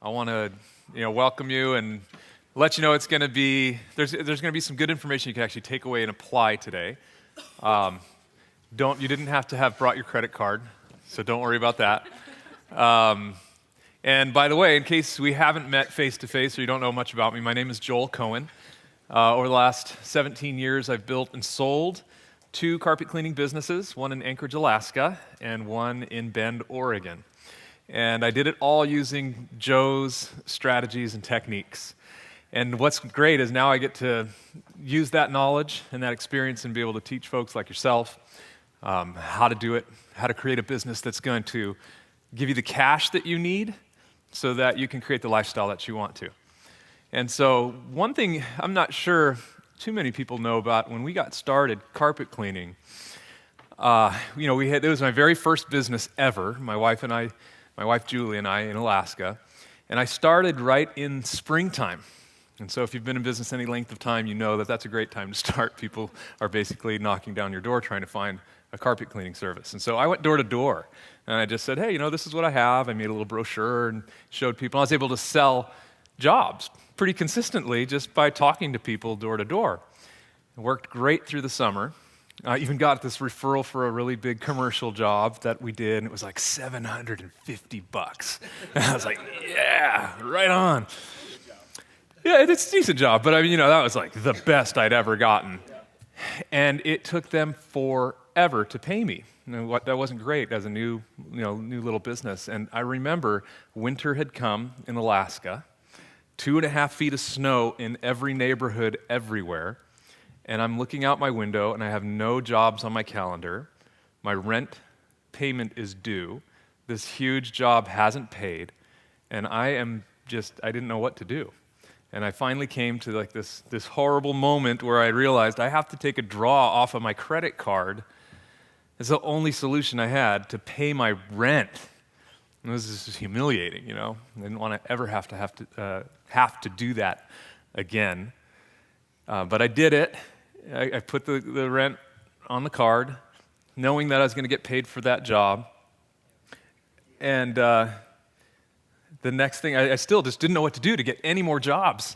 I want to, welcome you and let you know it's going to be there's going to be some good information you can actually take away and apply today. You didn't have to have brought your credit card, so don't worry about that. And by the way, in case we haven't met face to face or you don't know much about me, my name is Joel Cohen. Over the last 17 years, I've built and sold 2 carpet cleaning businesses, one in Anchorage, Alaska, and one in Bend, Oregon. And I did it all using Joe's strategies and techniques. And what's great is now I get to use that knowledge and that experience and be able to teach folks like yourself how to do it, how to create a business that's going to give you the cash that you need so that you can create the lifestyle that you want to. And so one thing I'm not sure too many people know about, when we got started carpet cleaning, it was my very first business ever, my wife Julie and I in Alaska, and I started right in springtime. And so if you've been in business any length of time, you know that that's a great time to start. People are basically knocking down your door trying to find a carpet cleaning service. And so I went door to door, and I just said, hey, this is what I have. I made a little brochure and showed people. I was able to sell jobs pretty consistently just by talking to people door to door. It worked great through the summer. I even got this referral for a really big commercial job that we did, and it was like $750. And I was like, yeah, right on. Yeah, it's a decent job, but that was like the best I'd ever gotten. And it took them forever to pay me. That wasn't great as a new little business. And I remember winter had come in Alaska, 2.5 feet of snow in every neighborhood everywhere. And I'm looking out my window, and I have no jobs on my calendar. My rent payment is due. This huge job hasn't paid, and I didn't know what to do. And I finally came to like this horrible moment where I realized I have to take a draw off of my credit card. It's the only solution I had to pay my rent. And it was just humiliating, I didn't want to ever have to do that again. But I did it. I put the rent on the card, knowing that I was going to get paid for that job. And the next thing, I still just didn't know what to do to get any more jobs.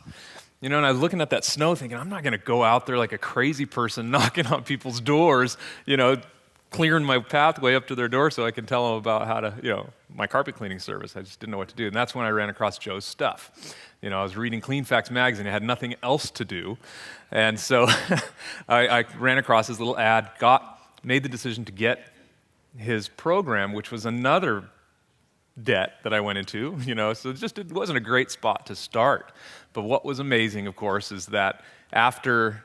And I was looking at that snow thinking, I'm not going to go out there like a crazy person knocking on people's doors, clearing my pathway up to their door so I can tell them about how to, my carpet cleaning service. I just didn't know what to do. And that's when I ran across Joe's stuff. I was reading Clean Facts magazine. I had nothing else to do. And so I ran across his little ad, made the decision to get his program, which was another debt that I went into, so it wasn't a great spot to start. But what was amazing, of course, is that after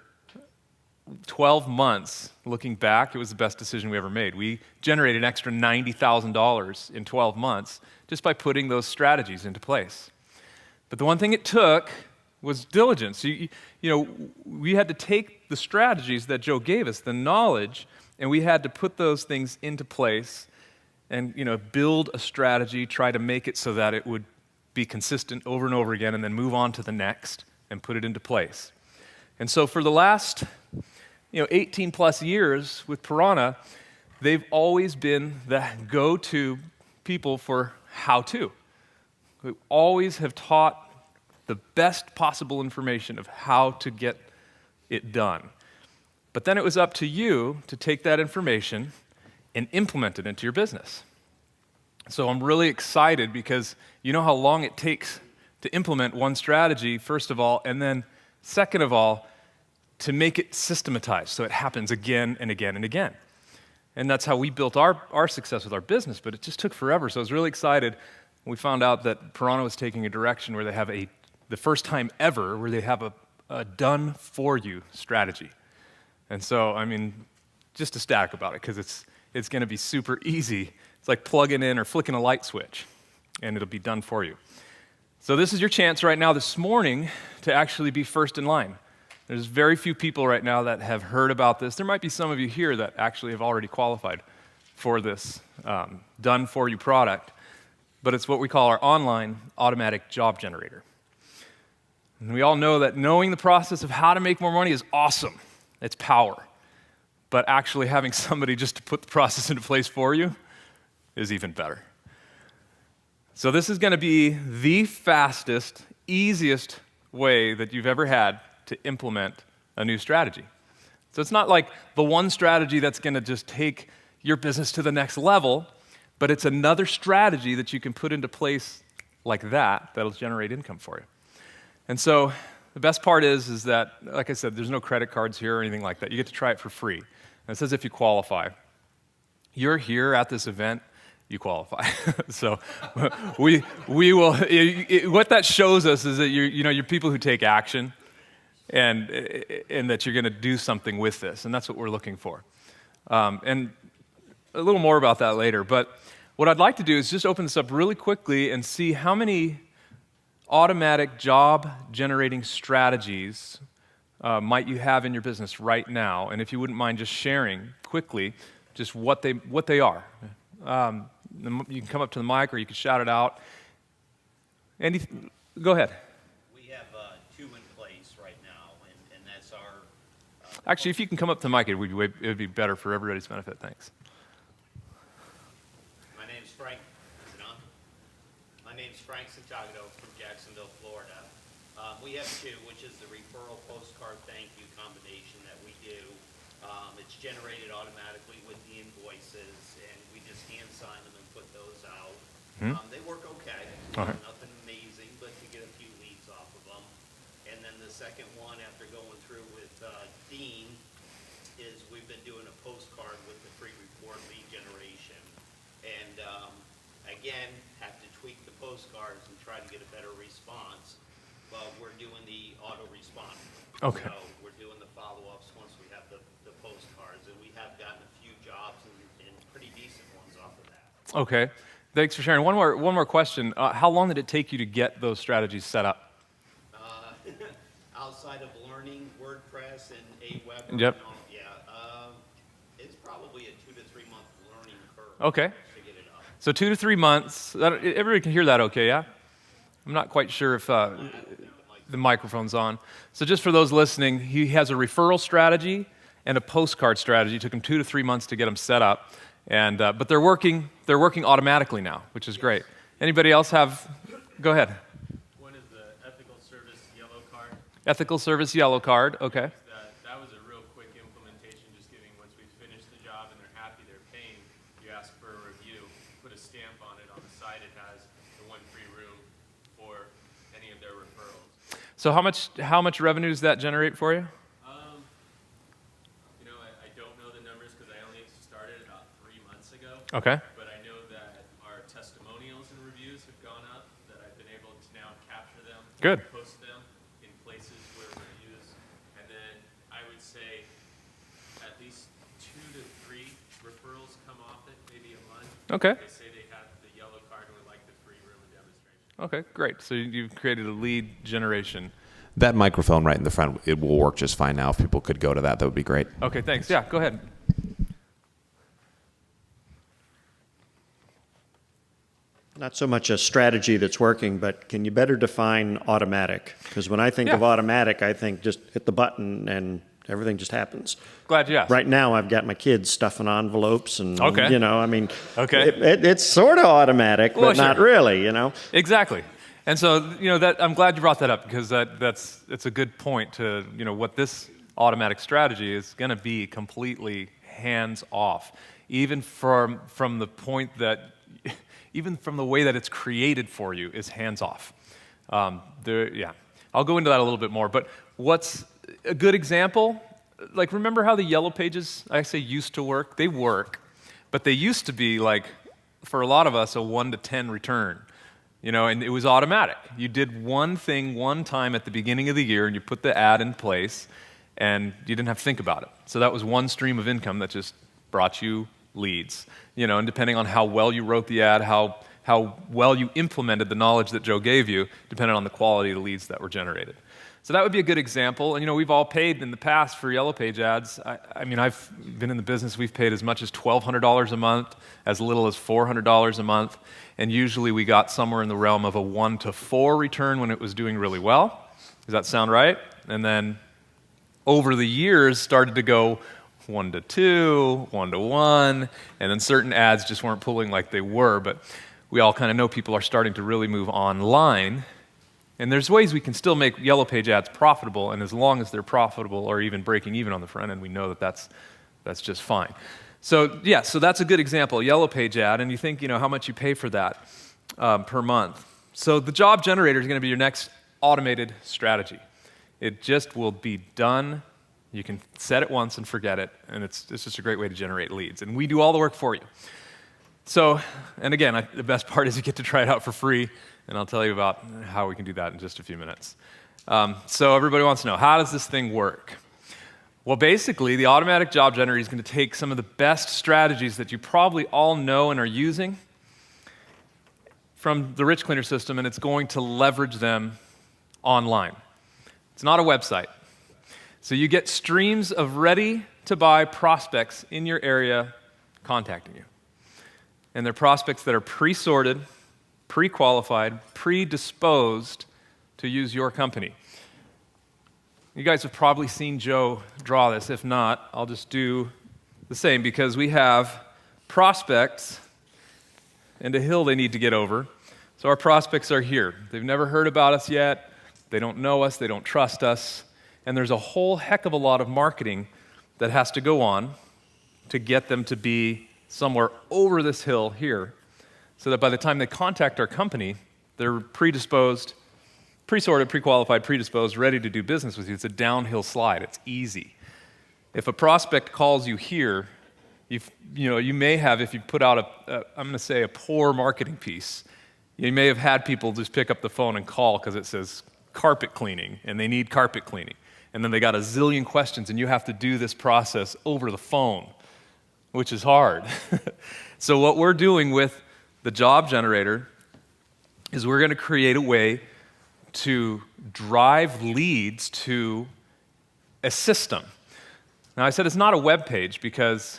12 months, looking back, it was the best decision we ever made. We generated an extra $90,000 in 12 months just by putting those strategies into place. But the one thing it took was diligence. We had to take the strategies that Joe gave us, the knowledge, and we had to put those things into place and build a strategy, try to make it so that it would be consistent over and over again, and then move on to the next and put it into place. And so for the last 18 plus years with Piranha, they've always been the go-to people for how-to. We always have taught the best possible information of how to get it done. But then it was up to you to take that information and implement it into your business. So I'm really excited because you know how long it takes to implement one strategy, first of all, and then second of all, to make it systematized so it happens again and again and again. And that's how we built our success with our business, but it just took forever. So I was really excited when we found out that Piranha was taking a direction where they have the first time ever, where they have a done-for-you strategy. And so, just ecstatic about it because it's going to be super easy. It's like plugging in or flicking a light switch, and it'll be done for you. So this is your chance right now this morning to actually be first in line. There's very few people right now that have heard about this. There might be some of you here that actually have already qualified for this done-for-you product, but it's what we call our online automatic job generator. And we all know that knowing the process of how to make more money is awesome. It's power. But actually having somebody just to put the process into place for you is even better. So this is going to be the fastest, easiest way that you've ever had to implement a new strategy. So it's not like the one strategy that's going to just take your business to the next level, but it's another strategy that you can put into place like that that'll generate income for you. And so the best part is that, like I said, there's no credit cards here or anything like that. You get to try it for free. And it says if you qualify. You're here at this event, you qualify. So we will, what that shows us is that you're people who take action and that you're going to do something with this. And that's what we're looking for. And a little more about that later. But what I'd like to do is just open this up really quickly and see how many automatic job-generating strategies might you have in your business right now, and if you wouldn't mind just sharing quickly just what they are. You can come up to the mic or you can shout it out. Andy, go ahead. We have two in place right now, and that's our... Actually, if you can come up to the mic, it would be better for everybody's benefit. Thanks. My name's Frank. Is it on? My name's Frank Santagado from Jacksonville, Florida. We have two, which is the referral postcard thank you combination that we do. It's generated automatically with the invoices, and we just hand sign them and put those out. They work okay. Okay. Nothing amazing, but you get a few leads off of them. And then the second one, after going through with Dean, is we've been doing a postcard with the free report lead generation. And again, have to tweak the postcards and try to get a better response. But we're doing the auto response. Okay. So we're doing the follow-ups once we have the postcards, and we have gotten a few jobs and pretty decent ones off of that. Okay. Thanks for sharing. One more question. How long did it take you to get those strategies set up? Outside of learning WordPress and Aweber, Yep. it's probably a 2 to 3 month learning curve. Okay. To get it up. So 2 to 3 months. Everybody can hear that okay, yeah? I'm not quite sure if the microphone's on. So just for those listening, he has a referral strategy and a postcard strategy. It took him 2 to 3 months to get them set up. And but they're working automatically now, which is great. Anybody else have? Go ahead. One is the ethical service yellow card. Ethical service yellow card. Okay. That was a real quick implementation, just giving once we finish the job and they're happy, they're paying, you ask for a review, put a stamp on it. On the side it has the one free room for any of their referrals. So how much revenue does that generate for you? I don't know the numbers because I only started about 3 months ago. Okay. But I know that our testimonials and reviews have gone up, that I've been able to now capture them. Good. Post them in places where reviews, and then I would say at least 2 to 3 referrals come off it, maybe a month. Okay. They say they have the yellow card and would like the free room and demonstration. Okay, great. So you've created a lead generation. That microphone right in the front, it will work just fine now. If people could go to that, that would be great. Okay, thanks. Yeah, go ahead. Not so much a strategy that's working, but can you better define automatic? Because when I think of automatic, I think just hit the button and everything just happens. Glad you asked. Right now, I've got my kids stuffing envelopes and, Okay. Okay. it's sort of automatic, Well, but not sure. really, you know? Exactly. And so, that I'm glad you brought that up because it's a good point to, what this automatic strategy is going to be completely hands off, even from the point that, even from the way that it's created for you is hands off. I'll go into that a little bit more. But what's a good example? Like, remember how the yellow pages, I say used to work? They work, but they used to be like, for a lot of us, a 1 to 10 return. And it was automatic. You did one thing one time at the beginning of the year, and you put the ad in place, and you didn't have to think about it. So that was one stream of income that just brought you leads. And depending on how well you wrote the ad, how well you implemented the knowledge that Joe gave you, depended on the quality of the leads that were generated. So that would be a good example. And we've all paid in the past for Yellow Page ads. I've been in the business, we've paid as much as $1,200 a month, as little as $400 a month. And usually we got somewhere in the realm of a 1 to 4 return when it was doing really well. Does that sound right? And then over the years started to go 1 to 2, 1 to 1, and then certain ads just weren't pulling like they were. But we all kind of know people are starting to really move online. And there's ways we can still make Yellow Page ads profitable, and as long as they're profitable or even breaking even on the front end, we know that that's just fine. So yeah, so that's a good example, a Yellow Page ad, and you think, how much you pay for that per month. So the job generator is going to be your next automated strategy. It just will be done. You can set it once and forget it, and it's just a great way to generate leads. And we do all the work for you. So, and again, the best part is you get to try it out for free, and I'll tell you about how we can do that in just a few minutes. So everybody wants to know, how does this thing work? Well, basically, the automatic job generator is going to take some of the best strategies that you probably all know and are using from the Rich Cleaner system, and it's going to leverage them online. It's not a website. So you get streams of ready-to-buy prospects in your area contacting you. And they're prospects that are pre-sorted, pre-qualified, predisposed to use your company. You guys have probably seen Joe draw this. If not, I'll just do the same, because we have prospects and a hill they need to get over. So our prospects are here. They've never heard about us yet. They don't know us. They don't trust us. And there's a whole heck of a lot of marketing that has to go on to get them to be somewhere over this hill here, so that by the time they contact our company, they're predisposed, pre-sorted, pre-qualified, predisposed, ready to do business with you. It's a downhill slide. It's easy. If a prospect calls you here, you may have, if you put out I'm going to say a poor marketing piece, you may have had people just pick up the phone and call because it says carpet cleaning, and they need carpet cleaning. And then they got a zillion questions, and you have to do this process over the phone, which is hard. So what we're doing with the job generator is we're going to create a way to drive leads to a system. Now, I said it's not a web page because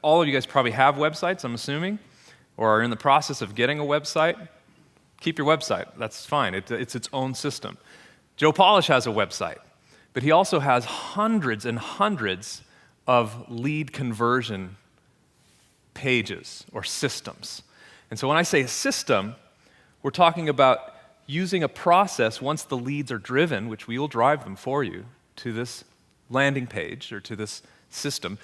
all of you guys probably have websites, I'm assuming, or are in the process of getting a website. Keep your website. That's fine. It's its own system. Joe Polish has a website, but he also has hundreds and hundreds of lead conversion pages or systems. And so when I say a system, we're talking about using a process once the leads are driven, which we will drive them for you, to this landing page or to this system,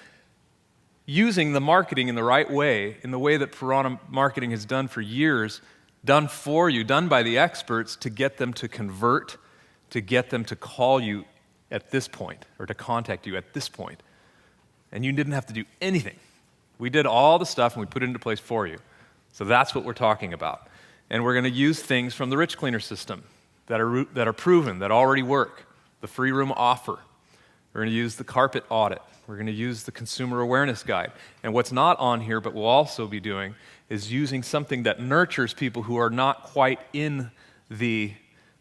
using the marketing in the right way, in the way that Piranha Marketing has done for years, done for you, done by the experts, to get them to convert, to get them to call you at this point or to contact you at this point. And you didn't have to do anything. We did all the stuff and we put it into place for you. So that's what we're talking about. And we're going to use things from the Rich Cleaner system that are proven, that already work. The free room offer. We're going to use the carpet audit. We're going to use the consumer awareness guide. And what's not on here, but we'll also be doing, is using something that nurtures people who are not quite in the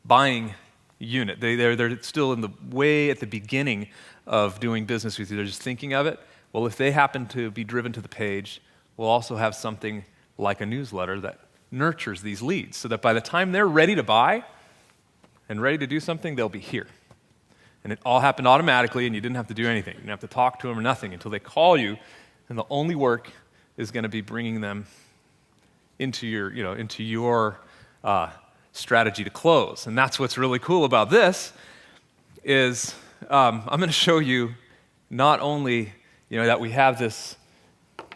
buying unit. They're still in the way at the beginning of doing business with you. They're just thinking of it. Well, if they happen to be driven to the page, we'll also have something like a newsletter that nurtures these leads so that by the time they're ready to buy and ready to do something, they'll be here. And it all happened automatically, and you didn't have to do anything. You didn't have to talk to them or nothing until they call you, and the only work is going to be bringing them into your strategy to close. And that's what's really cool about this is I'm going to show you not only that we have this.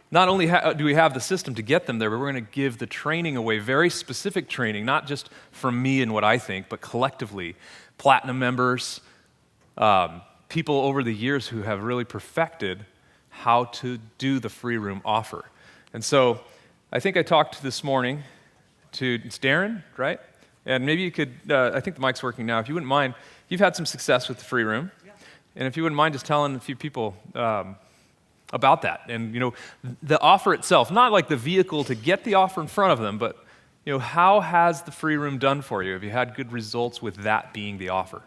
Not only do we have the system to get them there, but we're going to give the training away, very specific training, not just from me and what I think, but collectively, platinum members, people over the years who have really perfected how to do the free room offer. And so I think I talked this morning to Darren, right? And maybe you could, I think the mic's working now. If you wouldn't mind, you've had some success with the free room. Yeah. And if you wouldn't mind just telling a few people about that. And, the offer itself, not like the vehicle to get the offer in front of them, but, how has the free room done for you? Have you had good results with that being the offer?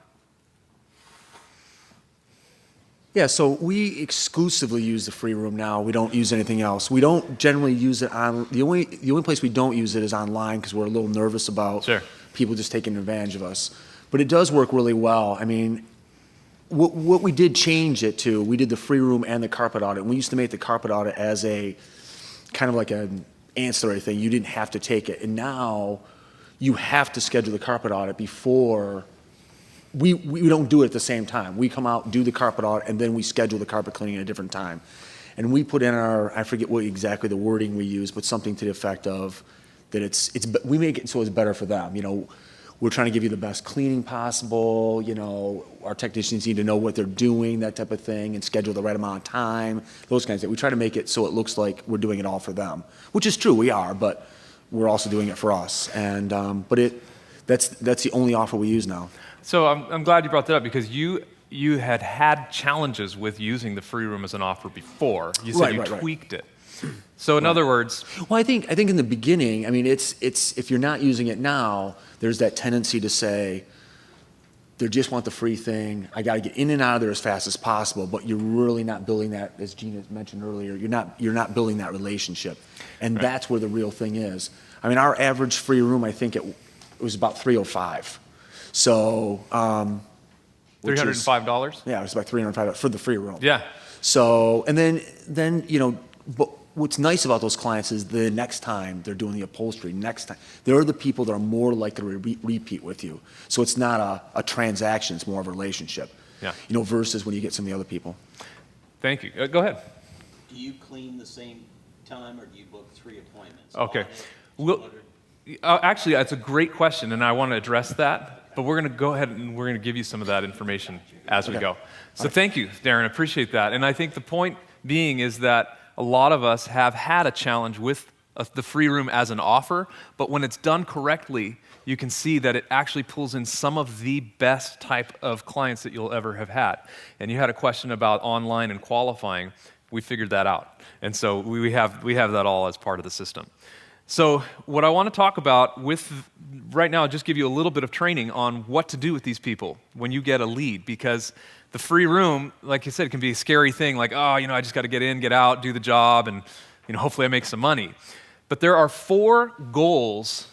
Yeah, so we exclusively use the free room now. We don't use anything else. We don't generally use it on, the only place we don't use it is online because we're a little nervous about people just taking advantage of us. But it does work really well. I mean, what we did change it to, we did the free room and the carpet audit. And we used to make the carpet audit as a kind of like a ancillary thing. You didn't have to take it. And now you have to schedule the carpet audit before. We don't do it at the same time. We come out, do the carpet audit, and then we schedule the carpet cleaning at a different time. And we put in I forget what exactly the wording we use, but something to the effect of that we make it so it's better for them. We're trying to give you the best cleaning possible. Our technicians need to know what they're doing, that type of thing, and schedule the right amount of time, those kinds of things. We try to make it so it looks like we're doing it all for them, which is true, we are, but we're also doing it for us. And that's the only offer we use now. So I'm glad you brought that up because you had challenges with using the free room as an offer before. You said you tweaked it. So in other words, well, I think in the beginning, it's if you're not using it now, there's that tendency to say they just want the free thing. I got to get in and out of there as fast as possible, but you're really not building that, as Gina mentioned earlier. You're not building that relationship, and that's where the real thing is. Our average free room, I think it was about $305. So, $305? Yeah, it was about $305 for the free room. Yeah. So, and then but what's nice about those clients is the next time they're doing the upholstery, they're the people that are more likely to repeat with you. So it's not a transaction, it's more of a relationship. Yeah. Versus when you get some of the other people. Thank you. Go ahead. Do you clean the same time, or do you book 3 appointments? Okay. Actually, that's a great question, and I want to address that. But we're going to go ahead and we're going to give you some of that information as we go. So thank you, Darren. I appreciate that. And I think the point being is that a lot of us have had a challenge with the free room as an offer, but when it's done correctly, you can see that it actually pulls in some of the best type of clients that you'll ever have had. And you had a question about online and qualifying. We figured that out. And so we have that all as part of the system. So what I want to talk about right now, just give you a little bit of training on what to do with these people when you get a lead, because the free room, like you said, it can be a scary thing, like, I just got to get in, get out, do the job, and hopefully I make some money. But there are 4 goals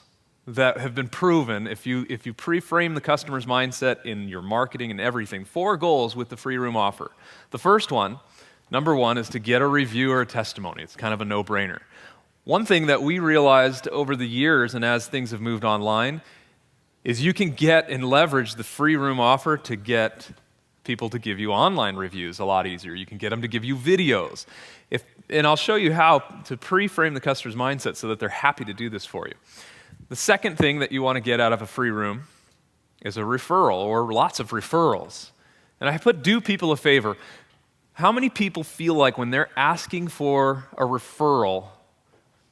that have been proven if you pre-frame the customer's mindset in your marketing and everything. 4 goals with the free room offer. The first one, number 1, is to get a review or a testimony. It's kind of a no-brainer. One thing that we realized over the years and as things have moved online is you can get and leverage the free room offer to get people to give you online reviews a lot easier. You can get them to give you videos. And I'll show you how to pre-frame the customer's mindset so that they're happy to do this for you. The second thing that you want to get out of a free room is a referral or lots of referrals. And I do people a favor. How many people feel like when they're asking for a referral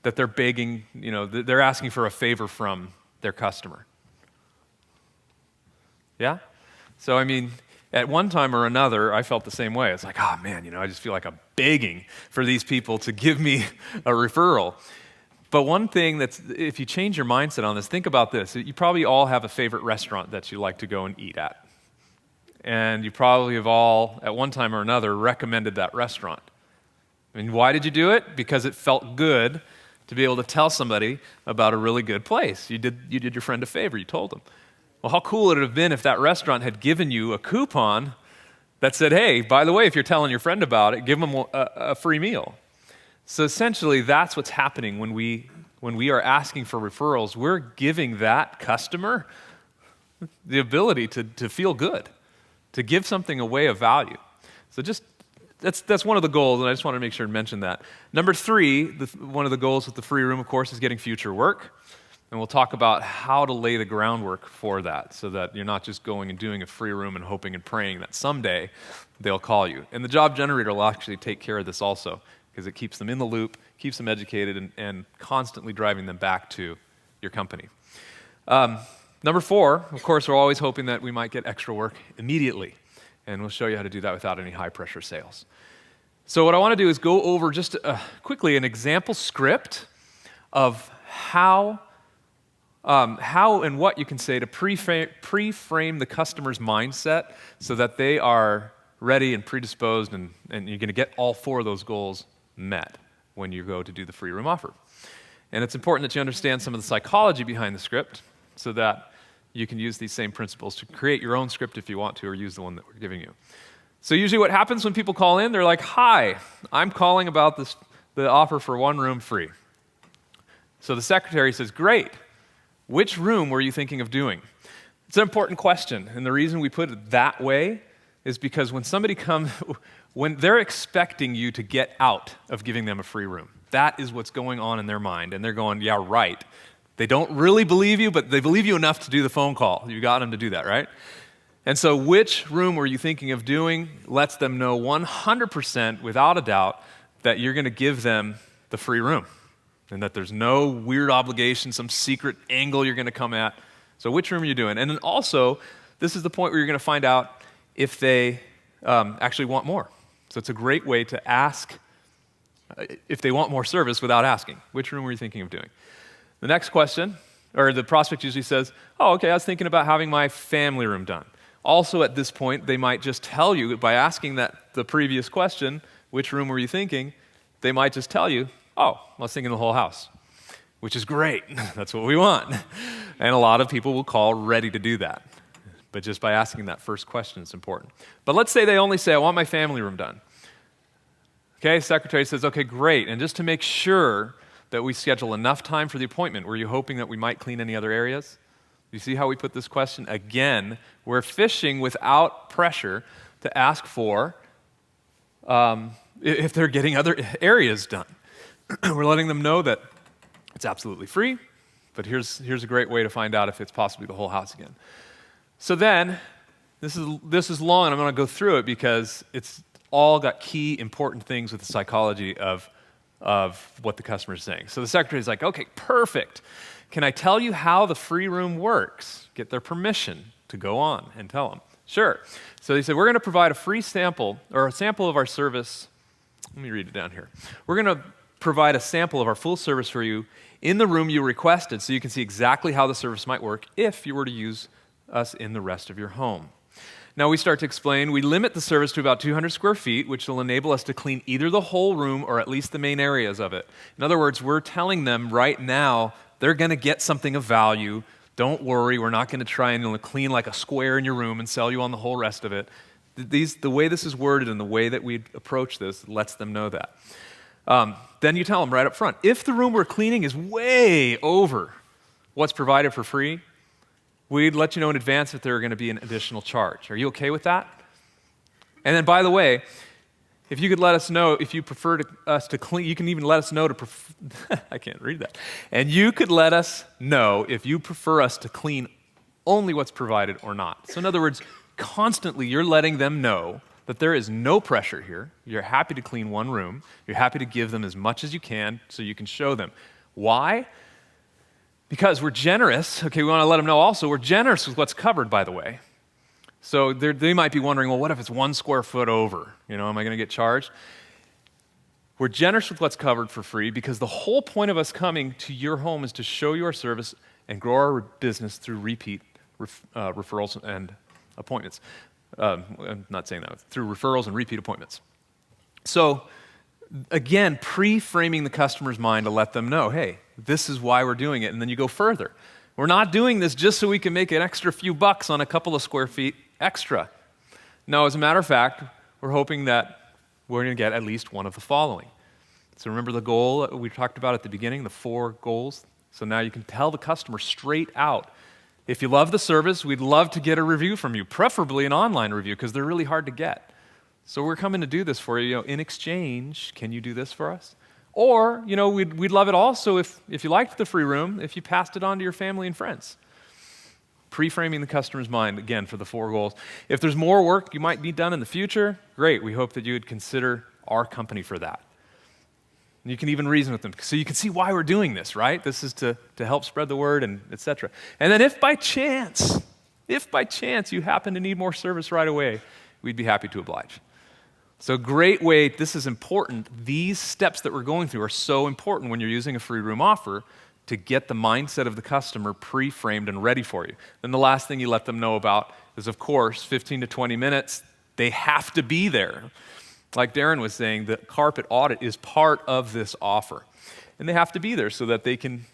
that they're begging, they're asking for a favor from their customer? Yeah? So, at one time or another, I felt the same way. It's like, I just feel like I'm begging for these people to give me a referral. But one thing if you change your mindset on this, think about this. You probably all have a favorite restaurant that you like to go and eat at. And you probably have all, at one time or another, recommended that restaurant. Why did you do it? Because it felt good to be able to tell somebody about a really good place. You did your friend a favor. You told them. Well, how cool would it have been if that restaurant had given you a coupon that said, hey, by the way, if you're telling your friend about it, give them a free meal. So essentially, that's what's happening when we are asking for referrals. We're giving that customer the ability to feel good, to give something away of value. So that's one of the goals, and I just want to make sure to mention that. Number 3, one of the goals with the free room, of course, is getting future work. And we'll talk about how to lay the groundwork for that so that you're not just going and doing a free room and hoping and praying that someday they'll call you. And the job generator will actually take care of this also because it keeps them in the loop, keeps them educated, and constantly driving them back to your company. Number 4, of course, we're always hoping that we might get extra work immediately. And we'll show you how to do that without any high-pressure sales. So what I want to do is go over just quickly an example script of how and what you can say to pre-frame the customer's mindset so that they are ready and predisposed and you're going to get all 4 of those goals met when you go to do the free room offer. And it's important that you understand some of the psychology behind the script so that you can use these same principles to create your own script if you want to, or use the one that we're giving you. So usually what happens when people call in, they're like, hi, I'm calling about the offer for 1 room free. So the secretary says, great. Which room were you thinking of doing? It's an important question, and the reason we put it that way is because when somebody comes, when they're expecting you to get out of giving them a free room, that is what's going on in their mind, and they're going, yeah, right. They don't really believe you, but they believe you enough to do the phone call. You got them to do that, right? And so which room were you thinking of doing lets them know 100% without a doubt that you're going to give them the free room and that there's no weird obligation, some secret angle you're going to come at. So which room are you doing? And then also, this is the point where you're going to find out if they actually want more. So it's a great way to ask if they want more service without asking. Which room were you thinking of doing? The next question, or the prospect usually says, oh, okay, I was thinking about having my family room done. Also at this point, they might just tell you, by asking the previous question, which room were you thinking, they might just tell you, oh, I was thinking the whole house, which is great. That's what we want. And a lot of people will call ready to do that. But just by asking that first question is important. But let's say they only say, I want my family room done. Okay, secretary says, okay, great. And just to make sure that we schedule enough time for the appointment, were you hoping that we might clean any other areas? You see how we put this question? Again, we're fishing without pressure to ask for if they're getting other areas done. We're letting them know that it's absolutely free, but here's a great way to find out if it's possibly the whole house again. So then, this is long, and I'm going to go through it because it's all got key important things with the psychology of what the customer is saying. So the secretary is like, okay, perfect. Can I tell you how the free room works? Get their permission to go on and tell them. Sure. So they said, we're going to provide a free sample, or a sample of our service. Let me read it down here. We're going to provide a sample of our full service for you in the room you requested so you can see exactly how the service might work if you were to use us in the rest of your home. Now we start to explain, we limit the service to about 200 square feet, which will enable us to clean either the whole room or at least the main areas of it. In other words, we're telling them right now they're going to get something of value. Don't worry, we're not going to try and clean like a square in your room and sell you on the whole rest of it. The way this is worded and the way that we approach this lets them know that. Then you tell them right up front, if the room we're cleaning is way over what's provided for free, we'd let you know in advance if there are going to be an additional charge. Are you okay with that? And then, by the way, if you could let us know if you prefer us to clean, you can even let us know to I can't read that. And you could let us know if you prefer us to clean only what's provided or not. So in other words, constantly you're letting them know that there is no pressure here. You're happy to clean one room. You're happy to give them as much as you can so you can show them. Why? Because we're generous. Okay, we want to let them know also we're generous with what's covered, by the way. So they might be wondering, well, what if it's 1 square foot over? Am I going to get charged? We're generous with what's covered for free because the whole point of us coming to your home is to show you our service and grow our business through repeat referrals and appointments. I'm not saying that. Through referrals and repeat appointments. So, again, pre-framing the customer's mind to let them know, hey, this is why we're doing it, and then you go further. We're not doing this just so we can make an extra few bucks on a couple of square feet extra. No, as a matter of fact, we're hoping that we're going to get at least one of the following. So remember the goal that we talked about at the beginning, the 4 goals? So now you can tell the customer straight out, if you love the service, we'd love to get a review from you, preferably an online review, because they're really hard to get. So we're coming to do this for you. In exchange, can you do this for us? Or, we'd love it also if you liked the free room, if you passed it on to your family and friends. Pre-framing the customer's mind, again, for the 4 goals. If there's more work you might need done in the future, great. We hope that you would consider our company for that. And you can even reason with them. So you can see why we're doing this, right? This is to help spread the word and et cetera. And then if by chance you happen to need more service right away, we'd be happy to oblige. So great way, this is important. These steps that we're going through are so important when you're using a free room offer to get the mindset of the customer pre-framed and ready for you. Then the last thing you let them know about is, of course, 15 to 20 minutes, they have to be there. Like Darren was saying, the carpet audit is part of this offer. And they have to be there so that they can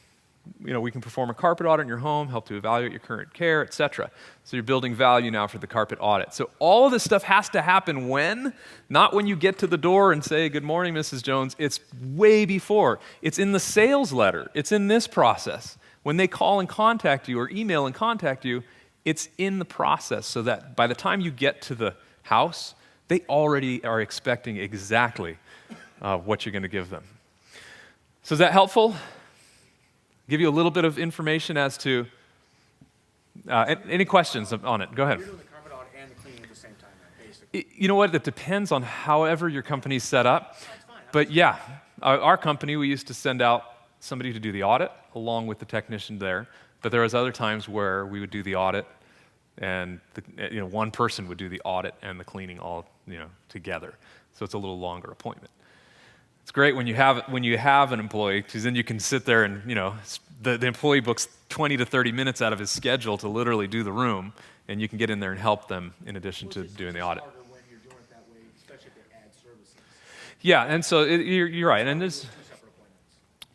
we can perform a carpet audit in your home, help to evaluate your current care, etc. So you're building value now for the carpet audit. So all of this stuff has to happen when? Not when you get to the door and say, good morning, Mrs. Jones. It's way before. It's in the sales letter. It's in this process. When they call and contact you or email and contact you, it's in the process so that by the time you get to the house, they already are expecting exactly what you're going to give them. So is that helpful? Give you a little bit of information as to any questions on it. Go ahead. You're doing the carpet audit and the cleaning at the same time, basically. You know what? It depends on however your company's set up. But yeah, our company, we used to send out somebody to do the audit along with the technician there. But there was other times where we would do the audit and one person would do the audit and the cleaning all together. So it's a little longer appointment. It's great when you have an employee, because then you can sit there and the employee books 20 to 30 minutes out of his schedule to literally do the room, and you can get in there and help them in addition to doing the audit. When you're doing it that way, especially if they add services. Yeah, and so you're right, and there's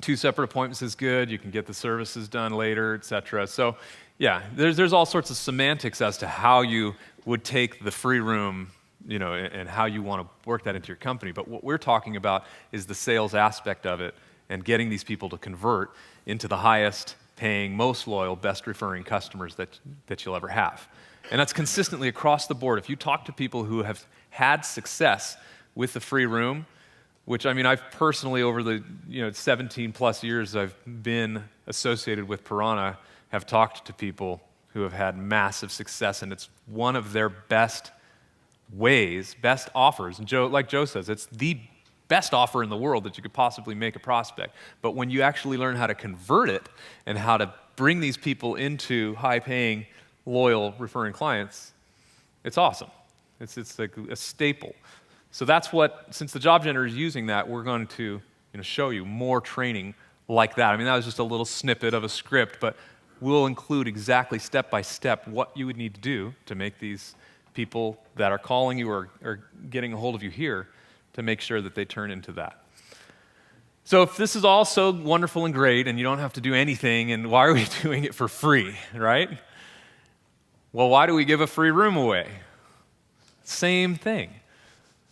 two separate appointments is good. You can get the services done later, etc. So yeah, there's all sorts of semantics as to how you would take the free room, and how you want to work that into your company. But what we're talking about is the sales aspect of it and getting these people to convert into the highest paying, most loyal, best referring customers that you'll ever have. And that's consistently across the board. If you talk to people who have had success with the free room, which I've personally over the 17 plus years I've been associated with Piranha, have talked to people who have had massive success, and it's one of their best offers. And like Joe says, it's the best offer in the world that you could possibly make a prospect. But when you actually learn how to convert it and how to bring these people into high-paying, loyal, referring clients, it's awesome. It's like a staple. So that's since the job generator is using that, we're going to show you more training like that. That was just a little snippet of a script, but we'll include exactly step by step what you would need to do to make these people that are calling you or getting a hold of you here to make sure that they turn into that. So if this is all so wonderful and great and you don't have to do anything, and why are we doing it for free, right? Well, why do we give a free room away? Same thing.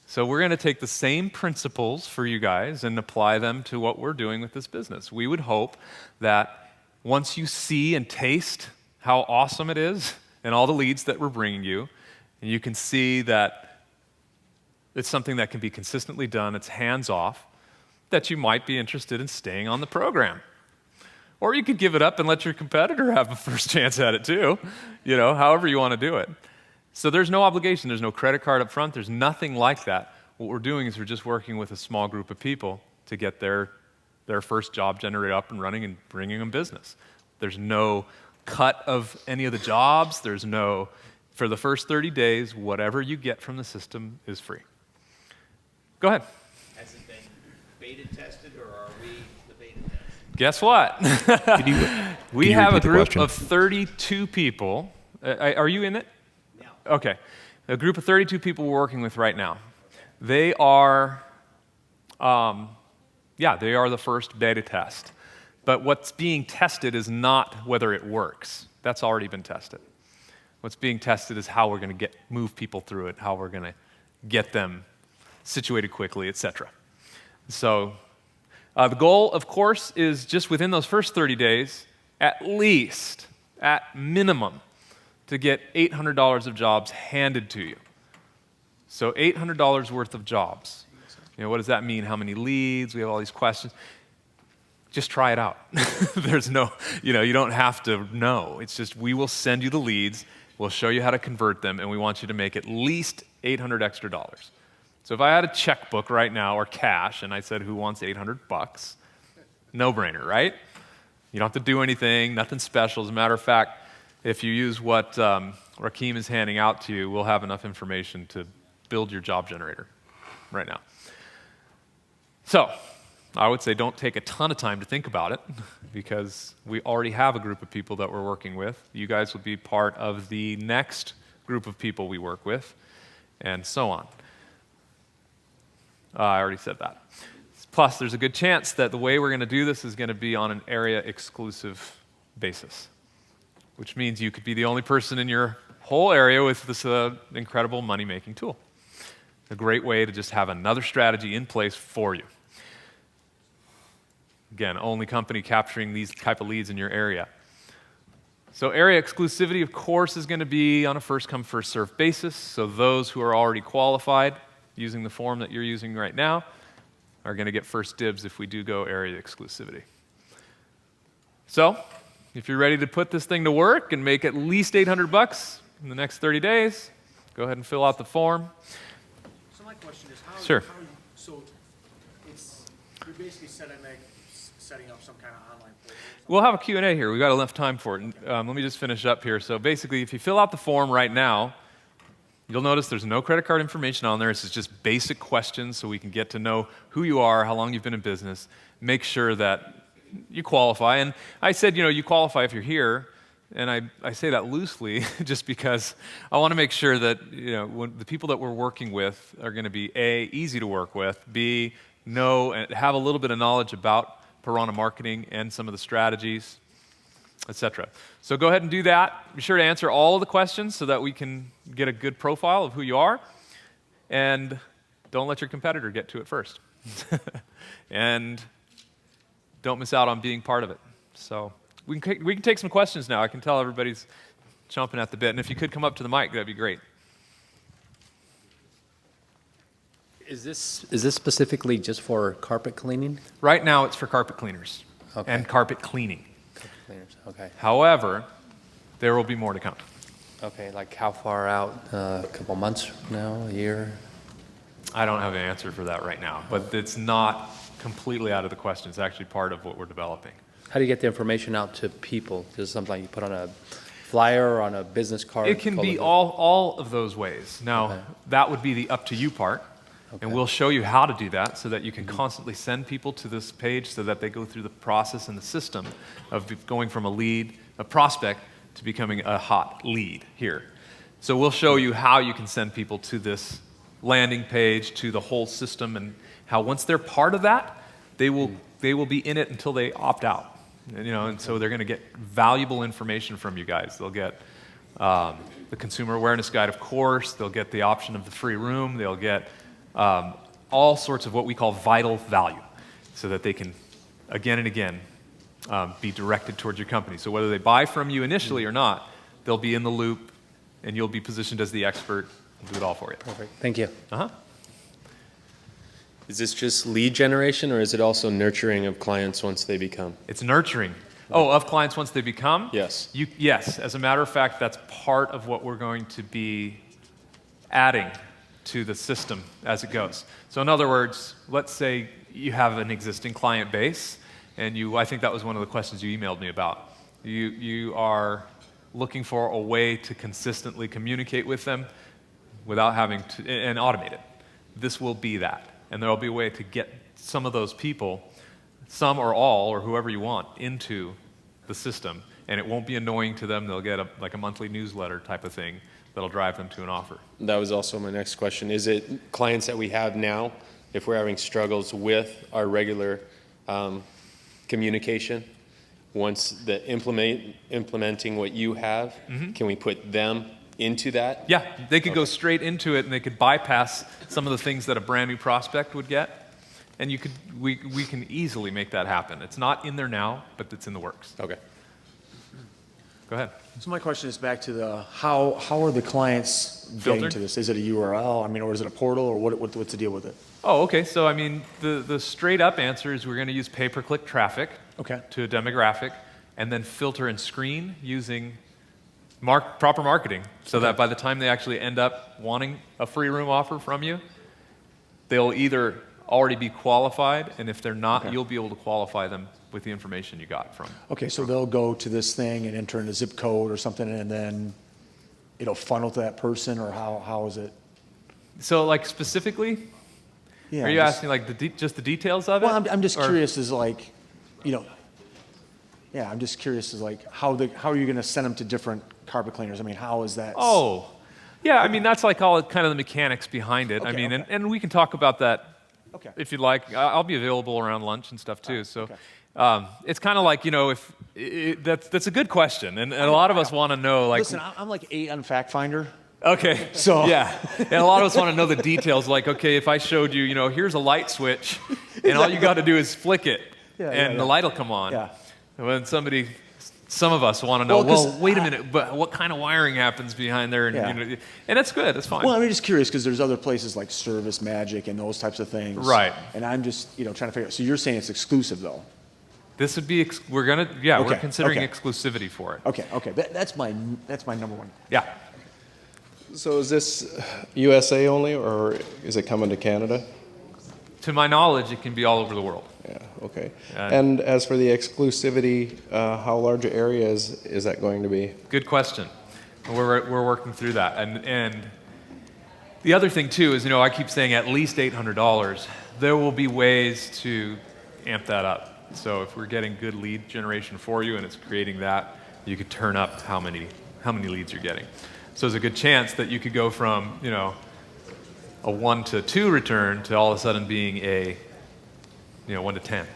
So we're going to take the same principles for you guys and apply them to what we're doing with this business. We would hope that once you see and taste how awesome it is and all the leads that we're bringing you, and you can see that it's something that can be consistently done, it's hands-off, that you might be interested in staying on the program. Or you could give it up and let your competitor have a first chance at it too, however you want to do it. So there's no obligation, there's no credit card up front, there's nothing like that. What we're doing is we're just working with a small group of people to get their first job generator up and running and bringing them business. There's no cut of any of the jobs, for the first 30 days, whatever you get from the system is free. Go ahead. Has it been beta tested, or are we the beta test? Guess what? We you have a repeat the group question? of 32 people. Are you in it? No. Okay. A group of 32 people we're working with right now. They are, they are the first beta test. But what's being tested is not whether it works. That's already been tested. What's being tested is how we're going to move people through it, how we're going to get them situated quickly, etc. So the goal, of course, is just within those first 30 days, at minimum, to get $800 of jobs handed to you. So $800 worth of jobs. What does that mean? How many leads? We have all these questions. Just try it out. There's no, you don't have to know. It's just we will send you the leads. We'll show you how to convert them, and we want you to make at least $800 extra. So if I had a checkbook right now or cash, and I said, who wants $800? No-brainer, right? You don't have to do anything, nothing special. As a matter of fact, if you use what Rakeem is handing out to you, we'll have enough information to build your job generator right now. So I would say don't take a ton of time to think about it, because we already have a group of people that we're working with. You guys will be part of the next group of people we work with, and so on. I already said that. Plus, there's a good chance that the way we're going to do this is going to be on an area exclusive basis, which means you could be the only person in your whole area with this incredible money-making tool. A great way to just have another strategy in place for you. Again, only company capturing these type of leads in your area. So area exclusivity, of course, is going to be on a first-come, first-served basis. So those who are already qualified using the form that you're using right now are going to get first dibs if we do go area exclusivity. So if you're ready to put this thing to work and make at least $800 in the next 30 days, go ahead and fill out the form. So my question is, Sure. So you're basically setting up some kind of online portal? We'll have a Q&A here. We've got enough time for it. Let me just finish up here. So basically, if you fill out the form right now, you'll notice there's no credit card information on there. This is just basic questions so we can get to know who you are, how long you've been in business, make sure that you qualify. And I said, you qualify if you're here. And I say that loosely just because I want to make sure that when the people that we're working with are going to be A, easy to work with, B, know and have a little bit of knowledge about Piranha marketing and some of the strategies, etc. So go ahead and do that. Be sure to answer all of the questions so that we can get a good profile of who you are. And don't let your competitor get to it first. And don't miss out on being part of it. So we can take some questions now. I can tell everybody's chomping at the bit. And if you could come up to the mic, that'd be great. Is this specifically just for carpet cleaning? Right now, it's for carpet cleaners Okay. and carpet cleaning. Carpet cleaners, okay. However, there will be more to come. Okay, like how far out? A couple months from now, a year? I don't have an answer for that right now, but it's not completely out of the question. It's actually part of what we're developing. How do you get the information out to people? Is it something you put on a flyer or on a business card? It can be all of those ways. Now, Okay. that would be the up to you part. And Okay. we'll show you how to do that so that you can constantly send people to this page so that they go through the process and the system of going from a prospect, to becoming a hot lead here. So we'll show you how you can send people to this landing page, to the whole system, and how once they're part of that, they will be in it until they opt out. And so they're going to get valuable information from you guys. They'll get the consumer awareness guide, of course. They'll get the option of the free room. They'll get all sorts of what we call vital value, so that they can, again and again, be directed towards your company. So whether they buy from you initially or not, they'll be in the loop, and you'll be positioned as the expert. We'll do it all for you. Perfect, thank you. Uh-huh. Is this just lead generation, or is it also nurturing of clients once they become? It's nurturing. Oh, of clients once they become? Yes. Yes. As a matter of fact, that's part of what we're going to be adding to the system as it goes. So in other words, let's say you have an existing client base, and I think that was one of the questions you emailed me about. You are looking for a way to consistently communicate with them without having to, and automate it. This will be that. And there will be a way to get some of those people, some or all, or whoever you want, into the system. And it won't be annoying to them. They'll get a monthly newsletter type of thing that'll drive them to an offer. That was also my next question. Is it clients that we have now, if we're having struggles with our regular communication, once implementing what you have, can we put them into that? Yeah, they could go straight into it, and they could bypass some of the things that a brand new prospect would get. And we can easily make that happen. It's not in there now, but it's in the works. Okay. Go ahead. So my question is back to the, how are the clients getting Filtered? to this? Is it a URL, or is it a portal, or what's the deal with it? Oh, okay. So, the straight up answer is we're going to use pay-per-click traffic Okay. to a demographic, and then filter and screen using proper marketing, so that by the time they actually end up wanting a free room offer from you, they'll either already be qualified, and if they're not, Okay. you'll be able to qualify them with the information you got from. Okay, so they'll go to this thing and enter in a zip code or something, and then it'll funnel to that person, or how is it? So, like, specifically, Yeah, are you asking like just the details of it? Well, I'm just Or- curious, yeah, I'm just curious, how are you going to send them to different carpet cleaners? How is that? Oh, yeah. That's like all kind of the mechanics behind it. Okay, okay. And we can talk about that Okay. if you'd like. I'll be available around lunch and stuff too. So okay. it's kind of like, if that's a good question, and a lot of us want to know, like, Listen, I'm like 8 on Fact Finder. okay, So- yeah, and a lot of us want to know the details. Like, okay, if I showed you, here's a light switch, and all you got to do is flick it, and the light will come on. Yeah. When some of us want to know, Well, 'cause wait a minute, but what kind of wiring happens behind there? And, Yeah. and that's good. That's fine. Well, I'm just curious because there's other places like Service Magic and those types of things. Right. And I'm just, trying to figure out. So you're saying it's exclusive though? This would be, we're Okay, considering okay. exclusivity for it. Okay. That's my number one. Yeah. So is this USA only, or is it coming to Canada? To my knowledge, it can be all over the world. Yeah, okay. Yeah. And as for the exclusivity, how large an area is that going to be? Good question. We're working through that. And the other thing too is, I keep saying at least $800. There will be ways to amp that up. So if we're getting good lead generation for you and it's creating that, you could turn up how many leads you're getting. So there's a good chance that you could go from, a 1 to 2 return to all of a sudden being a 1 to 10.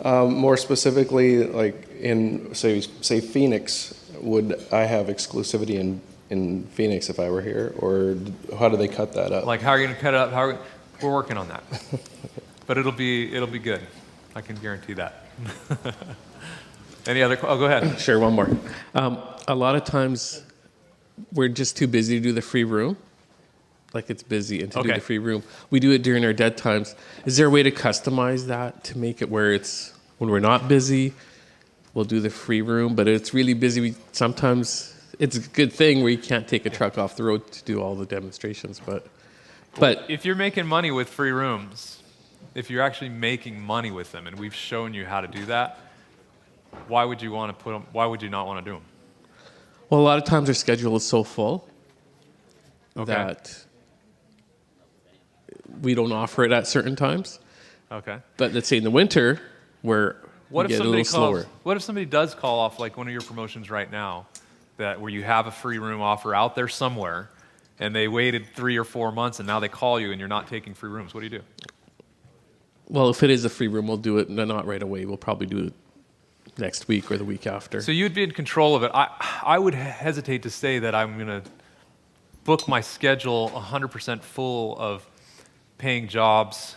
More specifically, like in, say Phoenix, would I have exclusivity in Phoenix if I were here, or how do they cut that up? Like, how are you going to cut it up? We're working on that. But it'll be good. I can guarantee that. Any other? Oh, go ahead. Sure, one more. A lot of times, we're just too busy to do the free room. Like, it's busy, and to do Okay. the free room. We do it during our dead times. Is there a way to customize that to make it where it's, when we're not busy, we'll do the free room, but it's really busy. Sometimes it's a good thing where you can't take a truck off the road to do all the demonstrations, but If you're making money with free rooms, if you're actually making money with them, and we've shown you how to do that, why would you want to put them? Why would you not want to do them? well, a lot of times our schedule is so full Okay. that we don't offer it at certain times. Okay. But let's say in the winter, where What we if get a somebody little calls? slower. What if somebody does call off like one of your promotions right now, where you have a free room offer out there somewhere, and they waited 3 or 4 months, and now they call you and you're not taking free rooms? What do you do? Well, if it is a free room, we'll do it. No, not right away. We'll probably do it next week or the week after. So you'd be in control of it. I would hesitate to say that I'm going to book my schedule 100% full of paying jobs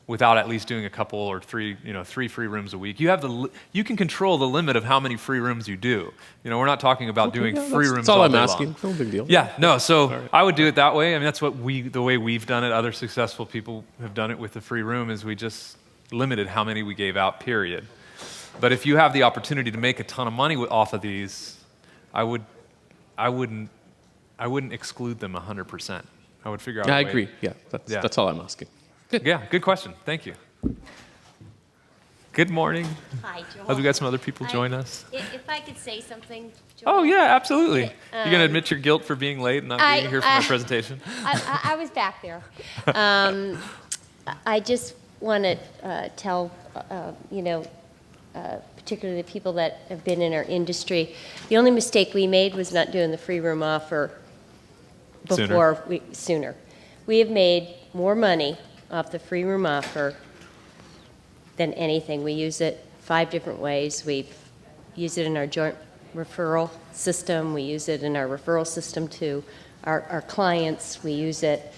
without at least doing a couple or 3 free rooms a week. You can control the limit of how many free rooms you do. We're not talking about doing free rooms That's all all I'm day asking. long. No big deal. Yeah, no. So I would do it that way. I mean, that's the way we've done it. Other successful people have done it with the free room. Is we just limited how many we gave out. Period. But if you have the opportunity to make a ton of money off of these, I wouldn't exclude them 100%. I would figure out. Yeah, I a way. agree. Yeah, that's all I'm asking. Yeah, good question. Thank you. Good morning. Hi, Joel. Oh, we got some other people join us. If I could say something, Joel. Oh yeah, absolutely. Okay, You're gonna admit your guilt for being late and not being here for my presentation. I was back there. I just want to tell, particularly the people that have been in our industry, the only mistake we made was not doing the free room offer sooner. We have made more money off the free room offer than anything. We use it 5 different ways. We use it in our joint referral system. We use it in our referral system to our clients. We use it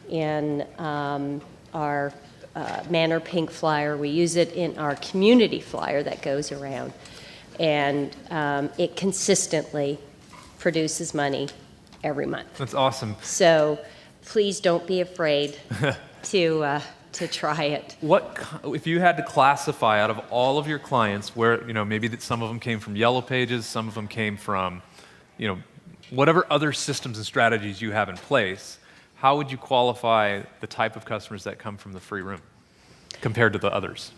in our Manor Pink flyer. We use it in our community flyer that goes around. And it consistently produces money every month. That's awesome. So please don't be afraid to try it. If you had to classify out of all of your clients, where maybe that some of them came from Yellow Pages, some of them came from, whatever other systems and strategies you have in place, how would you qualify the type of customers that come from the free room compared to the others?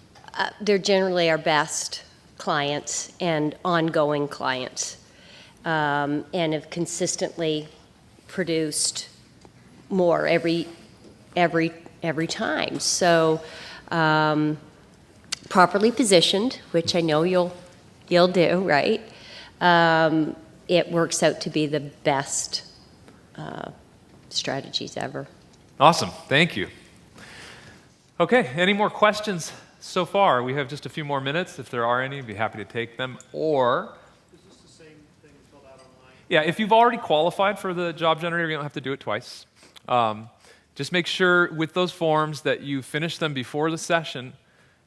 They're generally our best clients and ongoing clients, and have consistently produced more every time. So properly positioned, which I know you'll do, right? It works out to be the best strategies ever. Awesome. Thank you. Okay, any more questions so far? We have just a few more minutes. If there are any, I'd be happy to take them. Or, Is this the same thing filled out online? yeah, if you've already qualified for the job generator, you don't have to do it twice. Just make sure with those forms that you finish them before the session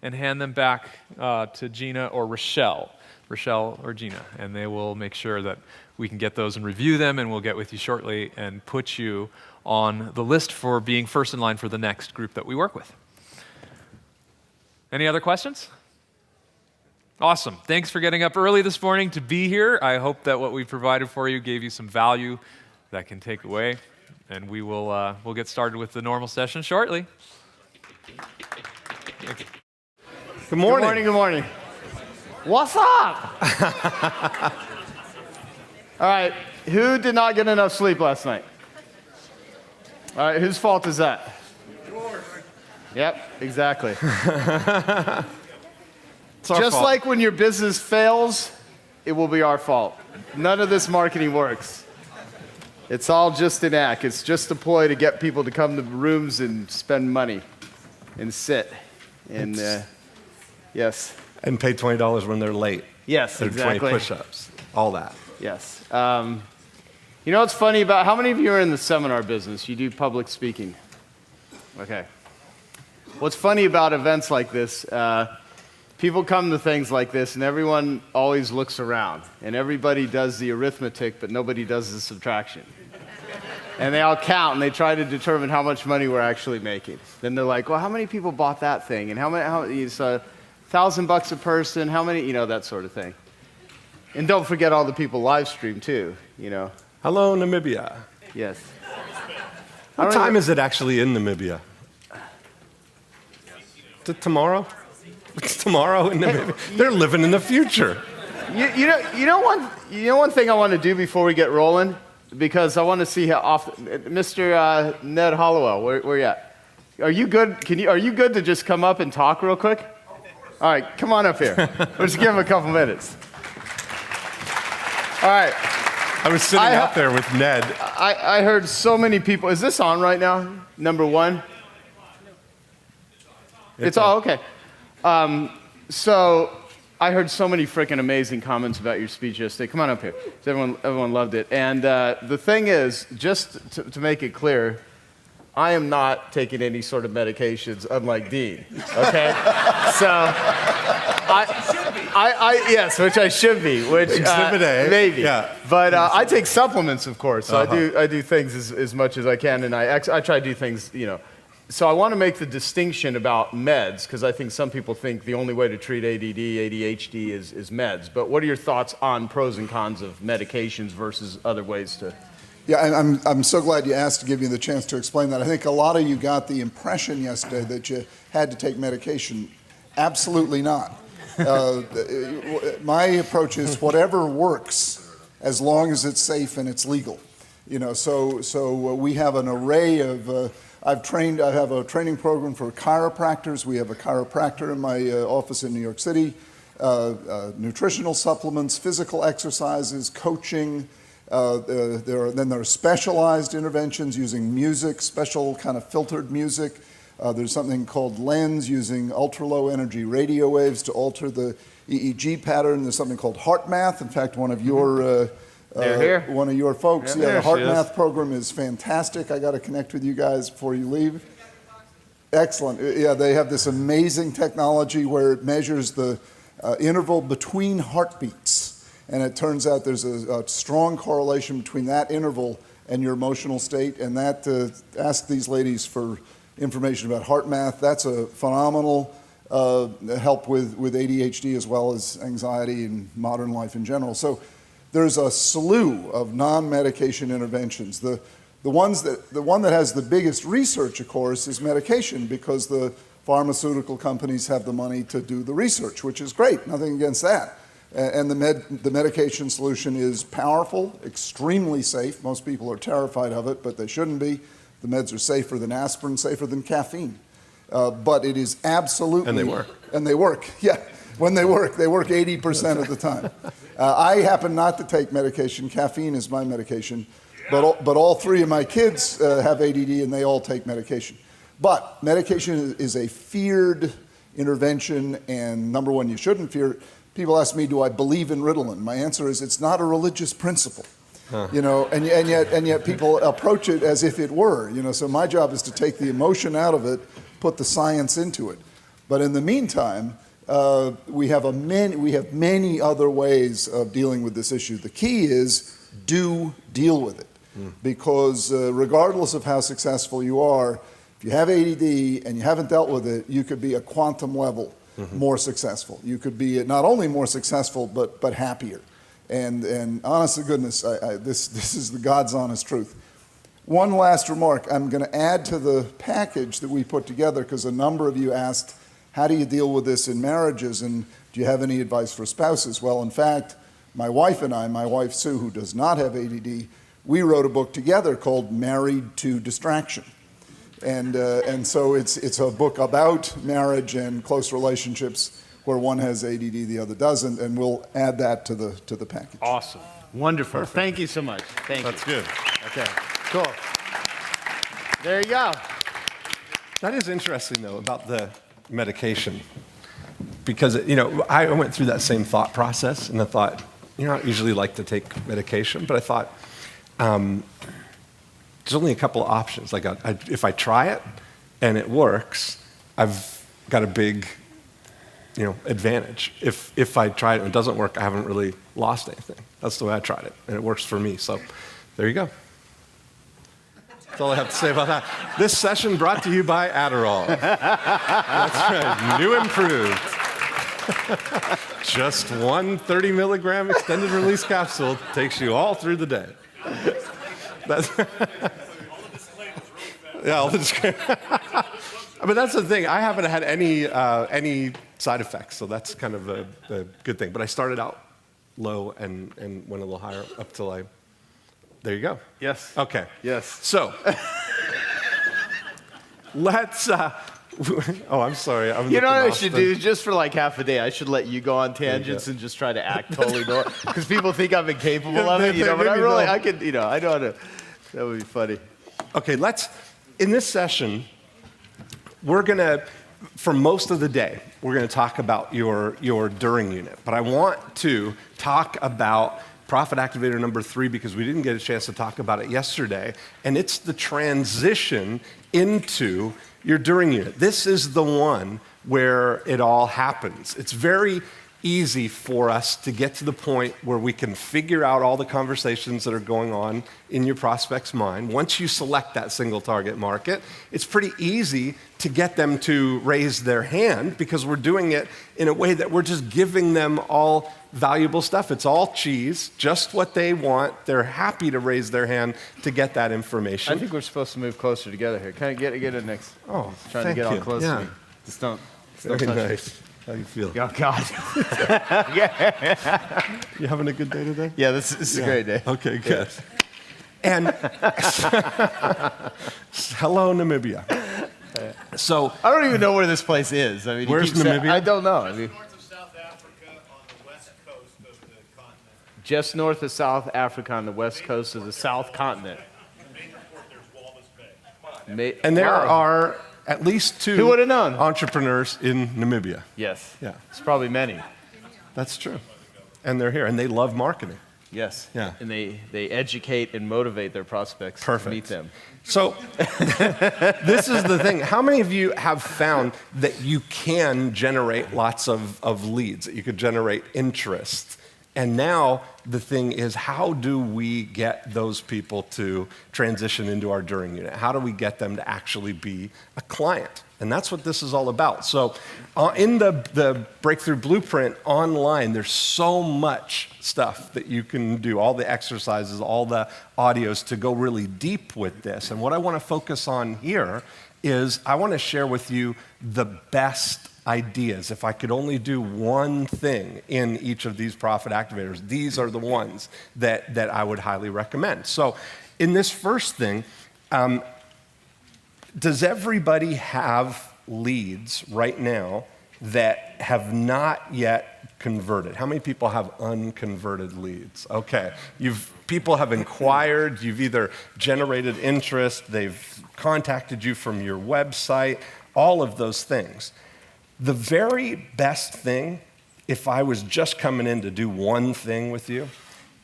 and hand them back to Gina or Rochelle or Gina, and they will make sure that we can get those and review them, and we'll get with you shortly and put you on the list for being first in line for the next group that we work with. Any other questions? Awesome. Thanks for getting up early this morning to be here. I hope that what we provided for you gave you some value that can take away, and we'll get started with the normal session shortly. Thank you. Good morning. Good morning. What's up? All right, who did not get enough sleep last night? All right, whose fault is that? Yours. Yep, exactly. Just like when your business fails, it will be our fault. None of this marketing works. It's all just an act. It's just a ploy to get people to come to rooms and spend money and sit. And yes. And pay $20 when they're late. Yes, exactly. 20 push-ups, all that. Yes. You know what's funny about, how many of you are in the seminar business? You do public speaking. Okay. What's funny about events like this, people come to things like this and everyone always looks around and everybody does the arithmetic, but nobody does the subtraction. And they all count and they try to determine how much money we're actually making. Then they're like, well, how many people bought that thing? And how many, it's $1,000 a person, how many, that sort of thing. And don't forget all the people live stream too, Hello, Namibia. Yes. What time is it actually in Namibia? Tomorrow? It's tomorrow in Namibia. They're living in the future. You know one thing I want to do before we get rolling, because I want to see how often, Mr. Ned Hollowell, where you at? Are you good? Are you good to just come up and talk real quick? All right, come on up here. Let's give him a couple minutes. All right. I was sitting out there with Ned. I heard so many people. Is this on right now? Number one? It's all okay. So I heard so many freaking amazing comments about your speech yesterday. Come on up here. Everyone loved it. And the thing is, just to make it clear, I am not taking any sort of medications, unlike Dean. Okay, so yes, which I should be. Which Exhibit A, maybe. Yeah. But I take supplements, of course. So I do things as much as I can, and I try to do things, So I want to make the distinction about meds, because I think some people think the only way to treat ADD, ADHD is meds. But what are your thoughts on pros and cons of medications versus other ways to? Yeah, and I'm so glad you asked to give me the chance to explain that. I think a lot of you got the impression yesterday that you had to take medication. Absolutely not. My approach is whatever works, as long as it's safe and it's legal. So we have an array of. I have a training program for chiropractors. We have a chiropractor in my office in New York City. Nutritional supplements, physical exercises, coaching. There are specialized interventions using music, special kind of filtered music. There's something called LENS, using ultra-low energy radio waves to alter the EEG pattern. There's something called HeartMath. In fact, one of your one of your folks, the HeartMath program is fantastic. I got to connect with you guys before you leave. Excellent. Yeah, they have this amazing technology where it measures the interval between heartbeats. And it turns out there's a strong correlation between that interval and your emotional state. And that, ask these ladies for information about HeartMath. That's a phenomenal help with ADHD as well as anxiety and modern life in general. So there's a slew of non-medication interventions. The one that has the biggest research, of course, is medication, because the pharmaceutical companies have the money to do the research, which is great. Nothing against that. And the medication solution is powerful, extremely safe. Most people are terrified of it, but they shouldn't be. The meds are safer than aspirin, safer than caffeine. But it is absolutely... And they work. And they work, yeah. When they work 80% of the time. I happen not to take medication. Caffeine is my medication. But all three of my kids have ADD, and they all take medication. But medication is a feared intervention, and number one, you shouldn't fear it. People ask me, do I believe in Ritalin? My answer is it's not a religious principle. You know, and yet people approach it as if it were. You know, so my job is to take the emotion out of it, put the science into it. But in the meantime, we have many other ways of dealing with this issue. The key is do deal with it, because regardless of how successful you are, if you have ADD and you haven't dealt with it, you could be a quantum level more successful. You could be not only more successful but happier. And honest to goodness, this is the God's honest truth. One last remark. I'm going to add to the package that we put together, because a number of you asked, how do you deal with this in marriages, and do you have any advice for spouses? Well, in fact, my wife and I, my wife Sue, who does not have ADD, we wrote a book together called Married to Distraction. And so it's a book about marriage and close relationships where one has ADD, the other doesn't, and we'll add that to the package. Awesome. Wonderful. Perfect. Thank you so much. Thank you. That's good. Okay, cool. There you go. That is interesting, though, about the medication. Because, you know, I went through that same thought process, and I thought, you know, I don't usually like to take medication, but I thought, there's only a couple of options. Like, if I try it and it works, I've got a big, you know, advantage. If I try it and it doesn't work, I haven't really lost anything. That's the way I tried it, and it works for me. So there you go. That's all I have to say about that. This session brought to you by Adderall. That's right, new improved. Just one 30 milligram extended release capsule takes you all through the day. That's yeah, all the disclaimers. But that's the thing. I haven't had any side effects, so that's kind of a good thing. But I started out low and went a little higher up till there you go. Yes. Okay. Yes. So let's. Oh, I'm sorry. You know what I should do? Just for like half a day, I should let you go on tangents and just try to act totally normal. Because people think I'm incapable of it, you know. But I could, you know, I know how to. That would be funny. Okay, in this session, we're going to, for most of the day, we're going to talk about your during unit. But I want to talk about profit activator number 3 because we didn't get a chance to talk about it yesterday. And it's the transition into your during unit. This is the one where it all happens. It's very easy for us to get to the point where we can figure out all the conversations that are going on in your prospect's mind. Once you select that single target market, it's pretty easy to get them to raise their hand because we're doing it in a way that we're just giving them all valuable stuff. It's all cheese, just what they want. They're happy to raise their hand to get that information. I think we're supposed to move closer together here. Can I get it next? Oh, trying to get all close to me. Just don't Very touch nice. me. How you feel? Oh, God. You having a good day today? Yeah, this is a great day. Okay, good. And hello, Namibia. So I don't even know where this place is. I mean, where's Namibia? I don't know. I mean, North of South Africa on the west coast of the continent. just north of South Africa on the west coast of the South continent. Major port there's Walvis Bay. And there are at least 2 Who would've known? entrepreneurs in Namibia. Yes. Yeah, It's probably many. that's true. And they're here, and they love marketing. Yes. Yeah. And they educate and motivate their prospects Perfect. to meet them. So this is the thing. How many of you have found that you can generate lots of leads, that you could generate interest? And now the thing is, how do we get those people to transition into our during unit? How do we get them to actually be a client? And that's what this is all about. So in the Breakthrough Blueprint online, there's so much stuff that you can do, all the exercises, all the audios to go really deep with this. And what I want to focus on here is I want to share with you the best ideas. If I could only do one thing in each of these profit activators, these are the ones that I would highly recommend. So in this first thing, does everybody have leads right now that have not yet converted? How many people have unconverted leads? Okay, people have inquired, you've either generated interest, they've contacted you from your website, all of those things. The very best thing, if I was just coming in to do one thing with you,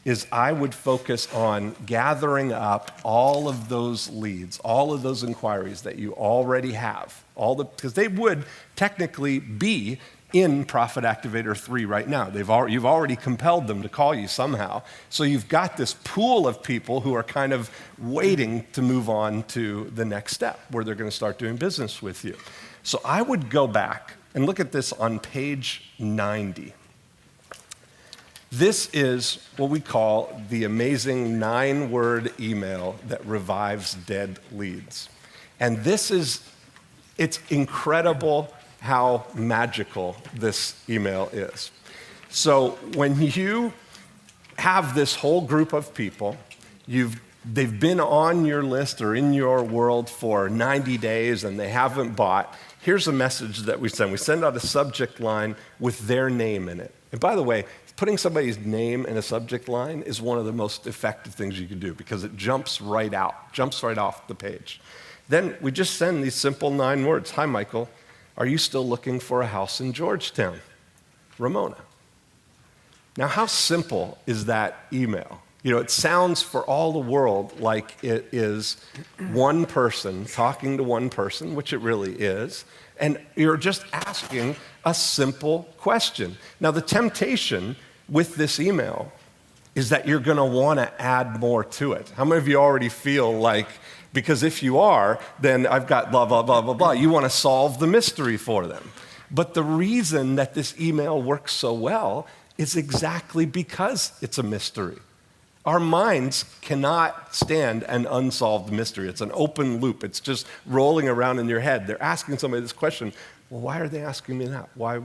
is I would focus on gathering up all of those leads, all of those inquiries that you already have, because they would technically be in Profit Activator 3 right now. You've already compelled them to call you somehow. So you've got this pool of people who are kind of waiting to move on to the next step where they're going to start doing business with you. So I would go back and look at this on page 90. This is what we call the amazing 9-word email that revives dead leads. And it's incredible how magical this email is. So when you have this whole group of people, they've been on your list or in your world for 90 days and they haven't bought, here's a message that we send. We send out a subject line with their name in it. And by the way, putting somebody's name in a subject line is one of the most effective things you can do because it jumps right off the page. Then we just send these simple 9 words. Hi, Michael. Are you still looking for a house in Georgetown? Ramona. Now, how simple is that email? It sounds for all the world like it is one person talking to one person, which it really is, and you're just asking a simple question. Now, the temptation with this email is that you're going to want to add more to it. How many of you already feel like, because if you are, then I've got blah, blah, blah, blah, blah. You want to solve the mystery for them. But the reason that this email works so well is exactly because it's a mystery. Our minds cannot stand an unsolved mystery. It's an open loop. It's just rolling around in your head. They're asking somebody this question. Well, why are they asking me that? Why?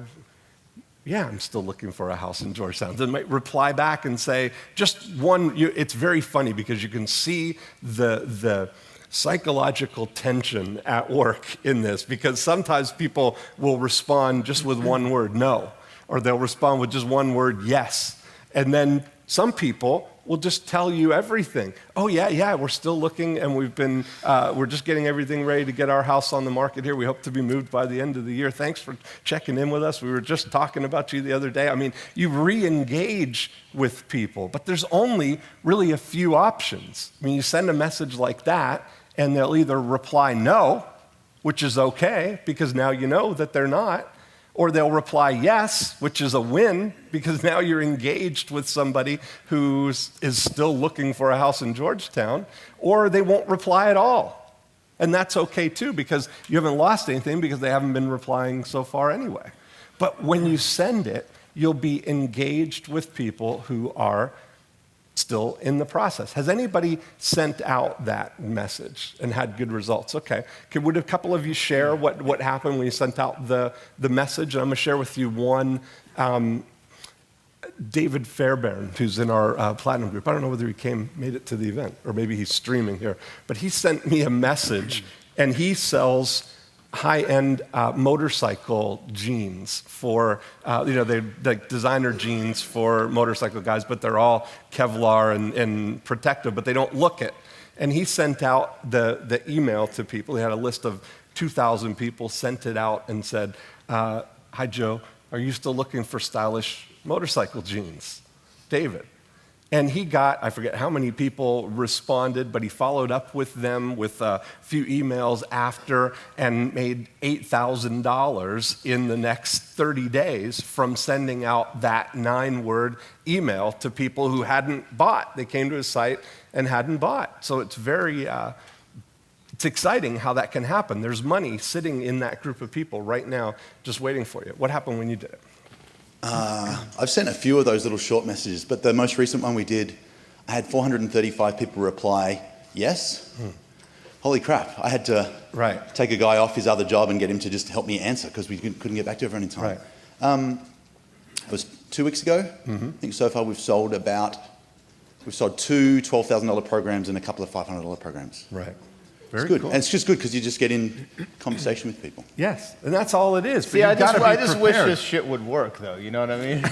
Yeah, I'm still looking for a house in Georgetown. They might reply back and say, just one. It's very funny because you can see the psychological tension at work in this, because sometimes people will respond just with one word, no, or they'll respond with just one word, yes. And then some people will just tell you everything. Oh, yeah, we're still looking, and we're just getting everything ready to get our house on the market here. We hope to be moved by the end of the year. Thanks for checking in with us. We were just talking about you the other day. I mean, you re-engage with people, but there's only really a few options. I mean, you send a message like that, and they'll either reply no, which is okay, because now you know that they're not, or they'll reply yes, which is a win, because now you're engaged with somebody who is still looking for a house in Georgetown, or they won't reply at all. And that's okay too, because you haven't lost anything because they haven't been replying so far anyway. But when you send it, you'll be engaged with people who are still in the process. Has anybody sent out that message and had good results? Okay. Would a couple of you share what happened when you sent out the message? And I'm going to share with you one. David Fairbairn, who's in our Platinum group. I don't know whether he made it to the event, or maybe he's streaming here. But he sent me a message, and he sells high-end motorcycle jeans for, they're like designer jeans for motorcycle guys, but they're all Kevlar and protective, but they don't look it. And he sent out the email to people. He had a list of 2,000 people, sent it out and said, hi, Joe, are you still looking for stylish motorcycle jeans? David. And he got, I forget how many people responded, but he followed up with them with a few emails after and made $8,000 in the next 30 days from sending out that 9-word email to people who hadn't bought. They came to his site and hadn't bought. So it's it's exciting how that can happen. There's money sitting in that group of people right now just waiting for you. What happened when you did it? I've sent a few of those little short messages, but the most recent one we did, I had 435 people reply yes. Holy crap, I had to take a guy off his other job and get him to just help me answer because we couldn't get back to everyone in time. It was 2 weeks ago. I think so far we've sold two $12,000 programs and a couple of $500 programs. Right. Very it's good. cool. And it's just good because you just get in conversation with people. Yes, and that's all it is. But See, I you've gotta just be wish prepared. this shit would work, though. You know what I mean?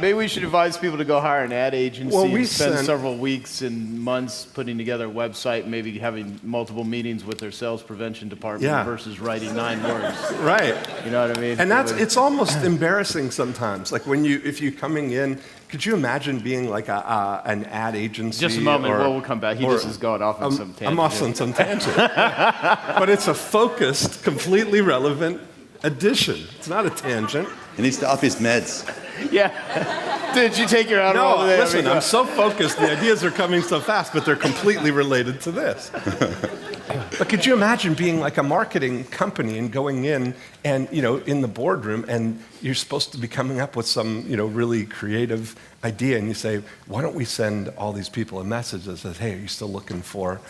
Maybe we should advise people to go hire an ad agency and spend several weeks and months putting together a website, maybe having multiple meetings with their sales prevention department versus writing 9 words. Right. You know what I mean? And it's almost embarrassing sometimes. Like if you're coming in, could you imagine being like an ad agency? Just a moment, we'll come back. He just is going off on some tangent. I'm off on some tangent. But it's a focused, completely relevant addition. It's not a tangent. He needs to up his meds. Yeah. Did you take your Adderall No, today? listen, I'm so focused. The ideas are coming so fast, but they're completely related to this. But could you imagine being like a marketing company and going in and, in the boardroom, and you're supposed to be coming up with some, really creative idea, and you say, why don't we send all these people a message that says, hey, are you still looking for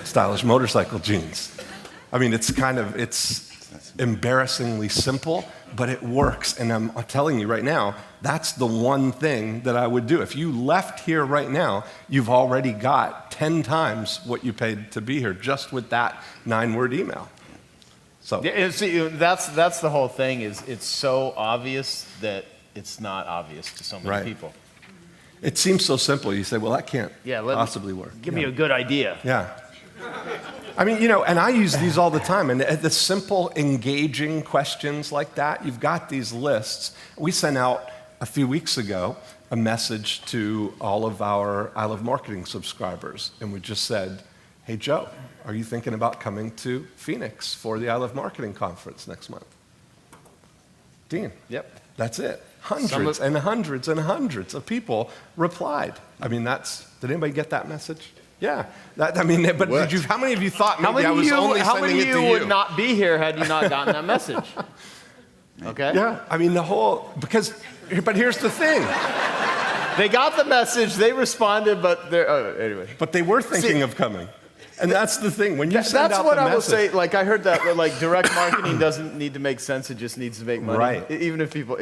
stylish motorcycle jeans? I mean, it's embarrassingly simple, but it works. And I'm telling you right now, that's the one thing that I would do. If you left here right now, you've already got 10 times what you paid to be here just with that 9-word email. So Yeah, see, that's the whole thing. Is it's so obvious that it's not obvious to so many people. It seems so simple. You say, well, that can't possibly work. Give me a good idea. Yeah. I mean, and I use these all the time. And the simple, engaging questions like that, you've got these lists. We sent out a few weeks ago a message to all of our I Love Marketing subscribers. And we just said, hey, Joe, are you thinking about coming to Phoenix for the I Love Marketing conference next month? Dean. Yep. That's it. Hundreds and hundreds and hundreds of people replied. I mean, did anybody get that message? Yeah. But how many of you thought maybe I was only sending it to you? How many of you would not be here had you not gotten that message? Okay? Yeah. I mean, but here's the thing. They got the message, they responded, but anyway. But they were thinking of coming. And that's the thing. When you send out what the I will message, say. Like, I heard that like direct marketing doesn't need to make sense, it just needs to make money. Right. Even if people,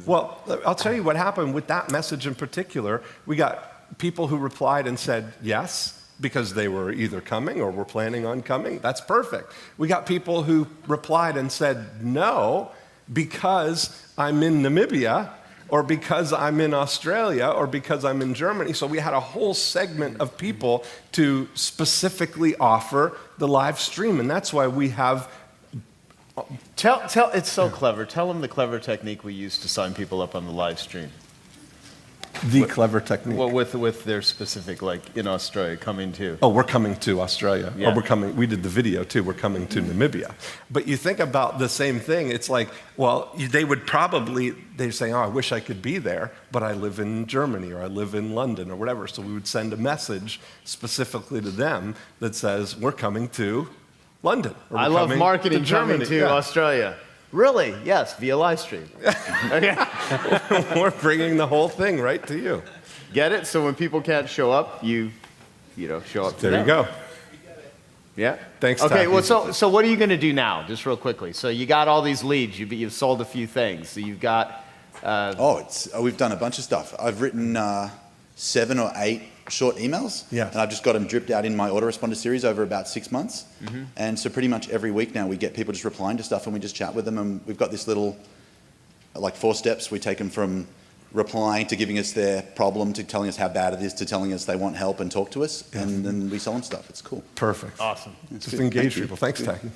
Well, I'll tell you what happened with that message in particular. We got people who replied and said yes, because they were either coming or were planning on coming. That's perfect. We got people who replied and said no, because I'm in Namibia, or because I'm in Australia, or because I'm in Germany. So we had a whole segment of people to specifically offer the live stream, and that's why we have. Tell it's so clever. Tell them the clever technique we use to sign people up on the live stream. The clever technique. Well, with their specific, like in Australia, coming to. Oh, we're coming to Australia. Yeah. Or we did the video too, we're coming to Namibia. But you think about the same thing, it's like, well, they'd say, oh, I wish I could be there, but I live in Germany, or I live in London, or whatever. So we would send a message specifically to them that says, we're coming to London. Or I love marketing coming to Australia. Really? Yes, via live stream. Okay. We're bringing the whole thing right to you. Get it? So when people can't show up, you show up to them. There you go. Yeah. Thanks. Okay. Taki. Well, so what are you going to do now? Just real quickly. So you got all these leads. You've sold a few things. So you've got. We've done a bunch of stuff. I've written 7 or 8 short emails. Yeah. And I've just got them dripped out in my autoresponder series over about 6 months. Mm-hmm. And so pretty much every week now we get people just replying to stuff, and we just chat with them, and we've got this little, 4 steps. We take them from replying to giving us their problem, to telling us how bad it is, to telling us they want help and talk to us, and then we sell them stuff. It's cool. Perfect. Awesome. Just engage people. Thanks, Taki.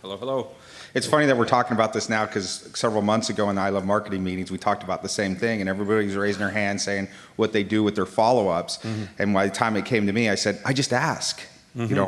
Hello, hello. It's funny that we're talking about this now, because several months ago in the I Love Marketing meetings, we talked about the same thing, and everybody's raising their hand saying what they do with their follow-ups. Mm-hmm. And by the time it came to me, I said, I just ask,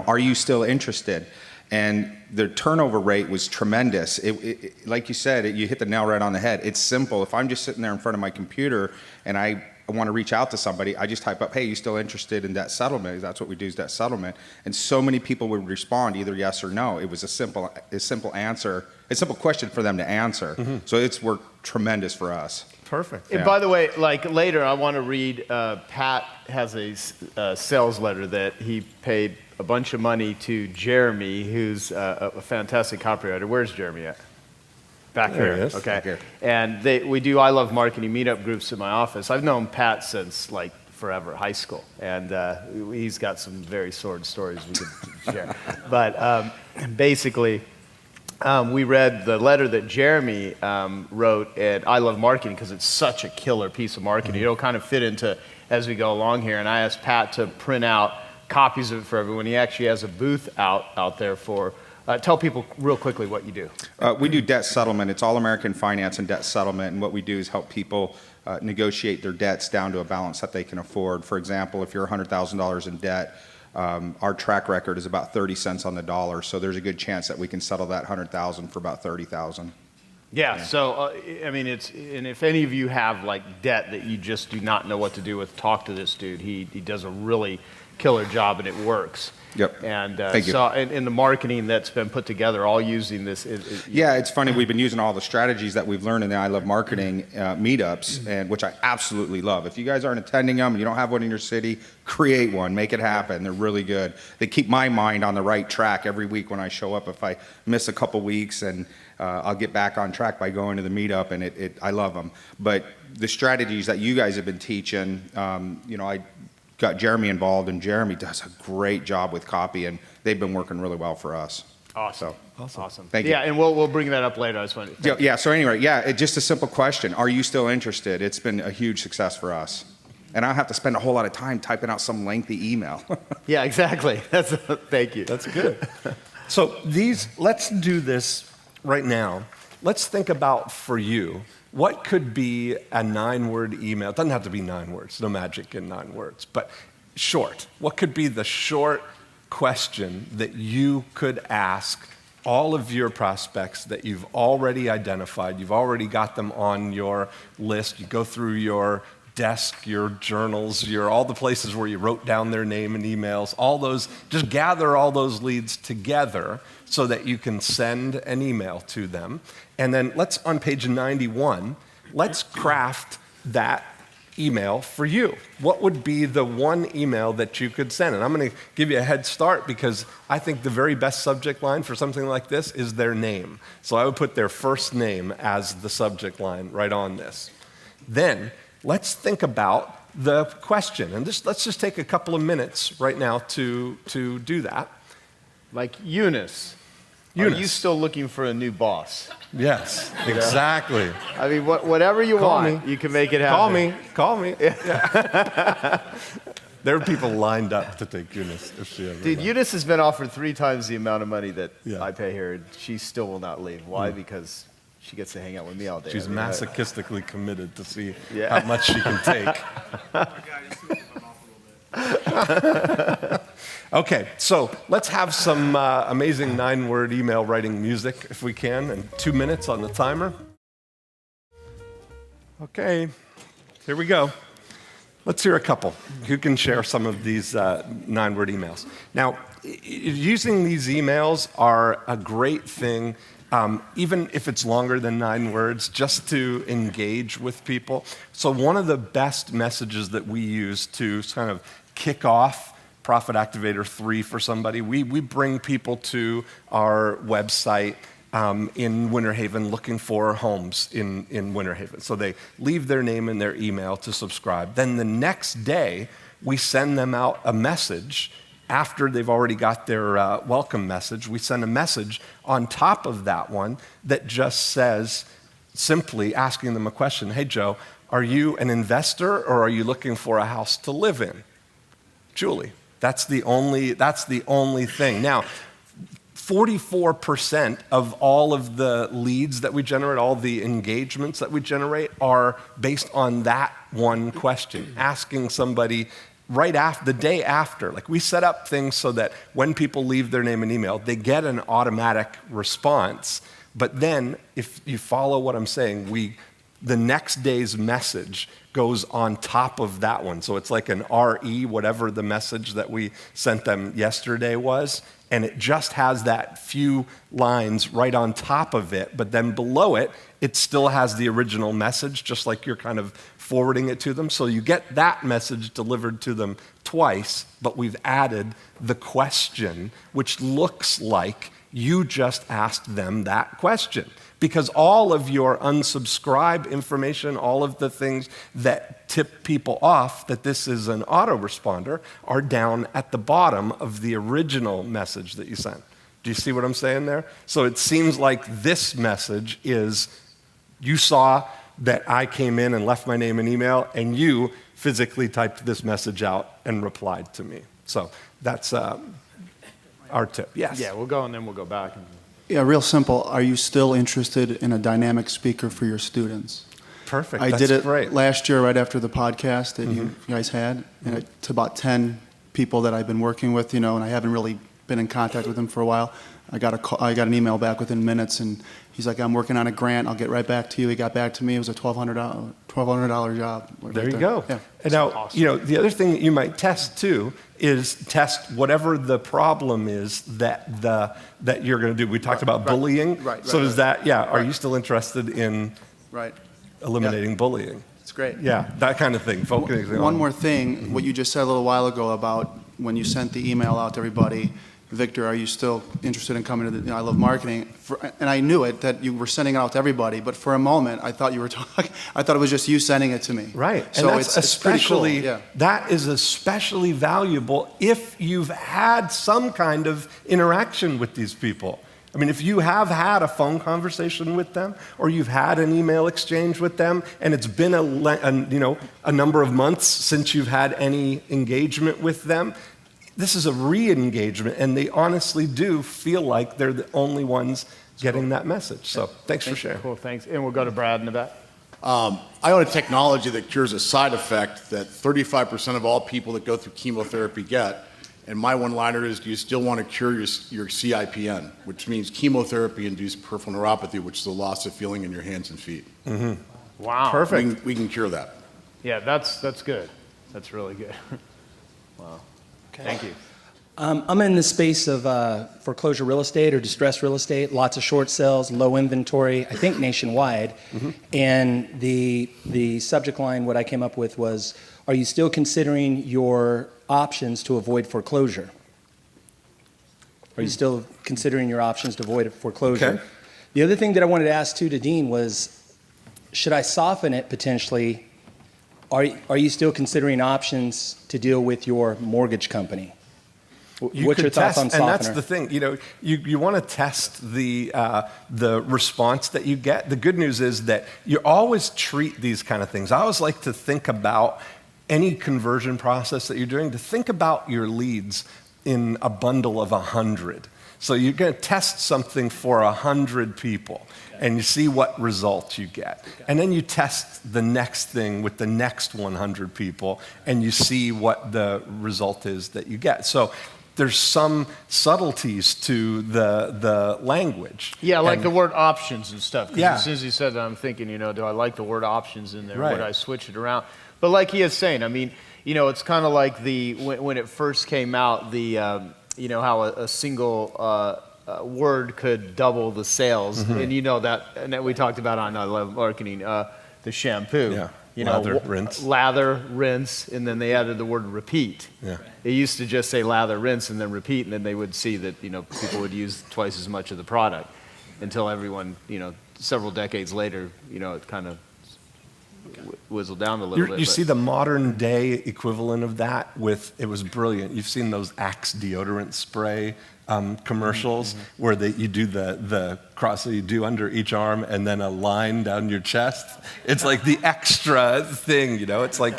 are you still interested? And the turnover rate was tremendous. It like you said, you hit the nail right on the head. It's simple. If I'm just sitting there in front of my computer and I want to reach out to somebody, I just type up, hey, you still interested in debt settlement? That's what we do, is debt settlement. And so many people would respond either yes or no. It was a simple answer, a simple question for them to answer. Mm-hmm. So it's worked tremendous for us. Perfect. And by the way, later I want to read, Pat has a sales letter that he paid a bunch of money to Jeremy, who's a fantastic copywriter. Where's Jeremy at? Back there here. He is. Okay. Back here. And we do I Love Marketing meetup groups in my office. I've known Pat since forever, high school. And he's got some very sordid stories we could share. But basically, we read the letter that Jeremy wrote at I Love Marketing because it's such a killer piece of marketing. It'll kind of fit into as we go along here. And I asked Pat to print out copies of it for everyone. He actually has a booth out there for. Tell people real quickly what you do. We do debt settlement. It's all American finance and debt settlement. And what we do is help people negotiate their debts down to a balance that they can afford. For example, if you're $100,000 in debt, our track record is about 30 cents on the dollar. So there's a good chance that we can settle that 100,000 for about 30,000. Yeah, so, I mean, and if any of you have like debt that you just do not know what to do with, talk to this dude. He does a really killer job and it works. Yep. And Thank you. so in the marketing that's been put together, all using this. Yeah, it's funny. We've been using all the strategies that we've learned in the I Love Marketing meetups, and which I absolutely love. If you guys aren't attending them, you don't have one in your city, create one, make it happen. They're really good. They keep my mind on the right track every week when I show up. If I miss a couple weeks, and I'll get back on track by going to the meetup, and I love them. But the strategies that you guys have been teaching, I got Jeremy involved, and Jeremy does a great job with copy, and they've been working really well for us. Awesome. So, Awesome. Thank you. Yeah, and we'll bring that up later. I just wanted to Yeah, so anyway, just a simple question. Are you still interested? It's been a huge success for us. And I don't have to spend a whole lot of time typing out some lengthy email. Yeah, exactly. Thank you. That's good. So let's do this right now. Let's think about, for you, what could be a 9-word email? It doesn't have to be 9 words, no magic in 9 words, but short. What could be the short question that you could ask all of your prospects that you've already identified? You've already got them on your list. You go through your desk, your journals, all the places where you wrote down their name and emails, all those, just gather all those leads together so that you can send an email to them. And then on page 91, let's craft that email for you. What would be the one email that you could send? And I'm going to give you a head start because I think the very best subject line for something like this is their name. So I would put their first name as the subject line right on this. Then let's think about the question. And let's just take a couple of minutes right now to do that. Like Eunice. Are you still looking for a new boss? Yes, exactly. I mean, whatever you want, you can make it happen. Call me. Yeah. There are people lined up to take Eunice if she ever. Dude, Eunice has been offered 3 times the amount of money that I pay her, and she still will not leave. Why? Because she gets to hang out with me all day. She's masochistically committed to see how much she can take. Okay, so let's have some amazing 9-word email writing music, if we can, and 2 minutes on the timer. Okay, here we go. Let's hear a couple. Who can share some of these 9-word emails? Now, using these emails are a great thing, even if it's longer than 9 words, just to engage with people. So one of the best messages that we use to kind of kick off Profit Activator 3 for somebody, we bring people to our website in Winter Haven looking for homes in Winter Haven. So they leave their name and their email to subscribe. Then the next day, we send them out a message. After they've already got their welcome message, we send a message on top of that one that just says, simply asking them a question, hey Joe, are you an investor or are you looking for a house to live in? Julie. That's the only thing. Now, 44% of all of the leads that we generate, all the engagements that we generate are based on that one question, asking somebody right after, the day after. Like we set up things so that when people leave their name and email, they get an automatic response. But then if you follow what I'm saying, the next day's message goes on top of that one. So it's like an RE, whatever the message that we sent them yesterday was, and it just has that few lines right on top of it, but then below it, it still has the original message, just like you're kind of forwarding it to them. So you get that message delivered to them twice, but we've added the question, which looks like you just asked them that question. Because all of your unsubscribe information, all of the things that tip people off that this is an autoresponder are down at the bottom of the original message that you sent. Do you see what I'm saying there? So it seems like this message is, you saw that I came in and left my name and email, and you physically typed this message out and replied to me. So that's our tip. Yes? Yeah, we'll go and then we'll go back. Yeah, real simple. Are you still interested in a dynamic speaker for your students? Perfect. I That's did it great. last year right after the podcast that you guys had, and to about 10 people that I've been working with, and I haven't really been in contact with them for a while. I got an email back within minutes, and he's like, I'm working on a grant. I'll get right back to you. He got back to me. It was a $1,200 job. There you go. Yeah. And now, the other thing that you might test too is test whatever the problem is that you're going to do. We talked about bullying. So is that, are you still interested in eliminating bullying? It's great. Yeah, that kind of thing. Focusing One on. more thing, what you just said a little while ago about when you sent the email out to everybody, Victor, are you still interested in coming to the I Love Marketing? And I knew it, that you were sending it out to everybody, but for a moment, I thought you were talking, I thought it was just you sending it to me. Right. So and that's it's pretty cool. especially, Yeah. that is especially valuable if you've had some kind of interaction with these people. I mean, if you have had a phone conversation with them, or you've had an email exchange with them, and it's been a number of months since you've had any engagement with them, this is a re-engagement, and they honestly do feel like they're the only ones getting that message. So thanks for sharing. Cool, thanks. And we'll go to Brad in the back. I own a technology that cures a side effect that 35% of all people that go through chemotherapy get. And my one-liner is, do you still want to cure your CIPN, which means chemotherapy-induced peripheral neuropathy, which is the loss of feeling in your hands and feet. Wow. Perfect. We can cure that. Yeah, that's good. That's really good. Wow. Thank you. I'm in the space of foreclosure real estate or distressed real estate, lots of short sales, low inventory, I think nationwide. And the subject line, what I came up with was, are you still considering your options to avoid foreclosure? Are you still considering your options to avoid foreclosure? Okay. The other thing that I wanted to ask too to Dean was, should I soften it potentially? Are you still considering options to deal with your mortgage company? What's your thoughts on softener? And that's the thing, you want to test the response that you get. The good news is that you always treat these kind of things. I always like to think about any conversion process that you're doing, to think about your leads in a bundle of 100. So you're going to test something for 100 people, and you see what results you get. And then you test the next thing with the next 100 people, and you see what the result is that you get. So there's some subtleties to the language. Yeah, like the word options and stuff. 'Cause Yeah. as soon as you said that, I'm thinking, do I like the word options in there? Right. Would I switch it around? But like he is saying, I mean, it's kind of like when it first came out, how a single word could double the sales. And and that we talked about on I Love Marketing, the shampoo. Yeah. Lather, rinse. Lather, rinse, and then they added the word repeat. Yeah. It used to just say lather, rinse, and then repeat, and then they would see that, people would use twice as much of the product until everyone, several decades later, it kind of whittled down a little bit. You see the modern day equivalent of that it was brilliant. You've seen those Axe deodorant spray commercials where you do the cross that you do under each arm and then a line down your chest. It's like the extra thing, It's like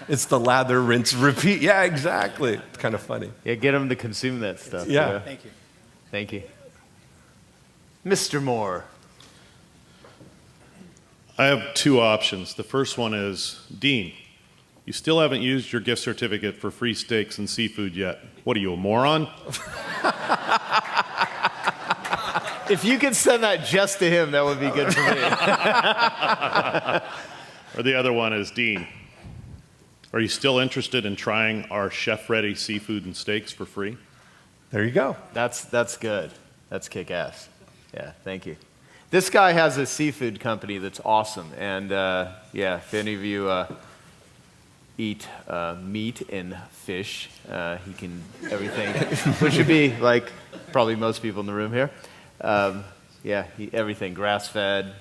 it's the lather, rinse, repeat. Yeah, exactly. It's kind of funny. Yeah, get them to consume that stuff. Yeah. Thank you. Thank you. Mr. Moore. I have two options. The first one is, Dean, you still haven't used your gift certificate for free steaks and seafood yet. What are you, a moron? If you could send that just to him, that would be good for me. Or the other one is, Dean, are you still interested in trying our chef-ready seafood and steaks for free? There you go. That's good. That's kick-ass. Yeah, thank you. This guy has a seafood company that's awesome, and if any of you eat meat and fish. He can everything, which would be like probably most people in the room here. Yeah, everything, grass-fed,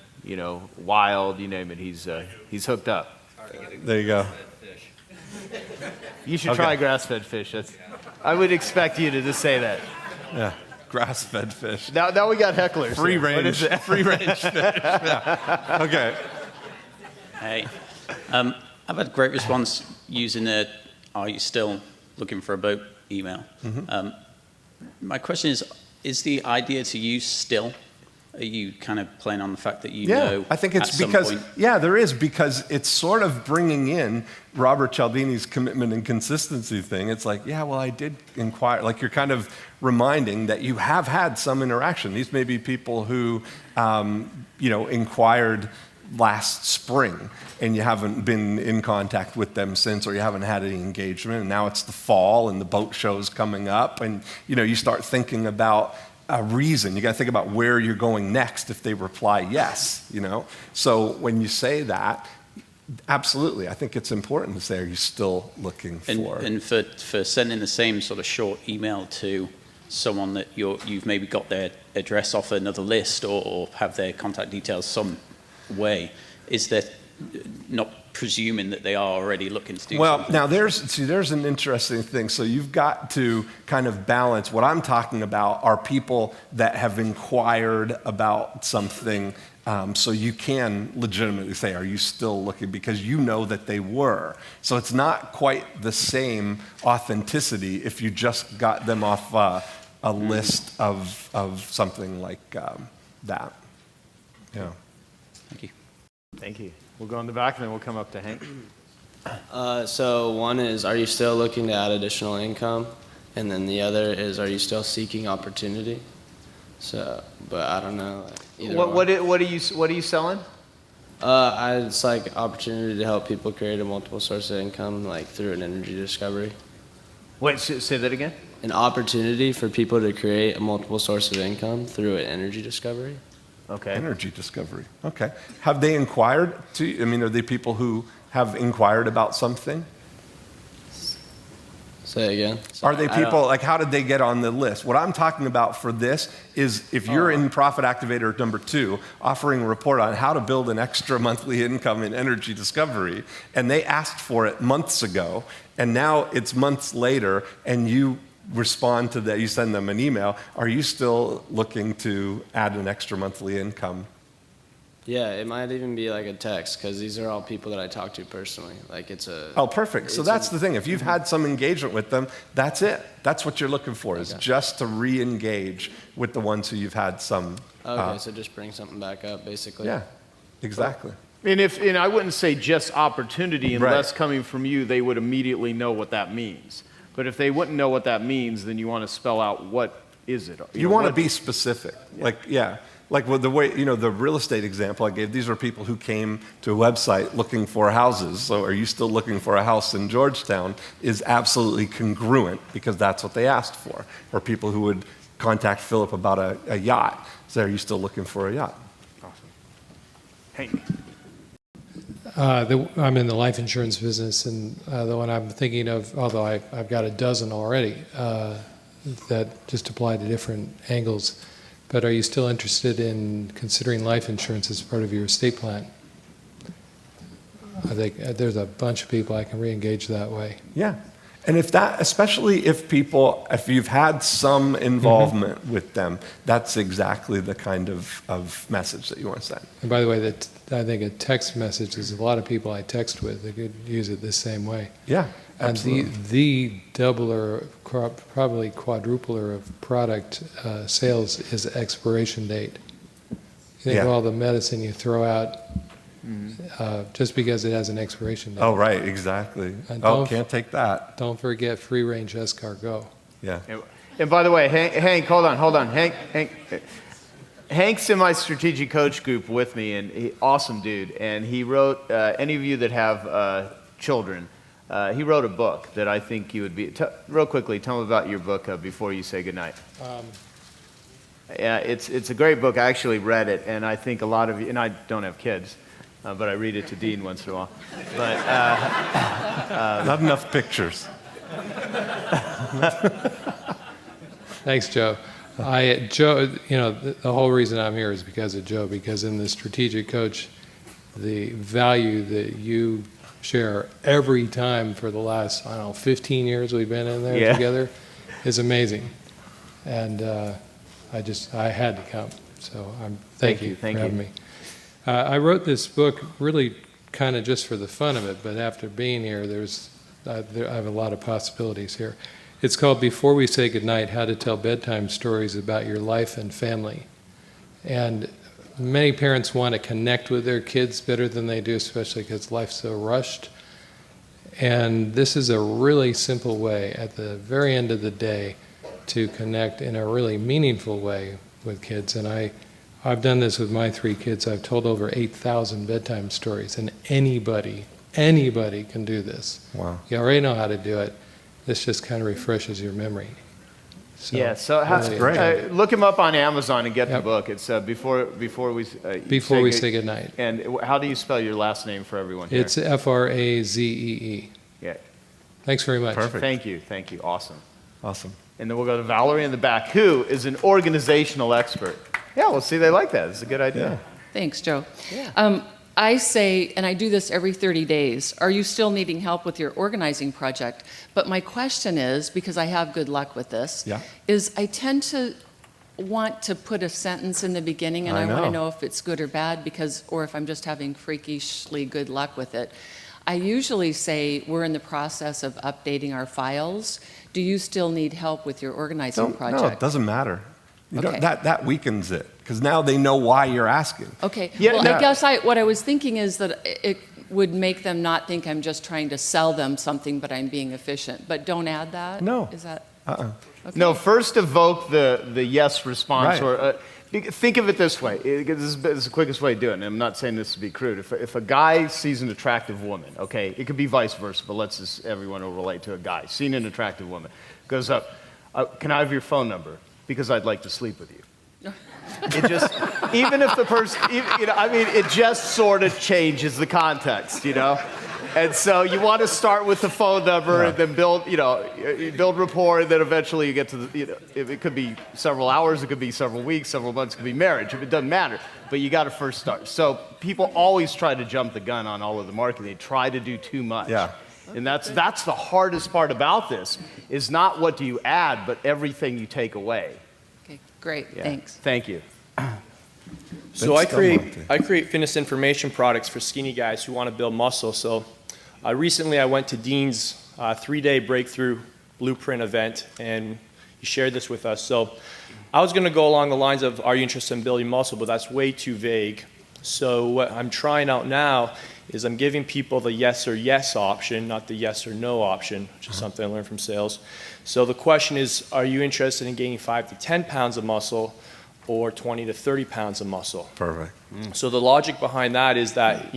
wild, you name it. He's hooked up. There you go. You should try grass-fed fish. I would expect you to just say that. Yeah, grass-fed fish. Now we got hecklers. Free here. What range, is it? free range fish. Yeah. Okay. Hey, I've had great response using the "Are you still looking for a boat?" email. My question is the idea to use still? Are you kind of playing on the fact that you know? I think it's at some because, point- there is, because it's sort of bringing in Robert Cialdini's commitment and consistency thing. It's like, I did inquire. Like, you're kind of reminding that you have had some interaction. These may be people who, inquired last spring and you haven't been in contact with them since, or you haven't had any engagement, and now it's the fall and the boat show's coming up, and you start thinking about a reason. You got to think about where you're going next if they reply yes, So when you say that, absolutely, I think it's important to say, are you still looking for? And for sending the same sort of short email to someone that you've maybe got their address off another list or have their contact details some way, is that not presuming that they are already looking to do something? Now there's an interesting thing. So you've got to kind of balance. What I'm talking about are people that have inquired about something, so you can legitimately say, are you still looking? Because you know that they were. So it's not quite the same authenticity if you just got them off a list of something like that. Yeah. Thank you. Thank you. We'll go in the back and then we'll come up to Hank. So one is, are you still looking to add additional income? And then the other is, are you still seeking opportunity? So, but I don't know. Either What are you selling? It's like opportunity to help people create a multiple source of income, like through an energy discovery. Wait, say that again? An opportunity for people to create a multiple source of income through an energy discovery. Okay. Energy discovery. Okay. Have they inquired are they people who have inquired about something? Say again. Are they people, like, how did they get on the list? What I'm talking about for this is if you're in Profit Activator number 2, offering a report on how to build an extra monthly income in energy discovery, and they asked for it months ago, and now it's months later, and you respond to that, you send them an email, are you still looking to add an extra monthly income? Yeah, it might even be like a text, because these are all people that I talk to personally. Like Oh, perfect. So that's the thing. If you've had some engagement with them, that's it. That's what you're looking for, is just to re-engage with the ones who you've had some. Okay, so just bring something back up, basically. Yeah, exactly. And I wouldn't say just opportunity, unless coming from you, they would immediately know what that means. But if they wouldn't know what that means, then you want to spell out what is it. You want to be specific. Like with the way, the real estate example I gave, these are people who came to a website looking for houses. So are you still looking for a house in Georgetown is absolutely congruent, because that's what they asked for. Or people who would contact Philip about a yacht. So are you still looking for a yacht? Awesome. Hank. I'm in the life insurance business, and the one I'm thinking of, although I've got a dozen already that just apply to different angles, but are you still interested in considering life insurance as part of your estate plan? I think there's a bunch of people I can re-engage that way. Yeah. And especially if you've had some involvement with them, that's exactly the kind of message that you want to send. And by the way, I think a text message is a lot of people I text with, they could use it the same way. Yeah, absolutely. And the doubler, probably quadrupler of product sales is expiration date. You think of all the medicine you throw out just because it has an expiration date. Oh, right, exactly. Can't take that. Don't forget free-range escargot. Yeah. And by the way, Hank, hold on. Hank's in my strategic coach group with me, and awesome dude. And he wrote, any of you that have children, he wrote a book that I think you would be, real quickly, tell him about your book before you say goodnight. Yeah, it's a great book. I actually read it, and I think a lot of you, and I don't have kids, but I read it to Dean once in a while. But not enough pictures. Thanks, Joe. Joe, the whole reason I'm here is because of Joe, because in the strategic coach, the value that you share every time for the last, 15 years we've been in there together is amazing. And I had to come. So thank you for having me. I wrote this book really kind of just for the fun of it, but after being here, I have a lot of possibilities here. It's called Before We Say Goodnight, How to Tell Bedtime Stories About Your Life and Family. And many parents want to connect with their kids better than they do, especially because life's so rushed. And this is a really simple way at the very end of the day to connect in a really meaningful way with kids. And I've done this with my 3 kids. I've told over 8,000 bedtime stories, and anybody can do this. Wow. You already know how to do it. This just kind of refreshes your memory. So, that's great. Look him up on Amazon and get the book. It's Before We Say Goodnight. And how do you spell your last name for everyone here? It's F-R-A-Z-E-E. Yeah. Thanks very much. Perfect. Thank you. Awesome. And then we'll go to Valerie in the back, who is an organizational expert. Yeah, well, see, they like that. It's a good idea. Thanks, Joe. I say, and I do this every 30 days, are you still needing help with your organizing project? But my question is, because I have good luck with this, is I tend to want to put a sentence in the beginning, and I want to know if it's good or bad, or if I'm just having freakishly good luck with it. I usually say we're in the process of updating our files. Do you still need help with your organizing project? No, it doesn't matter. Okay. That weakens it, because now they know why you're asking. Okay. Well, I guess what I was thinking is that it would make them not think I'm just trying to sell them something, but I'm being efficient. But don't add that? No. Is that? Okay. No, first evoke the yes response. Right. Or think of it this way. This is the quickest way to do it, and I'm not saying this to be crude. If a guy sees an attractive woman, okay, it could be vice versa, but let's just, everyone will relate to a guy. Seeing an attractive woman, goes up, can I have your phone number? Because I'd like to sleep with you. It just, even if the person, it just sort of changes the context, And so you want to start with the phone number and then build rapport, and then eventually you get to it could be several hours, it could be several weeks, several months, it could be marriage. It doesn't matter, but you got to first start. So people always try to jump the gun on all of the marketing. They try to do too much. Yeah. And that's the hardest part about this, is not what do you add, but everything you take away. Okay, great, thanks. Thank you. So I create fitness information products for skinny guys who want to build muscle. So recently I went to Dean's 3-day breakthrough blueprint event, and he shared this with us. So I was going to go along the lines of, are you interested in building muscle? But that's way too vague. So what I'm trying out now is I'm giving people the yes or yes option, not the yes or no option, which is something I learned from sales. So the question is, are you interested in gaining 5 to 10 pounds of muscle or 20 to 30 pounds of muscle? Perfect. So the logic behind that is that,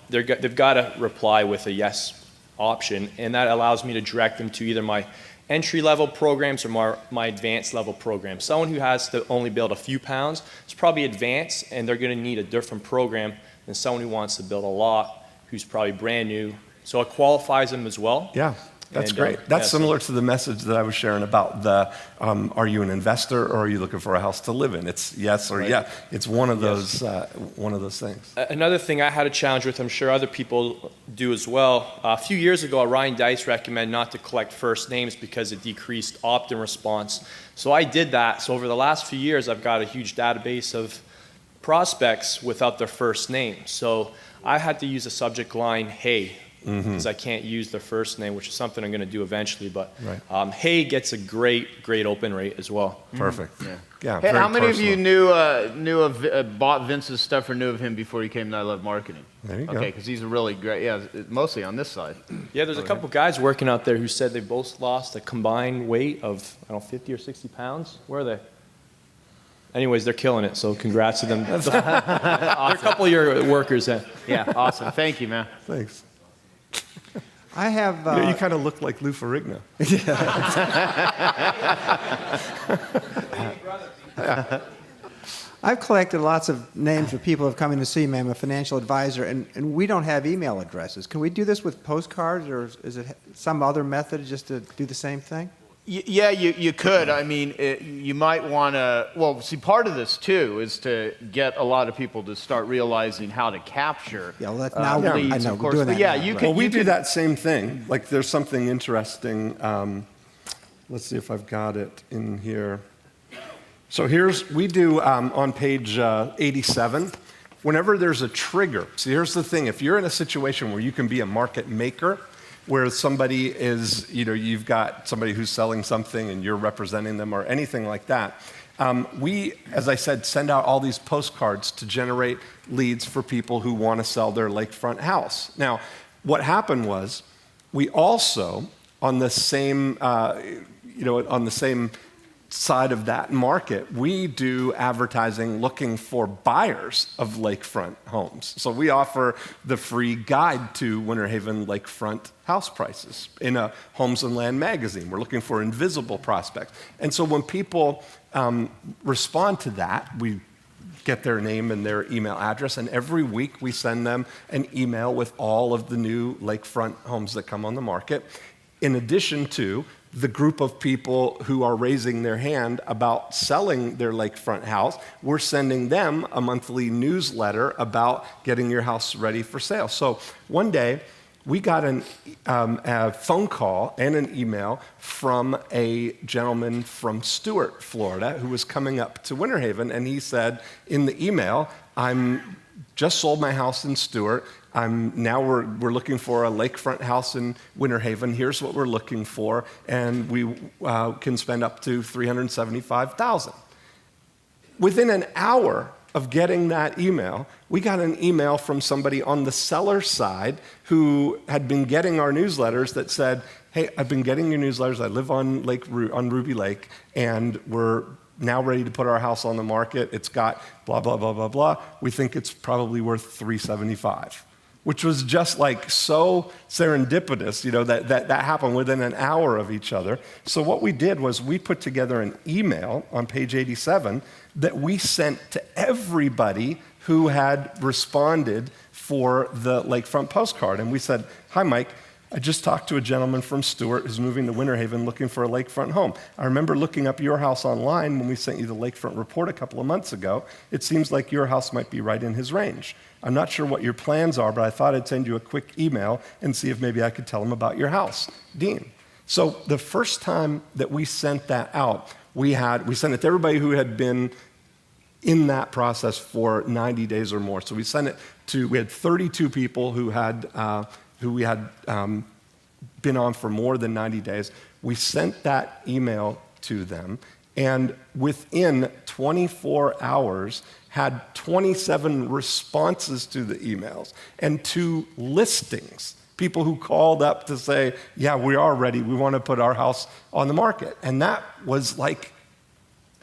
they've got to reply with a yes option, and that allows me to direct them to either my entry-level programs or my advanced-level programs. Someone who has to only build a few pounds is probably advanced, and they're going to need a different program than someone who wants to build a lot, who's probably brand new. So it qualifies them as well. Yeah. That's great. That's similar to the message that I was sharing about are you an investor or are you looking for a house to live in? It's yes or yeah. It's one of those things. Another thing I had a challenge with, I'm sure other people do as well. A few years ago, Ryan Dice recommended not to collect first names because it decreased opt-in response. So I did that. So over the last few years, I've got a huge database of prospects without their first name. So I had to use a subject line, hey, because I can't use their first name, which is something I'm going to do eventually. But hey gets a great open rate as well. Perfect. Yeah. Hey, how many of you bought Vince's stuff or knew of him before he came to I Love Marketing? There you go. Okay, because he's a really great, mostly on this side. Yeah, there's a couple guys working out there who said they both lost a combined weight of, 50 or 60 pounds. Where are they? Anyways, they're killing it, so congrats to them. Awesome. They're a couple of your workers then. Yeah, awesome. Thank you, man. Thanks. I have. You kind of look like Lou Ferrigno. I've collected lots of names of people who have come in to see me. I'm a financial advisor, and we don't have email addresses. Can we do this with postcards, or is it some other method just to do the same thing? Yeah, you could. I mean, you might want to, well, see, part of this, too, is to get a lot of people to start realizing how to capture now leads, I know, of we're course. doing But that yeah, now, you right. can. Well, we you do can- that same thing. Like, there's something interesting. Let's see if I've got it in here. So we do on page 87, whenever there's a trigger. See, here's the thing. If you're in a situation where you can be a market maker, where somebody is, you've got somebody who's selling something and you're representing them or anything like that, we, as I said, send out all these postcards to generate leads for people who want to sell their lakefront house. Now, what happened was we also, on the same, on the same side of that market, we do advertising looking for buyers of lakefront homes. So we offer the free guide to Winter Haven lakefront house prices in a Homes and Land magazine. We're looking for invisible prospects. And so when people respond to that, we get their name and their email address, and every week we send them an email with all of the new lakefront homes that come on the market, in addition to the group of people who are raising their hand about selling their lakefront house. We're sending them a monthly newsletter about getting your house ready for sale. So one day, we got a phone call and an email from a gentleman from Stuart, Florida, who was coming up to Winter Haven, and he said in the email, I'm just sold my house in Stuart. We're looking for a lakefront house in Winter Haven. Here's what we're looking for, and we can spend up to $375,000. Within an hour of getting that email, we got an email from somebody on the seller side who had been getting our newsletters that said, "Hey, I've been getting your newsletters. I live on Ruby Lake, and we're now ready to put our house on the market. It's got blah blah blah blah blah. We think it's probably worth $375,000." Which was just like so serendipitous, that happened within an hour of each other. So what we did was we put together an email on page 87 that we sent to everybody who had responded for the lakefront postcard. And we said, "Hi, Mike. I just talked to a gentleman from Stuart who's moving to Winter Haven looking for a lakefront home. I remember looking up your house online when we sent you the lakefront report a couple of months ago. It seems like your house might be right in his range. I'm not sure what your plans are, but I thought I'd send you a quick email and see if maybe I could tell him about your house. Dean." So the first time that we sent that out, we sent it to everybody who had been in that process for 90 days or more. So we had 32 people who we had been on for more than 90 days. We sent that email to them, and within 24 hours, had 27 responses to the emails and 2 listings. People who called up to say, "Yeah, we are ready. We want to put our house on the market." And that was like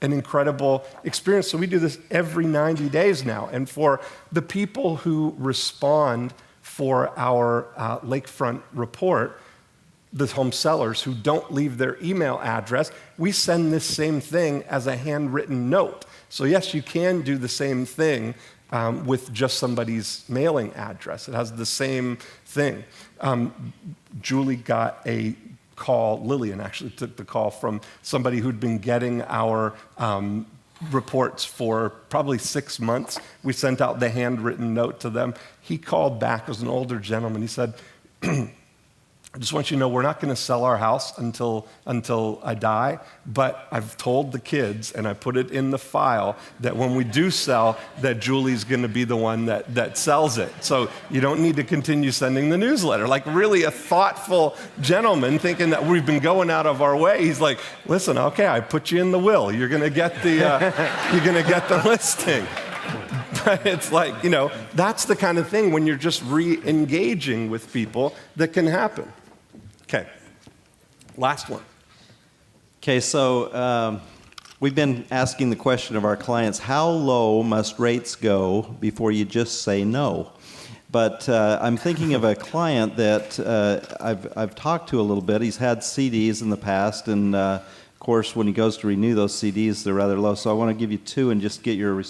an incredible experience. So we do this every 90 days now. And for the people who respond for our lakefront report, the home sellers who don't leave their email address, we send this same thing as a handwritten note. So yes, you can do the same thing with just somebody's mailing address. It has the same thing. Julie got a call, Lillian actually took the call from somebody who'd been getting our reports for probably 6 months. We sent out the handwritten note to them. He called back as an older gentleman. He said, "I just want you to know we're not going to sell our house until I die, but I've told the kids and I put it in the file that when we do sell, that Julie's going to be the one that sells it. So you don't need to continue sending the newsletter." Like really a thoughtful gentleman thinking that we've been going out of our way. He's like, "Listen, okay, I put you in the will. You're going to get the listing." But it's like, that's the kind of thing when you're just re-engaging with people that can happen. Okay, last one. Okay, so we've been asking the question of our clients, how low must rates go before you just say no? But I'm thinking of a client that I've talked to a little bit. He's had CDs in the past, and of course, when he goes to renew those CDs, they're rather low. So I want to give you two and just get your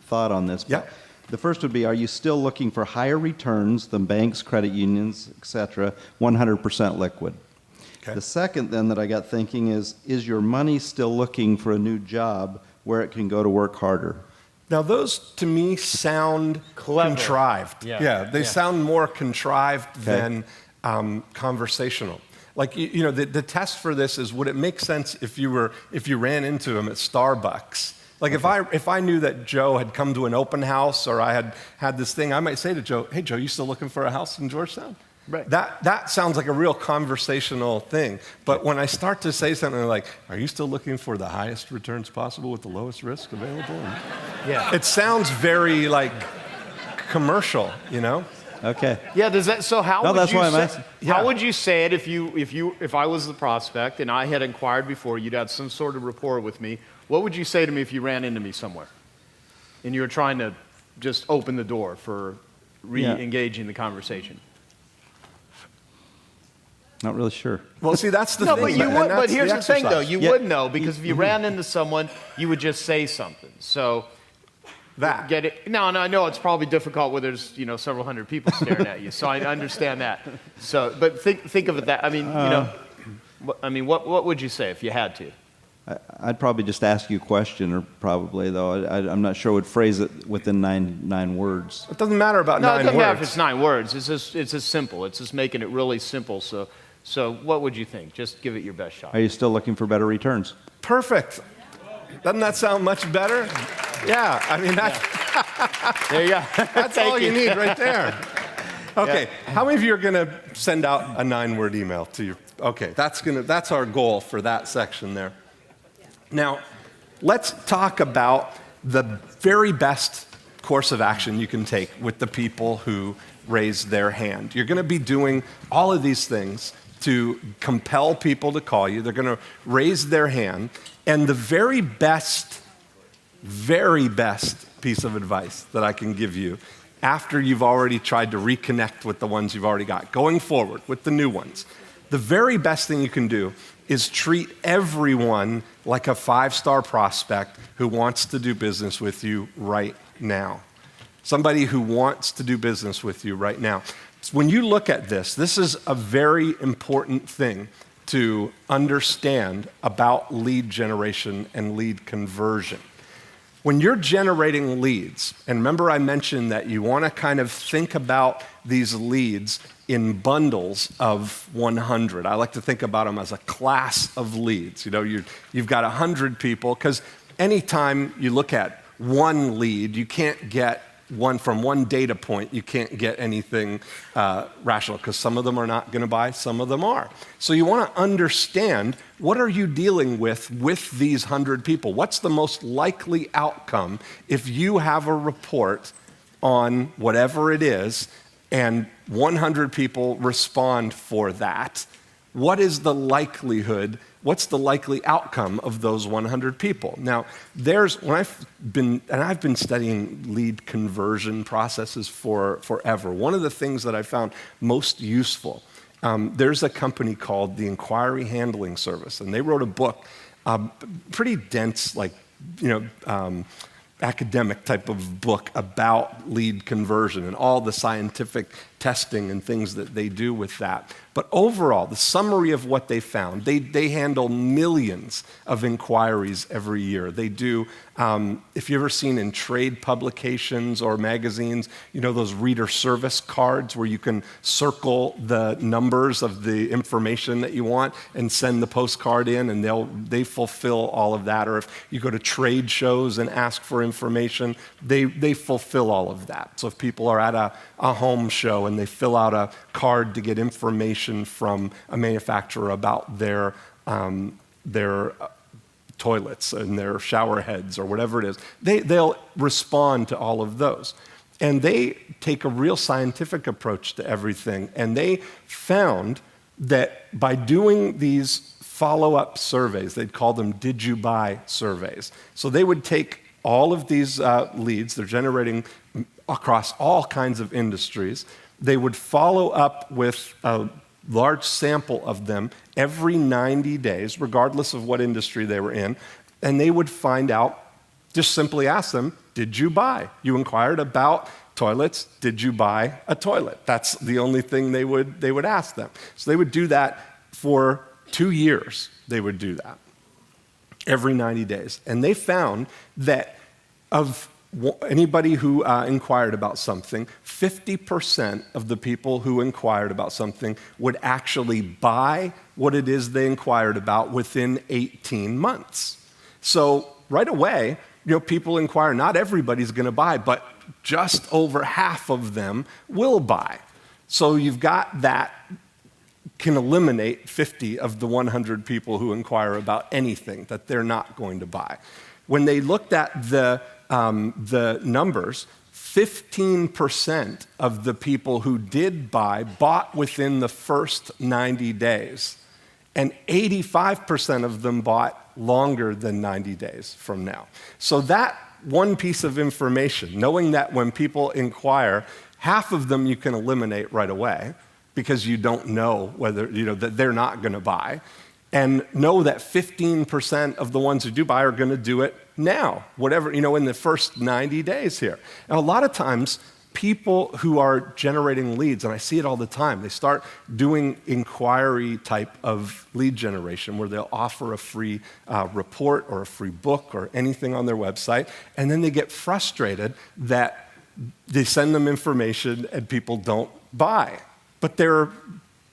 thought on this. Yeah. The first would be, are you still looking for higher returns than banks, credit unions, et cetera, 100% liquid? Okay. The second then that I got thinking is your money still looking for a new job where it can go to work harder? Now, those to me sound contrived. Yeah. They sound more contrived Okay. than conversational. Like, the test for this is, would it make sense if you ran into him at Starbucks? Like, if I knew that Joe had come to an open house, or I had this thing, I might say to Joe, "Hey, Joe, you still looking for a house in Georgetown?" Right. That sounds like a real conversational thing. But when I start to say something like, "Are you still looking for the highest returns possible with the lowest risk available?" Yeah. It sounds very like commercial, Okay. Yeah, does that, so how No, would that's you why I'm say, asking. how would you say it if I was the prospect and I had inquired before, you'd had some sort of rapport with me, what would you say to me if you ran into me somewhere and you were trying to just open the door for re-engaging the conversation? Not really sure. Well, see, that's the No, thing. but you would, but here's the thing though, exercise. you would know, because if you ran into someone, you would just say something. So get it. No, I know it's probably difficult where there's several hundred people staring at you. So I understand that. So, but think of it that. I mean, what would you say if you had to? I'd probably just ask you a question, or probably, though. I'm not sure I would phrase it within nine words. It doesn't matter about 9 words. No, it doesn't matter if it's 9 words. It's just simple. It's just making it really simple. So what would you think? Just give it your best shot. Are you still looking for better returns? Perfect. Doesn't that sound much better? Yeah, I mean, there you go. That's all you need right there. Okay, how many of you are going to send out a 9-word email to your? Okay, that's our goal for that section there. Now, let's talk about the very best course of action you can take with the people who raise their hand. You're going to be doing all of these things to compel people to call you. They're going to raise their hand, and the very best piece of advice that I can give you after you've already tried to reconnect with the ones you've already got, going forward with the new ones, the very best thing you can do is treat everyone like a 5-star prospect who wants to do business with you right now. Somebody who wants to do business with you right now. When you look at this is a very important thing to understand about lead generation and lead conversion. When you're generating leads, and remember I mentioned that you want to kind of think about these leads in bundles of 100. I like to think about them as a class of leads. You've got 100 people, because anytime you look at one lead, you can't get from one data point, you can't get anything rational, because some of them are not going to buy, some of them are. So you want to understand, what are you dealing with these 100 people? What's the most likely outcome if you have a report on whatever it is and 100 people respond for that? What is the likelihood? What's the likely outcome of those 100 people? Now, I've been studying lead conversion processes for forever. One of the things that I found most useful, there's a company called the Inquiry Handling Service, and they wrote a book, pretty dense, academic type of book about lead conversion and all the scientific testing and things that they do with that. But overall, the summary of what they found, they handle millions of inquiries every year. They do, if you've ever seen in trade publications or magazines, those reader service cards where you can circle the numbers of the information that you want and send the postcard in, and they fulfill all of that. Or if you go to trade shows and ask for information, they fulfill all of that. So if people are at a home show and they fill out a card to get information from a manufacturer about their toilets and their shower heads or whatever it is, they'll respond to all of those. And they take a real scientific approach to everything. And they found that by doing these follow-up surveys, they'd call them did you buy surveys. So they would take all of these leads, they're generating across all kinds of industries. They would follow up with a large sample of them every 90 days, regardless of what industry they were in, and they would find out, just simply ask them, did you buy? You inquired about toilets, did you buy a toilet? That's the only thing they would ask them. So they would do that for 2 years. They would do that every 90 days. And they found that of anybody who inquired about something, 50% of the people who inquired about something would actually buy what it is they inquired about within 18 months. So right away, people inquire, not everybody's going to buy, but just over half of them will buy. So you've got that can eliminate 50 of the 100 people who inquire about anything that they're not going to buy. When they looked at the numbers, 15% of the people who did buy bought within the first 90 days, and 85% of them bought longer than 90 days from now. So that one piece of information, knowing that when people inquire, half of them you can eliminate right away because you don't know whether, that they're not going to buy, and know that 15% of the ones who do buy are going to do it now, whatever, in the first 90 days here. And a lot of times, people who are generating leads, and I see it all the time, they start doing inquiry type of lead generation where they'll offer a free report or a free book or anything on their website, and then they get frustrated that they send them information and people don't buy. But their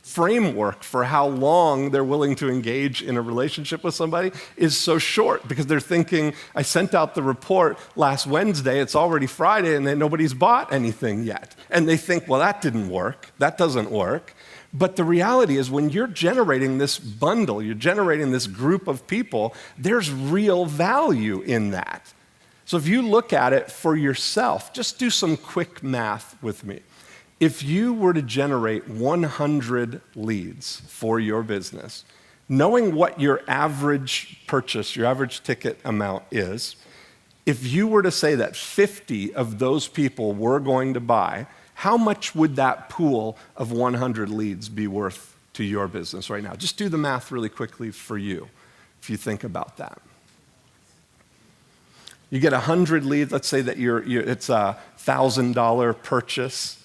framework for how long they're willing to engage in a relationship with somebody is so short because they're thinking, I sent out the report last Wednesday, it's already Friday, and then nobody's bought anything yet. And they think, well, that didn't work, that doesn't work. But the reality is when you're generating this bundle, you're generating this group of people, there's real value in that. So if you look at it for yourself, just do some quick math with me. If you were to generate 100 leads for your business, knowing what your average purchase, your average ticket amount is, if you were to say that 50 of those people were going to buy, how much would that pool of 100 leads be worth to your business right now? Just do the math really quickly for you, if you think about that. You get 100 leads, let's say that it's a $1,000 purchase.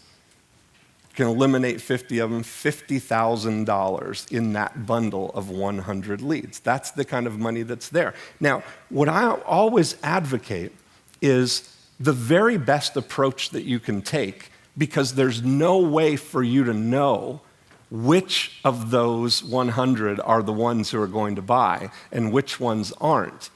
You can eliminate 50 of them, $50,000 in that bundle of 100 leads. That's the kind of money that's there. Now, what I always advocate is the very best approach that you can take, because there's no way for you to know which of those 100 are the ones who are going to buy and which ones aren't.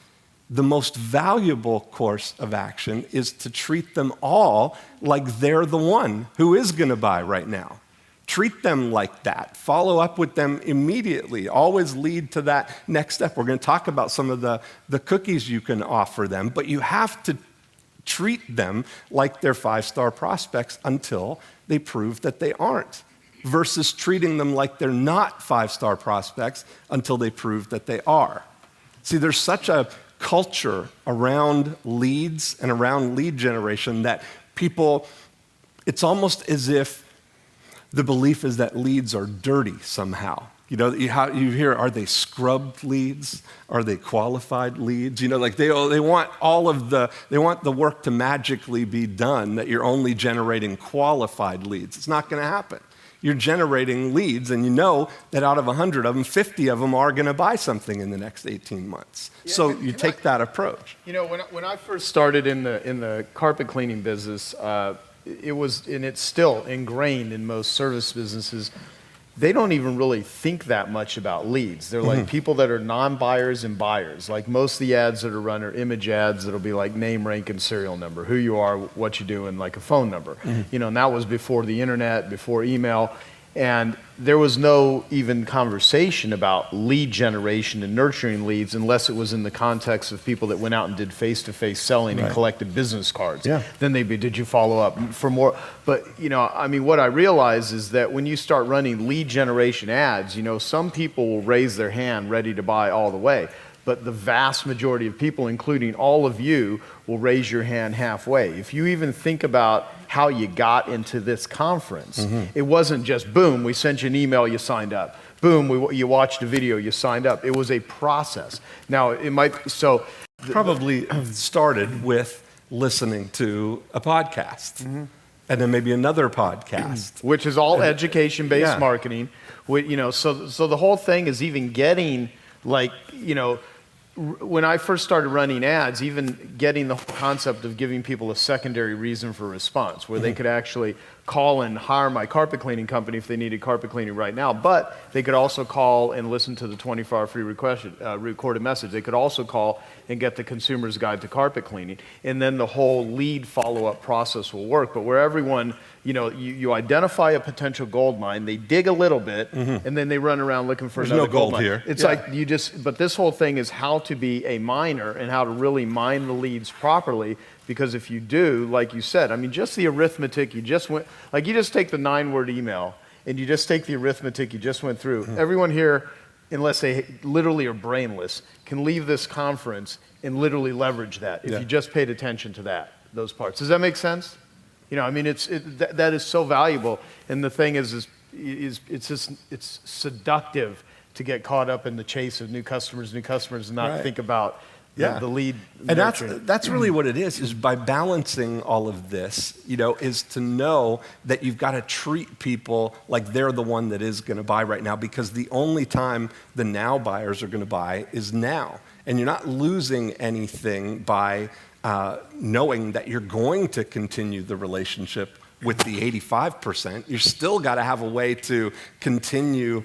The most valuable course of action is to treat them all like they're the one who is going to buy right now. Treat them like that. Follow up with them immediately. Always lead to that next step. We're going to talk about some of the cookies you can offer them, but you have to treat them like they're 5-star prospects until they prove that they aren't, versus treating them like they're not 5-star prospects until they prove that they are. See, there's such a culture around leads and around lead generation that people, it's almost as if the belief is that leads are dirty somehow. You hear, are they scrubbed leads? Are they qualified leads? Like they want they want the work to magically be done, that you're only generating qualified leads. It's not going to happen. You're generating leads, and you know that out of 100 of them, 50 of them are going to buy something in the next 18 months. Yeah, so you take that approach. When I first started in the carpet cleaning business, it was, and it's still ingrained in most service businesses, they don't even really think that much about leads. They're like people that are non-buyers and buyers. Like most of the ads that are run are image ads that'll be like name, rank, and serial number, who you are, what you do, and like a phone number. And that was before the internet, before email. And there was no even conversation about lead generation and nurturing leads unless it was in the context of people that went out and did face-to-face selling and collected business cards. Yeah. Then they'd be, did you follow up for more? But, what I realize is that when you start running lead generation ads, some people will raise their hand ready to buy all the way. But the vast majority of people, including all of you, will raise your hand halfway. If you even think about how you got into this conference. It wasn't just, boom, we sent you an email, you signed up. Boom, you watched a video, you signed up. It was a process. Now, it might, probably started with listening to a podcast. And then maybe another podcast. Which is all education-based marketing. So the whole thing is even getting, when I first started running ads, even getting the concept of giving people a secondary reason for response, where they could actually call and hire my carpet cleaning company if they needed carpet cleaning right now, but they could also call and listen to the 24-hour free recorded message. They could also call and get the consumer's guide to carpet cleaning, and then the whole lead follow-up process will work. But where everyone, you identify a potential gold mine, they dig a little bit, and then they run around looking for another no gold mine. here. It's like but this whole thing is how to be a miner and how to really mine the leads properly. Because if you do, like you said, just the arithmetic, you just take the 9-word email and you just take the arithmetic you just went through. Everyone here, unless they literally are brainless, can leave this conference and literally leverage that if you just paid attention to those parts. Does that make sense? That is so valuable. And the thing is it's seductive to get caught up in the chase of new customers and not think about the lead. And that's really what it is by balancing all of this, is to know that you've got to treat people like they're the one that is going to buy right now, because the only time the now buyers are going to buy is now. And you're not losing anything by knowing that you're going to continue the relationship with the 85%. You're still got to have a way to continue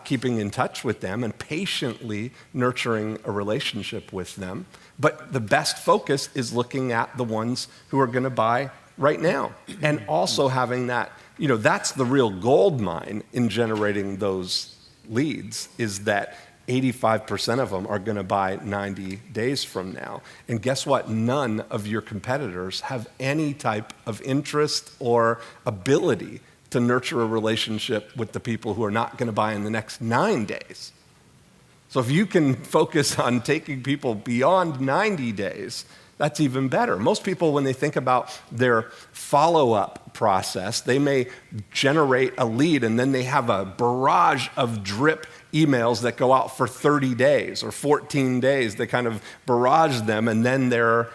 keeping in touch with them and patiently nurturing a relationship with them. But the best focus is looking at the ones who are going to buy right now. And also having that, that's the real gold mine in generating those leads, is that 85% of them are going to buy 90 days from now. And guess what? None of your competitors have any type of interest or ability to nurture a relationship with the people who are not going to buy in the next 9 days. So if you can focus on taking people beyond 90 days, that's even better. Most people, when they think about their follow-up process, they may generate a lead and then they have a barrage of drip emails that go out for 30 days or 14 days. They kind of barrage them, and then they're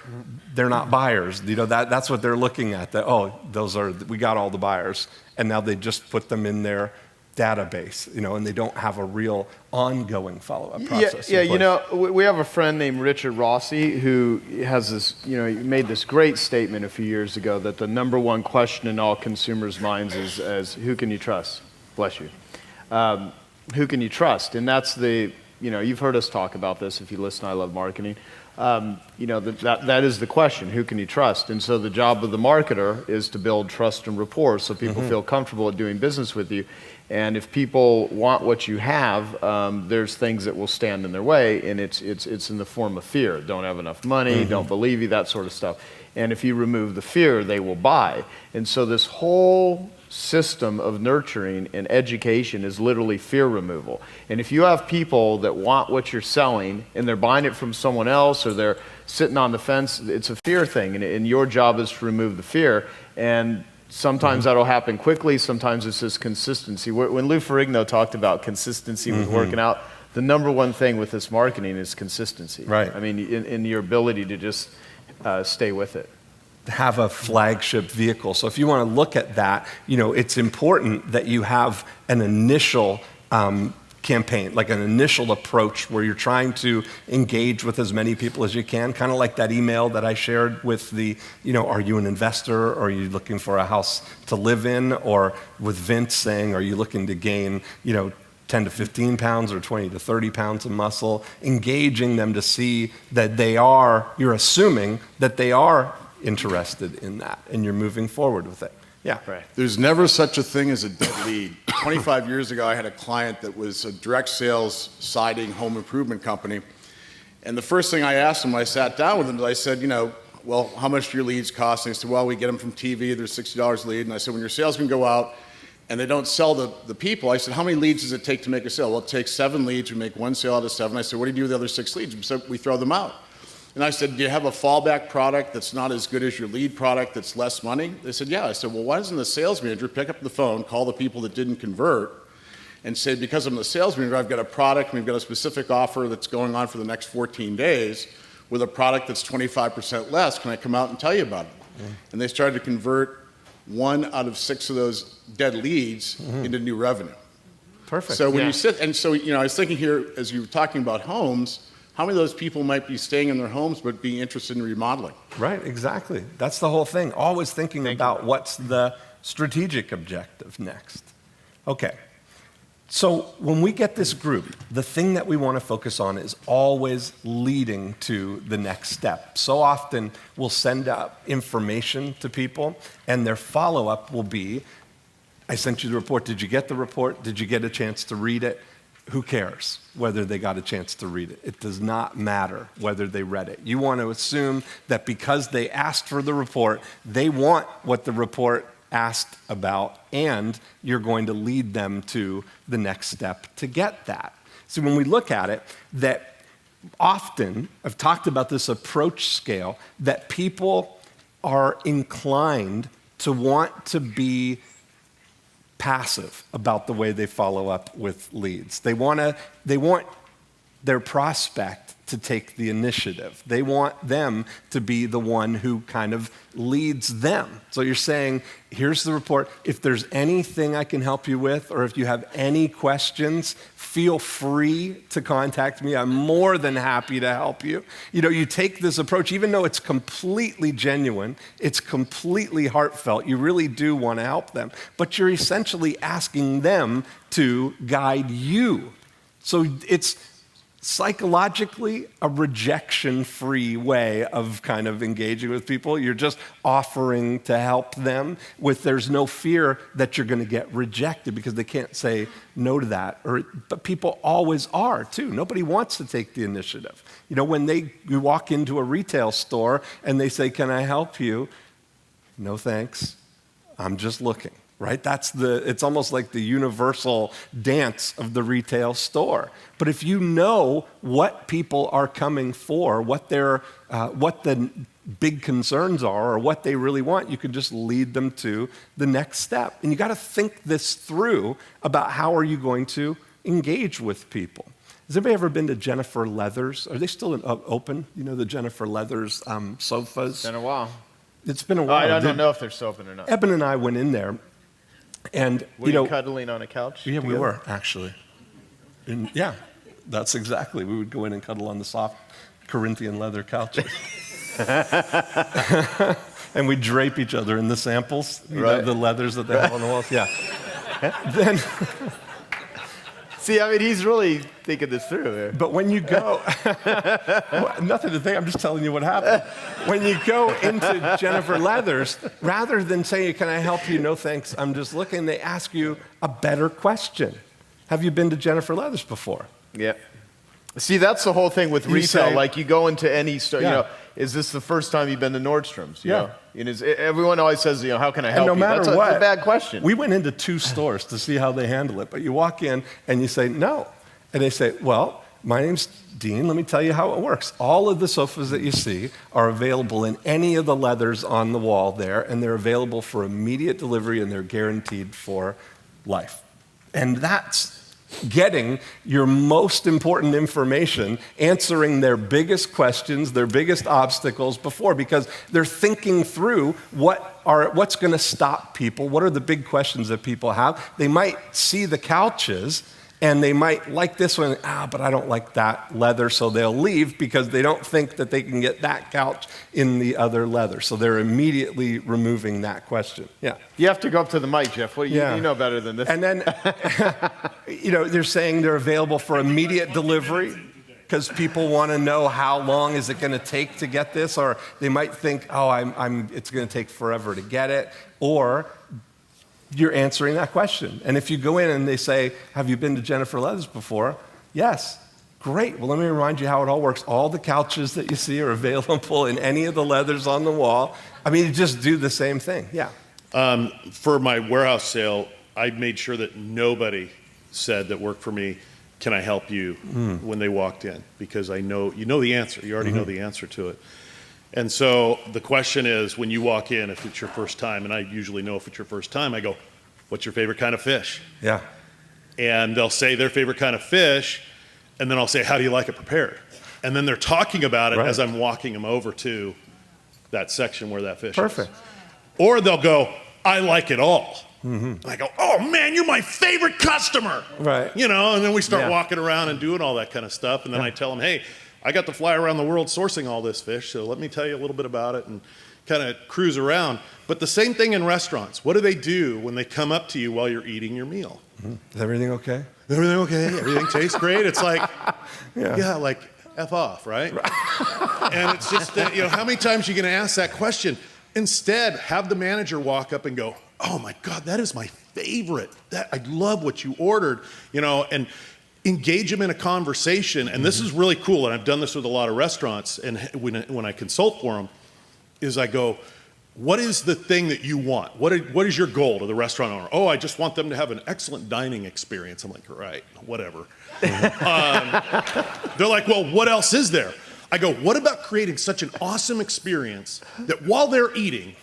not buyers. That's what they're looking at. We got all the buyers, and now they just put them in their database, and they don't have a real ongoing follow-up process. We have a friend named Richard Rossi who has this, he made this great statement a few years ago that the number one question in all consumers' minds is who can you trust? Bless you. Who can you trust? And that's you've heard us talk about this if you listen to I Love Marketing. That is the question, who can you trust? And so the job of the marketer is to build trust and rapport so people feel comfortable at doing business with you. And if people want what you have, there's things that will stand in their way, and it's in the form of fear. Don't have enough money, don't believe you, that sort of stuff. And if you remove the fear, they will buy. And so this whole system of nurturing and education is literally fear removal. And if you have people that want what you're selling and they're buying it from someone else or they're sitting on the fence, it's a fear thing. And your job is to remove the fear. And sometimes that'll happen quickly. Sometimes it's just consistency. When Lou Ferrigno talked about consistency with working out, the number one thing with this marketing is consistency. Right. In your ability to just stay with it. Have a flagship vehicle. So if you want to look at that, it's important that you have an initial campaign, like an initial approach where you're trying to engage with as many people as you can, kind of like that email that I shared with are you an investor, or are you looking for a house to live in, or with Vince saying, are you looking to gain, 10 to 15 pounds or 20 to 30 pounds of muscle, engaging them to see that you're assuming that they are interested in that, and you're moving forward with it. Yeah. Right. There's never such a thing as a dead lead. 25 years ago, I had a client that was a direct sales siding home improvement company. And the first thing I asked him when I sat down with him is I said, well, how much do your leads cost? And he said, well, we get them from TV. They're $60 a lead. And I said, when your salesmen go out and they don't sell the people, I said, how many leads does it take to make a sale? Well, it takes 7 leads. We make 1 sale out of 7. I said, what do you do with the other 6 leads? So we throw them out. And I said, do you have a fallback product that's not as good as your lead product that's less money? They said, yeah. I said, well, why doesn't the sales manager pick up the phone, call the people that didn't convert, and say, because I'm the sales manager, I've got a product, and we've got a specific offer that's going on for the next 14 days with a product that's 25% less. Can I come out and tell you about it? And they started to convert 1 out of 6 of those dead leads into new revenue. Perfect. So when you sit, and so, I was thinking here, as you were talking about homes, how many of those people might be staying in their homes but being interested in remodeling? Right, exactly. That's the whole thing. Always thinking about what's the strategic objective next. Okay. So when we get this group, the thing that we want to focus on is always leading to the next step. So often we'll send out information to people, and their follow-up will be, I sent you the report. Did you get the report? Did you get a chance to read it? Who cares whether they got a chance to read it? It does not matter whether they read it. You want to assume that because they asked for the report, they want what the report asked about, and you're going to lead them to the next step to get that. So when we look at it, that often, I've talked about this approach scale, that people are inclined to want to be passive about the way they follow up with leads. They want their prospect to take the initiative. They want them to be the one who kind of leads them. So you're saying, here's the report. If there's anything I can help you with, or if you have any questions, feel free to contact me. I'm more than happy to help you. You take this approach, even though it's completely genuine, it's completely heartfelt, you really do want to help them, but you're essentially asking them to guide you. So it's psychologically a rejection-free way of kind of engaging with people. You're just offering to help them there's no fear that you're going to get rejected because they can't say no to that. But people always are too. Nobody wants to take the initiative. When you walk into a retail store and they say, "Can I help you?" No thanks. I'm just looking. Right? It's almost like the universal dance of the retail store. But if you know what people are coming for, what the big concerns are, or what they really want, you can just lead them to the next step. And you got to think this through about how are you going to engage with people. Has anybody ever been to Jennifer Leathers? Are they still open? The Jennifer Leathers sofas? It's been a while. It's been a while. I don't know if they're still open or not. Eben and I went in there. And were you cuddling on a couch? Yeah, together? we were actually. Yeah, that's exactly. We would go in and cuddle on the soft Corinthian leather couches, and we'd drape each other in the samples, the leathers that they have on the walls. Yeah. Then, see, he's really thinking this through here. But when you go, nothing to think. I'm just telling you what happened. When you go into Jennifer Leathers, rather than saying, "Can I help you?" No thanks, I'm just looking, they ask you a better question. Have you been to Jennifer Leathers before? Yeah. See, that's the whole thing with retail. Like, you go into any store, is this the first time you've been to Nordstrom's? You know? Everyone always says, how can I help and no you? Matter what, that's a bad question. We went into 2 stores to see how they handle it, but you walk in and you say, "No." And they say, "Well, my name's Dean. Let me tell you how it works. All of the sofas that you see are available in any of the leathers on the wall there, and they're available for immediate delivery, and they're guaranteed for life." And that's getting your most important information, answering their biggest questions, their biggest obstacles before, because they're thinking through what's going to stop people, what are the big questions that people have. They might see the couches, and they might like this one, but I don't like that leather, so they'll leave because they don't think that they can get that couch in the other leather. So they're immediately removing that question. Yeah. You have to go up to the mic, Jeff. You know better than this. And then, they're saying they're available for immediate delivery because people want to know how long is it going to take to get this, or they might think, it's going to take forever to get it, or you're answering that question. And if you go in and they say, "Have you been to Jennifer Leathers before?" Yes. Great. Well, let me remind you how it all works. All the couches that you see are available in any of the leathers on the wall. You just do the same thing. Yeah. For my warehouse sale, I made sure that nobody said that worked for me can I help you, when they walked in, because I know, you know the answer, you already know the answer to it. And so the question is, when you walk in, if it's your first time, and I usually know if it's your first time, I go, what's your favorite kind of fish? Yeah. And they'll say their favorite kind of fish, and then I'll say, how do you like it prepared? And then they're talking about it as I'm walking them over to that section where that fish is. Perfect. Or they'll go, I like it all. And I go, oh man, you're my favorite customer. Right. You know, and then we start walking around and doing all that kind of stuff. And then I tell them, hey, I got to fly around the world sourcing all this fish, so let me tell you a little bit about it and kind of cruise around. But the same thing in restaurants. What do they do when they come up to you while you're eating your meal? Is everything okay? Everything okay? Everything tastes great? It's like, yeah, like F off, right? And it's just that, you know, how many times are you going to ask that question? Instead, have the manager walk up and go, oh my God, that is my favorite. I love what you ordered, you know, and engage them in a conversation. And this is really cool, and I've done this with a lot of restaurants, and when I consult for them, is I go, what is the thing that you want? What is your goal to the restaurant owner? Oh, I just want them to have an excellent dining experience. I'm like, right, whatever. They're like, well, what else is there? I go, what about creating such an awesome experience that while they're eating,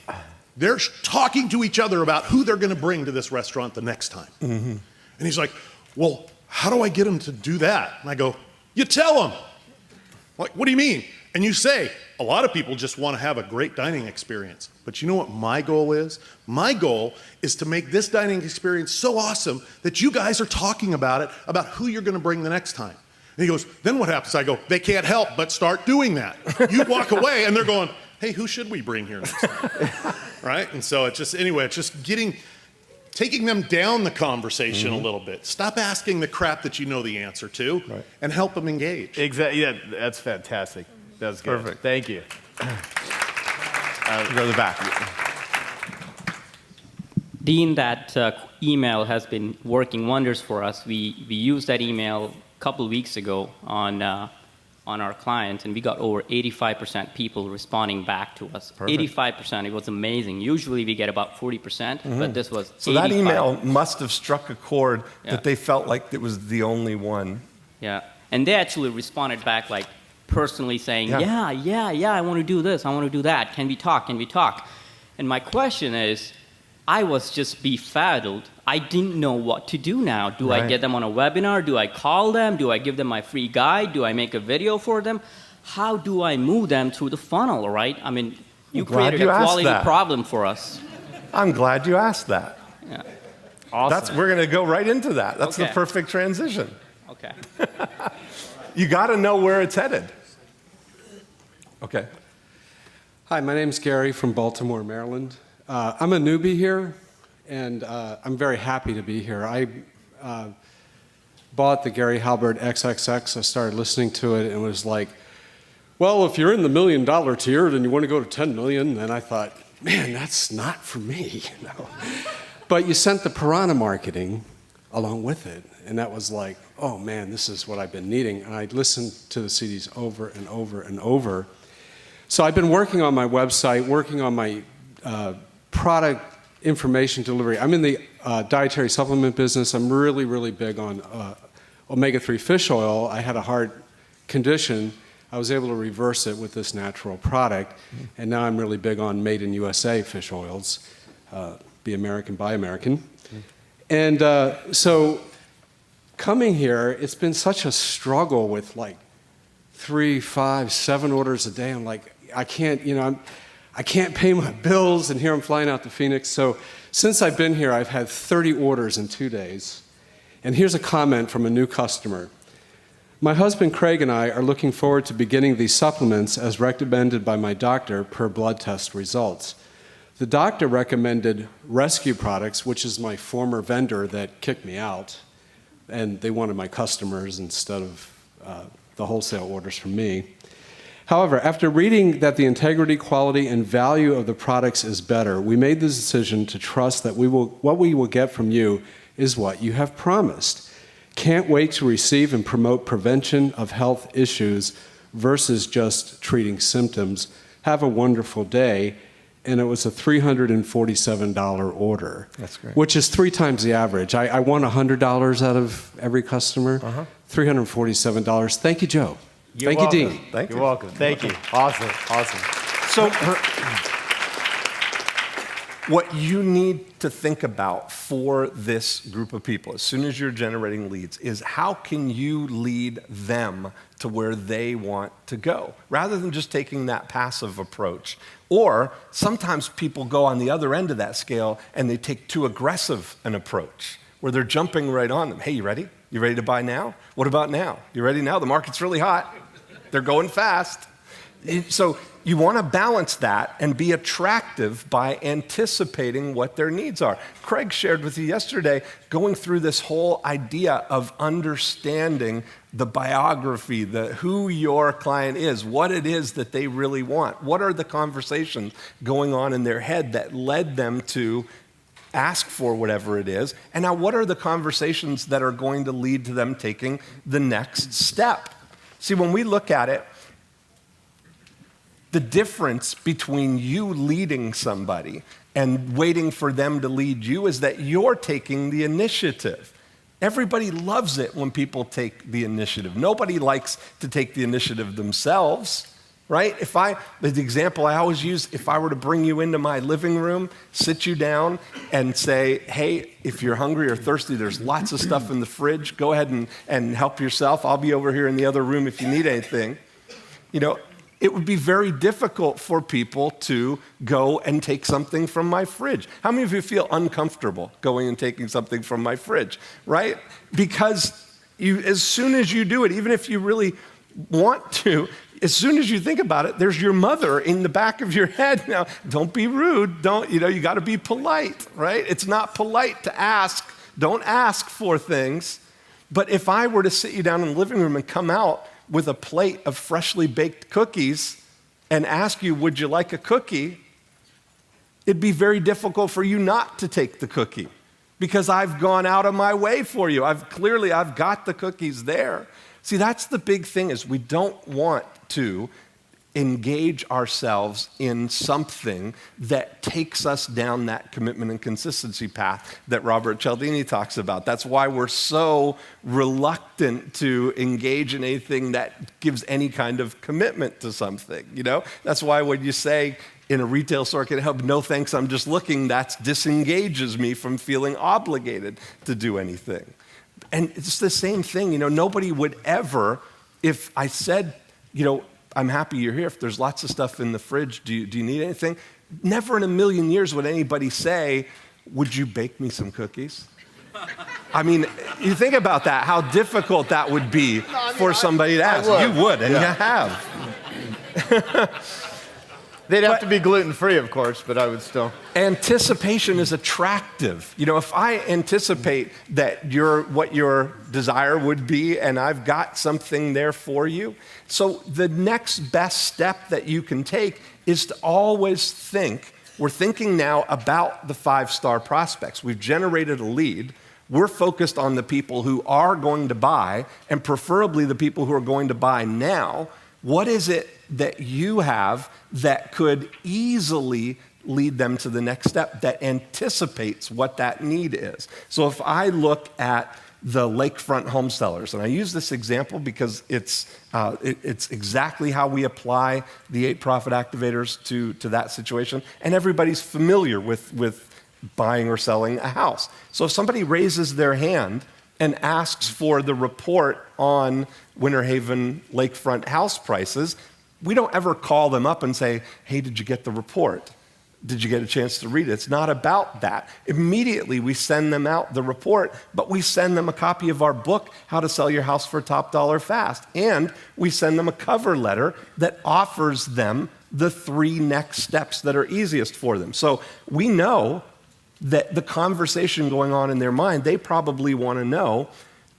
they're talking to each other about who they're going to bring to this restaurant the next time? And he's like, well, how do I get them to do that? And I go, you tell them. Like, what do you mean? And you say, a lot of people just want to have a great dining experience. But you know what my goal is? My goal is to make this dining experience so awesome that you guys are talking about it, about who you're going to bring the next time. And he goes, then what happens? I go, they can't help but start doing that. You walk away and they're going, hey, who should we bring here next time? Right? And so it's just, anyway, it's just taking them down the conversation a little bit. Stop asking the crap that you know the answer to and help them engage. Exactly. Yeah, that's fantastic. That's good. Perfect. Thank you. Go to the back. Dean, that email has been working wonders for us. We used that email a couple of weeks ago on our client, and we got over 85% people responding back to us. Perfect. 85%. It was amazing. Usually we get about 40%, but this was 85%. So that email must have struck a chord that they felt like it was the only one. Yeah, and they actually responded back like personally saying, yeah, I want to do this, I want to do that. Can we talk? And my question is, I was just befuddled. I didn't know what to do now. Do I get them on a webinar? Do I call them? Do I give them my free guide? Do I make a video for them? How do I move them through the funnel, right? I mean, you created a quality problem for us. I'm glad you asked that. Yeah. Awesome. We're going to go right into that. That's the perfect transition. Okay. You got to know where it's headed. Okay. Hi, my name's Gary from Baltimore, Maryland. I'm a newbie here, and I'm very happy to be here. I bought the Gary Halbert XXX. I started listening to it and was like, well, if you're in the $1 million tier, then you want to go to 10 million. And I thought, man, that's not for me. But you sent the Piranha marketing along with it, and that was like, oh man, this is what I've been needing. And I listened to the CDs over and over and over. So I've been working on my website, working on my product information delivery. I'm in the dietary supplement business. I'm really, really big on omega-3 fish oil. I had a heart condition. I was able to reverse it with this natural product, and now I'm really big on made in USA fish oils. Be American, buy American. And so coming here, it's been such a struggle with like 3, 5, 7 orders a day. I'm like, I can't pay my bills, and here I'm flying out to Phoenix. So since I've been here, I've had 30 orders in 2 days. And here's a comment from a new customer. My husband Craig and I are looking forward to beginning these supplements as recommended by my doctor per blood test results. The doctor recommended Rescue Products, which is my former vendor that kicked me out, and they wanted my customers instead of the wholesale orders from me. However, after reading that the integrity, quality, and value of the products is better, we made the decision to trust that what we will get from you is what you have promised. Can't wait to receive and promote prevention of health issues versus just treating symptoms. Have a wonderful day. And it was a $347 order. That's great. Which is 3 times the average. I won $100 out of every customer. $347. Thank you, Joe. You're Thank welcome. you, Dean. You're welcome. Thank you. Awesome. So, what you need to think about for this group of people, as soon as you're generating leads, is how can you lead them to where they want to go, rather than just taking that passive approach. Or sometimes people go on the other end of that scale and they take too aggressive an approach, where they're jumping right on them. Hey, you ready? You ready to buy now? What about now? You ready now? The market's really hot. They're going fast. So you want to balance that and be attractive by anticipating what their needs are. Craig shared with you yesterday, going through this whole idea of understanding the biography, who your client is, what it is that they really want. What are the conversations going on in their head that led them to ask for whatever it is? And now what are the conversations that are going to lead to them taking the next step? See, when we look at it, the difference between you leading somebody and waiting for them to lead you is that you're taking the initiative. Everybody loves it when people take the initiative. Nobody likes to take the initiative themselves, right? The example I always use, if I were to bring you into my living room, sit you down and say, hey, if you're hungry or thirsty, there's lots of stuff in the fridge. Go ahead and help yourself. I'll be over here in the other room if you need anything. It would be very difficult for people to go and take something from my fridge. How many of you feel uncomfortable going and taking something from my fridge, right? Because as soon as you do it, even if you really want to, as soon as you think about it, there's your mother in the back of your head. Now, don't be rude. You got to be polite, right? It's not polite to ask. Don't ask for things. But if I were to sit you down in the living room and come out with a plate of freshly baked cookies and ask you, would you like a cookie? It'd be very difficult for you not to take the cookie because I've gone out of my way for you. I've got the cookies there. See, that's the big thing, is we don't want to engage ourselves in something that takes us down that commitment and consistency path that Robert Cialdini talks about. That's why we're so reluctant to engage in anything that gives any kind of commitment to something, That's why when you say in a retail store, can I help? No thanks, I'm just looking, that disengages me from feeling obligated to do anything. And it's the same thing, nobody would ever, if I said, I'm happy you're here. If there's lots of stuff in the fridge, do you need anything? Never in a million years would anybody say, would you bake me some cookies? I mean, you think about that, how difficult that would be for somebody to ask. You would, and you have. They'd have to be gluten-free, of course, but I would still. Anticipation is attractive. If I anticipate that what your desire would be and I've got something there for you, so the next best step that you can take is to always think, we're thinking now about the 5-star prospects. We've generated a lead. We're focused on the people who are going to buy, and preferably the people who are going to buy now. What is it that you have that could easily lead them to the next step that anticipates what that need is? So if I look at the lakefront home sellers, and I use this example because it's exactly how we apply the 8 profit activators to that situation, and everybody's familiar with buying or selling a house. So if somebody raises their hand and asks for the report on Winter Haven lakefront house prices, we don't ever call them up and say, hey, did you get the report? Did you get a chance to read it? It's not about that. Immediately we send them out the report, but we send them a copy of our book, How to Sell Your House for Top Dollar Fast. And we send them a cover letter that offers them the 3 next steps that are easiest for them. So we know that the conversation going on in their mind, they probably want to know,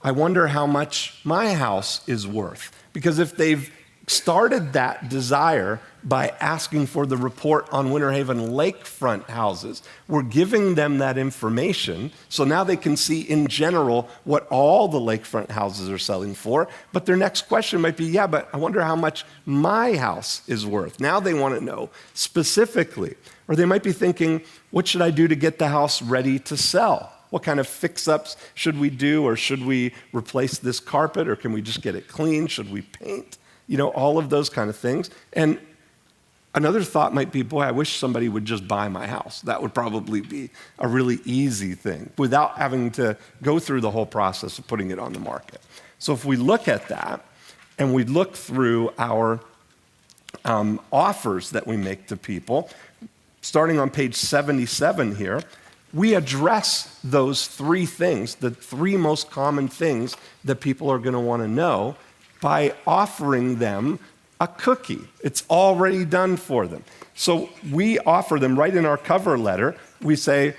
I wonder how much my house is worth. Because if they've started that desire by asking for the report on Winter Haven lakefront houses, we're giving them that information, so now they can see in general what all the lakefront houses are selling for. But their next question might be, yeah, but I wonder how much my house is worth. Now they want to know specifically. Or they might be thinking, what should I do to get the house ready to sell? what kind of fix-ups should we do, or should we replace this carpet, or can we just get it clean? Should we paint? All of those kind of things. And another thought might be, boy, I wish somebody would just buy my house. That would probably be a really easy thing without having to go through the whole process of putting it on the market. So if we look at that and we look through our offers that we make to people, starting on page 77 here, we address those three things, the three most common things that people are going to want to know, by offering them a cookie. It's already done for them. So we offer them right in our cover letter. We say,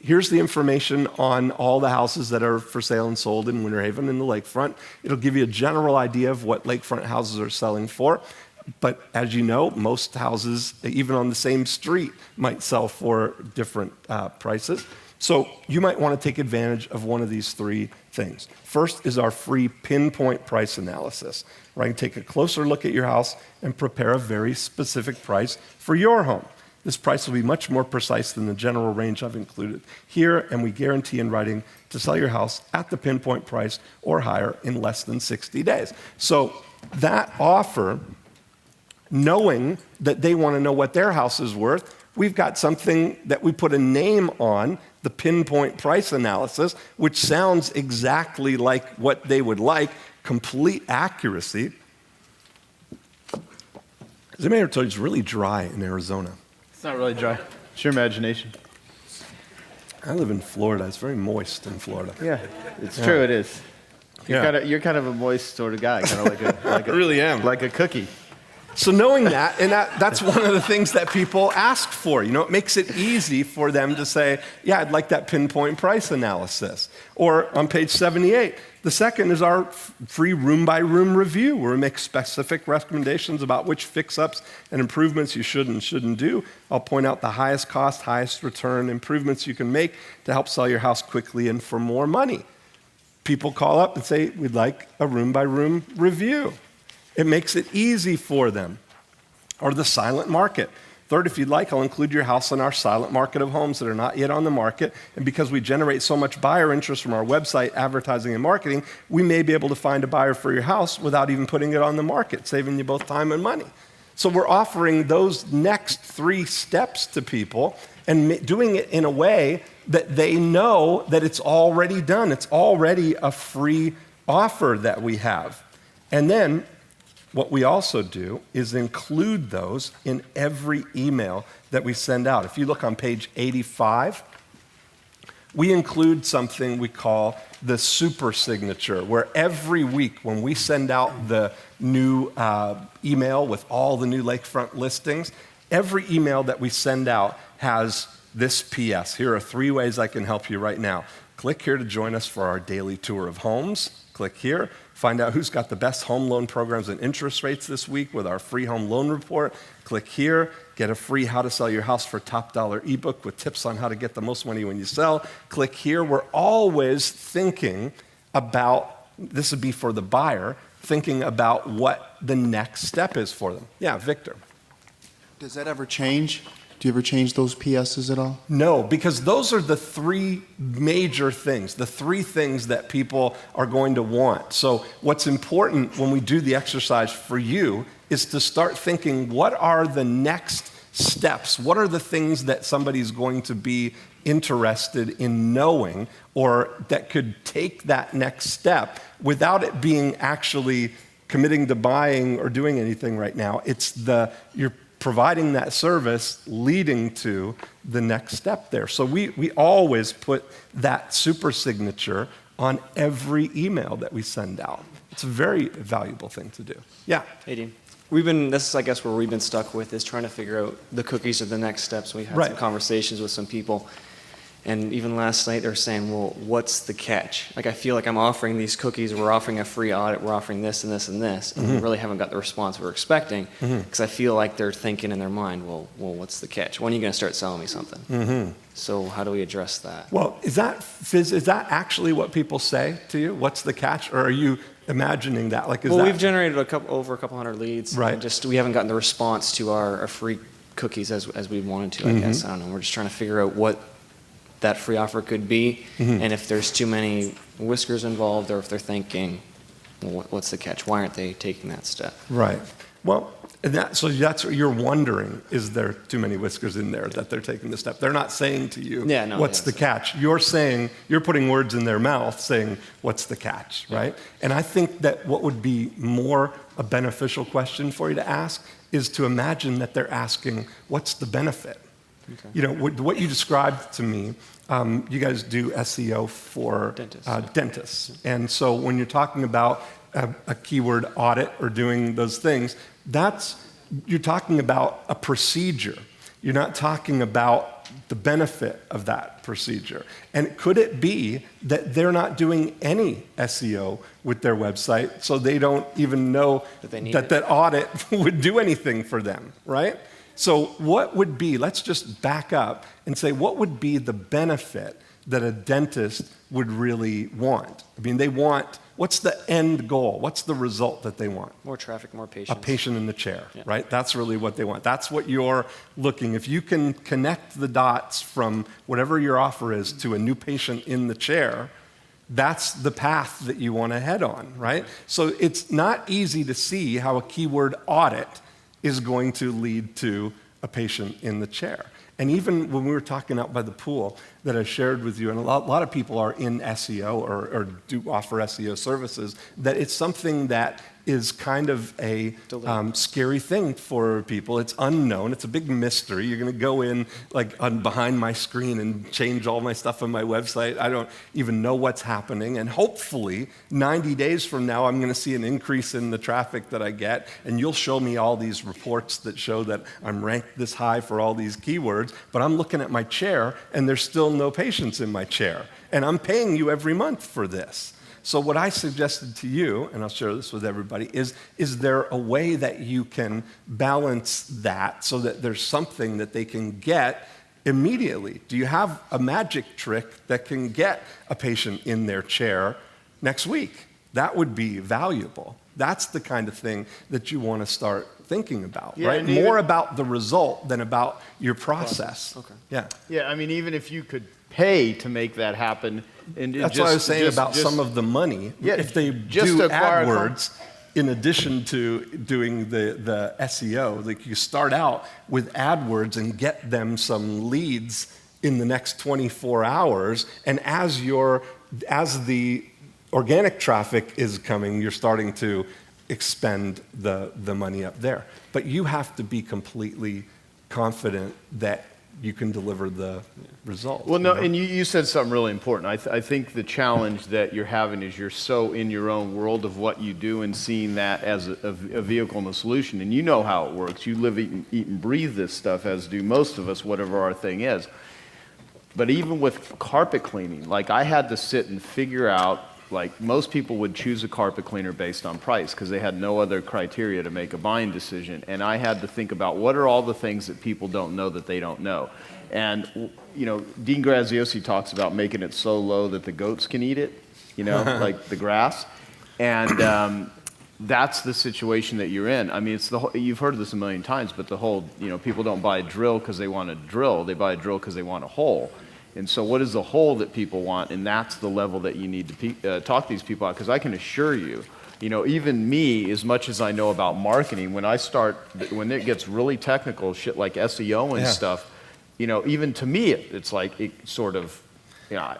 here's the information on all the houses that are for sale and sold in Winter Haven and the lakefront. It'll give you a general idea of what lakefront houses are selling for. But as you know, most houses, even on the same street, might sell for different prices. So you might want to take advantage of one of these three things. First is our free pinpoint price analysis, where I can take a closer look at your house and prepare a very specific price for your home. This price will be much more precise than the general range I've included here, and we guarantee in writing to sell your house at the pinpoint price or higher in less than 60 days. So that offer, knowing that they want to know what their house is worth, we've got something that we put a name on, the pinpoint price analysis, which sounds exactly like what they would like, complete accuracy. As anybody ever told you it's really dry in Arizona? It's not really dry. It's your imagination. I live in Florida. It's very moist in Florida. Yeah, it's true. It is. You're kind of a moist sort of guy, kind of like a I really am. like a cookie. So knowing that, and that's one of the things that people ask for. It makes it easy for them to say, yeah, I'd like that pinpoint price analysis. Or on page 78, the second is our free room-by-room review, where we make specific recommendations about which fix-ups and improvements you should and shouldn't do. I'll point out the highest cost, highest return improvements you can make to help sell your house quickly and for more money. People call up and say, we'd like a room-by-room review. It makes it easy for them. Or the silent market. Third, if you'd like, I'll include your house in our silent market of homes that are not yet on the market. And because we generate so much buyer interest from our website, advertising, and marketing, we may be able to find a buyer for your house without even putting it on the market, saving you both time and money. So we're offering those next three steps to people and doing it in a way that they know that it's already done. It's already a free offer that we have. And then what we also do is include those in every email that we send out. If you look on page 85, we include something we call the super signature, where every week when we send out the new email with all the new lakefront listings, every email that we send out has this PS. Here are 3 ways I can help you right now. Click here to join us for our daily tour of homes. Click here. Find out who's got the best home loan programs and interest rates this week with our free home loan report. Click here. Get a free How to Sell Your House for Top Dollar ebook with tips on how to get the most money when you sell. Click here. We're always thinking about, this would be for the buyer, thinking about what the next step is for them. Yeah, Victor. Does that ever change? Do you ever change those PSs at all? No, because those are the 3 major things, the 3 things that people are going to want. So what's important when we do the exercise for you is to start thinking, what are the next steps? What are the things that somebody's going to be interested in knowing, or that could take that next step without it being actually committing to buying or doing anything right now? It's you're providing that service leading to the next step there. So we always put that super signature on every email that we send out. It's a very valuable thing to do. Yeah. Hey, Dean. This is, I guess, where we've been stuck with, is trying to figure out the cookies are the next steps. We had some conversations with some people. And even last night, they're saying, well, what's the catch? Like, I feel like I'm offering these cookies, we're offering a free audit, we're offering this and this and this, and we really haven't got the response we're expecting, because I feel like they're thinking in their mind, well, what's the catch? When are you going to start selling me something? So how do we address that? Well, is that actually what people say to you? What's the catch? Or are you imagining that? We've generated over a couple hundred leads. Right. And we haven't gotten the response to our free cookies as we wanted to, I guess. I don't know. We're just trying to figure out what that free offer could be, and if there's too many whiskers involved, or if they're thinking, well, what's the catch? Why aren't they taking that step? Right. Well, so that's what you're wondering, is there too many whiskers in there that they're taking the step? They're not saying to you, what's the catch? You're saying, you're putting words in their mouth saying, what's the catch, right? And I think that what would be more a beneficial question for you to ask is to imagine that they're asking, what's the benefit? Okay. You know, what you described to me, you guys do SEO for dentists. And so when you're talking about a keyword audit or doing those things, you're talking about a procedure. You're not talking about the benefit of that procedure. And could it be that they're not doing any SEO with their website, so they don't even know that audit would do anything for them, right? So what would be, let's just back up and say, what would be the benefit that a dentist would really want? I mean, what's the end goal? What's the result that they want? More traffic, more A patients. patient in the chair, right? That's really what they want. That's what you're looking. If you can connect the dots from whatever your offer is to a new patient in the chair, that's the path that you want to head on, right? So it's not easy to see how a keyword audit is going to lead to a patient in the chair. And even when we were talking out by the pool that I shared with you, and a lot of people are in SEO or do offer SEO services, that it's something that is kind of a scary thing for people. It's unknown. It's a big mystery. You're going to go in behind my screen and change all my stuff on my website. I don't even know what's happening. And hopefully, 90 days from now, I'm going to see an increase in the traffic that I get, and you'll show me all these reports that show that I'm ranked this high for all these keywords, but I'm looking at my chair, and there's still no patients in my chair. And I'm paying you every month for this. So what I suggested to you, and I'll share this with everybody, is there a way that you can balance that so that there's something that they can get immediately? Do you have a magic trick that can get a patient in their chair next week? That would be valuable. That's the kind of thing that you want to start thinking about, right? More about the result than about your process. Okay. Yeah. Yeah, I mean, even if you could pay to make that happen. And that's what I was saying about some of the money. Yeah, if they do AdWords, in addition to doing the SEO, like you start out with AdWords and get them some leads in the next 24 hours, and as the organic traffic is coming, you're starting to expend the money up there. But you have to be completely confident that you can deliver the result. Well, no, and you said something really important. I think the challenge that you're having is you're so in your own world of what you do and seeing that as a vehicle and a solution. And you know how it works. You live, eat, and breathe this stuff, as do most of us, whatever our thing is. But even with carpet cleaning, like I had to sit and figure out, like most people would choose a carpet cleaner based on price because they had no other criteria to make a buying decision. And I had to think about what are all the things that people don't know that they don't know. And, you know, Dean Graziosi talks about making it so low that the goats can eat it, you know, like the grass. And that's the situation that you're in. I mean, it's you've heard this a million times, but the whole, you know, people don't buy a drill because they want a drill. They buy a drill because they want a hole. And so what is the hole that people want? And that's the level that you need to talk these people out. Because I can assure you, you know, even me, as much as I know about marketing, when it gets really technical, shit like SEO and stuff, you know, even to me, it's like it sort of, you know,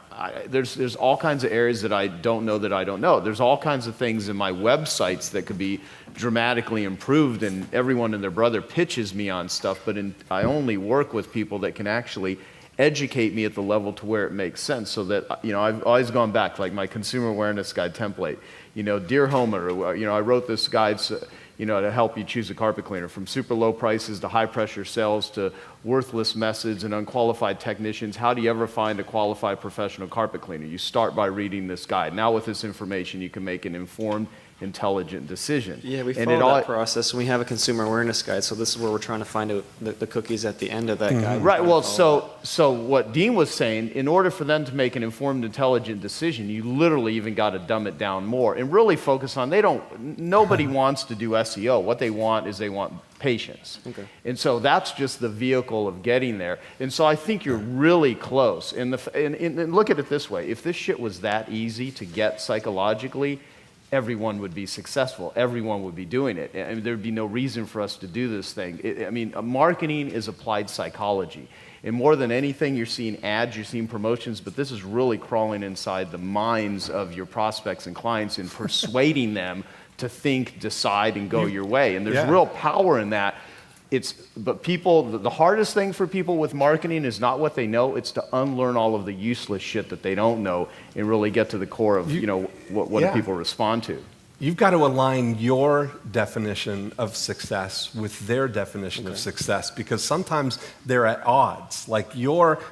there's all kinds of areas that I don't know that I don't know. There's all kinds of things in my websites that could be dramatically improved, and everyone and their brother pitches me on stuff, but I only work with people that can actually educate me at the level to where it makes sense, so that, you know, I've always gone back, like my consumer awareness guide template. You know, dear homeowner, you know, I wrote this guide, you know, to help you choose a carpet cleaner, from super low prices to high pressure sales to worthless methods and unqualified technicians. How do you ever find a qualified professional carpet cleaner? You start by reading this guide. Now with this information, you can make an informed intelligent decision. Yeah, we And follow that process, and we have a consumer awareness guide, so this is where we're trying to find out the cookies at the end of that guide. Right, well, so what Dean was saying, in order for them to make an informed, intelligent decision, you literally even got to dumb it down more and really focus on, nobody wants to do SEO. What they want is they want patience. Okay. And so that's just the vehicle of getting there. And so I think you're really close. And look at it this way. If this shit was that easy to get psychologically, everyone would be successful. Everyone would be doing it. I mean, there'd be no reason for us to do this thing. Marketing is applied psychology. And more than anything, you're seeing ads, you're seeing promotions, but this is really crawling inside the minds of your prospects and clients and persuading them to think, decide, and go your way. And there's real power in that. But people, the hardest thing for people with marketing is not what they know, it's to unlearn all of the useless shit that they don't know and really get to the core of, what do people respond to. You've got to align your definition of success with their definition of success, because sometimes they're at odds. Like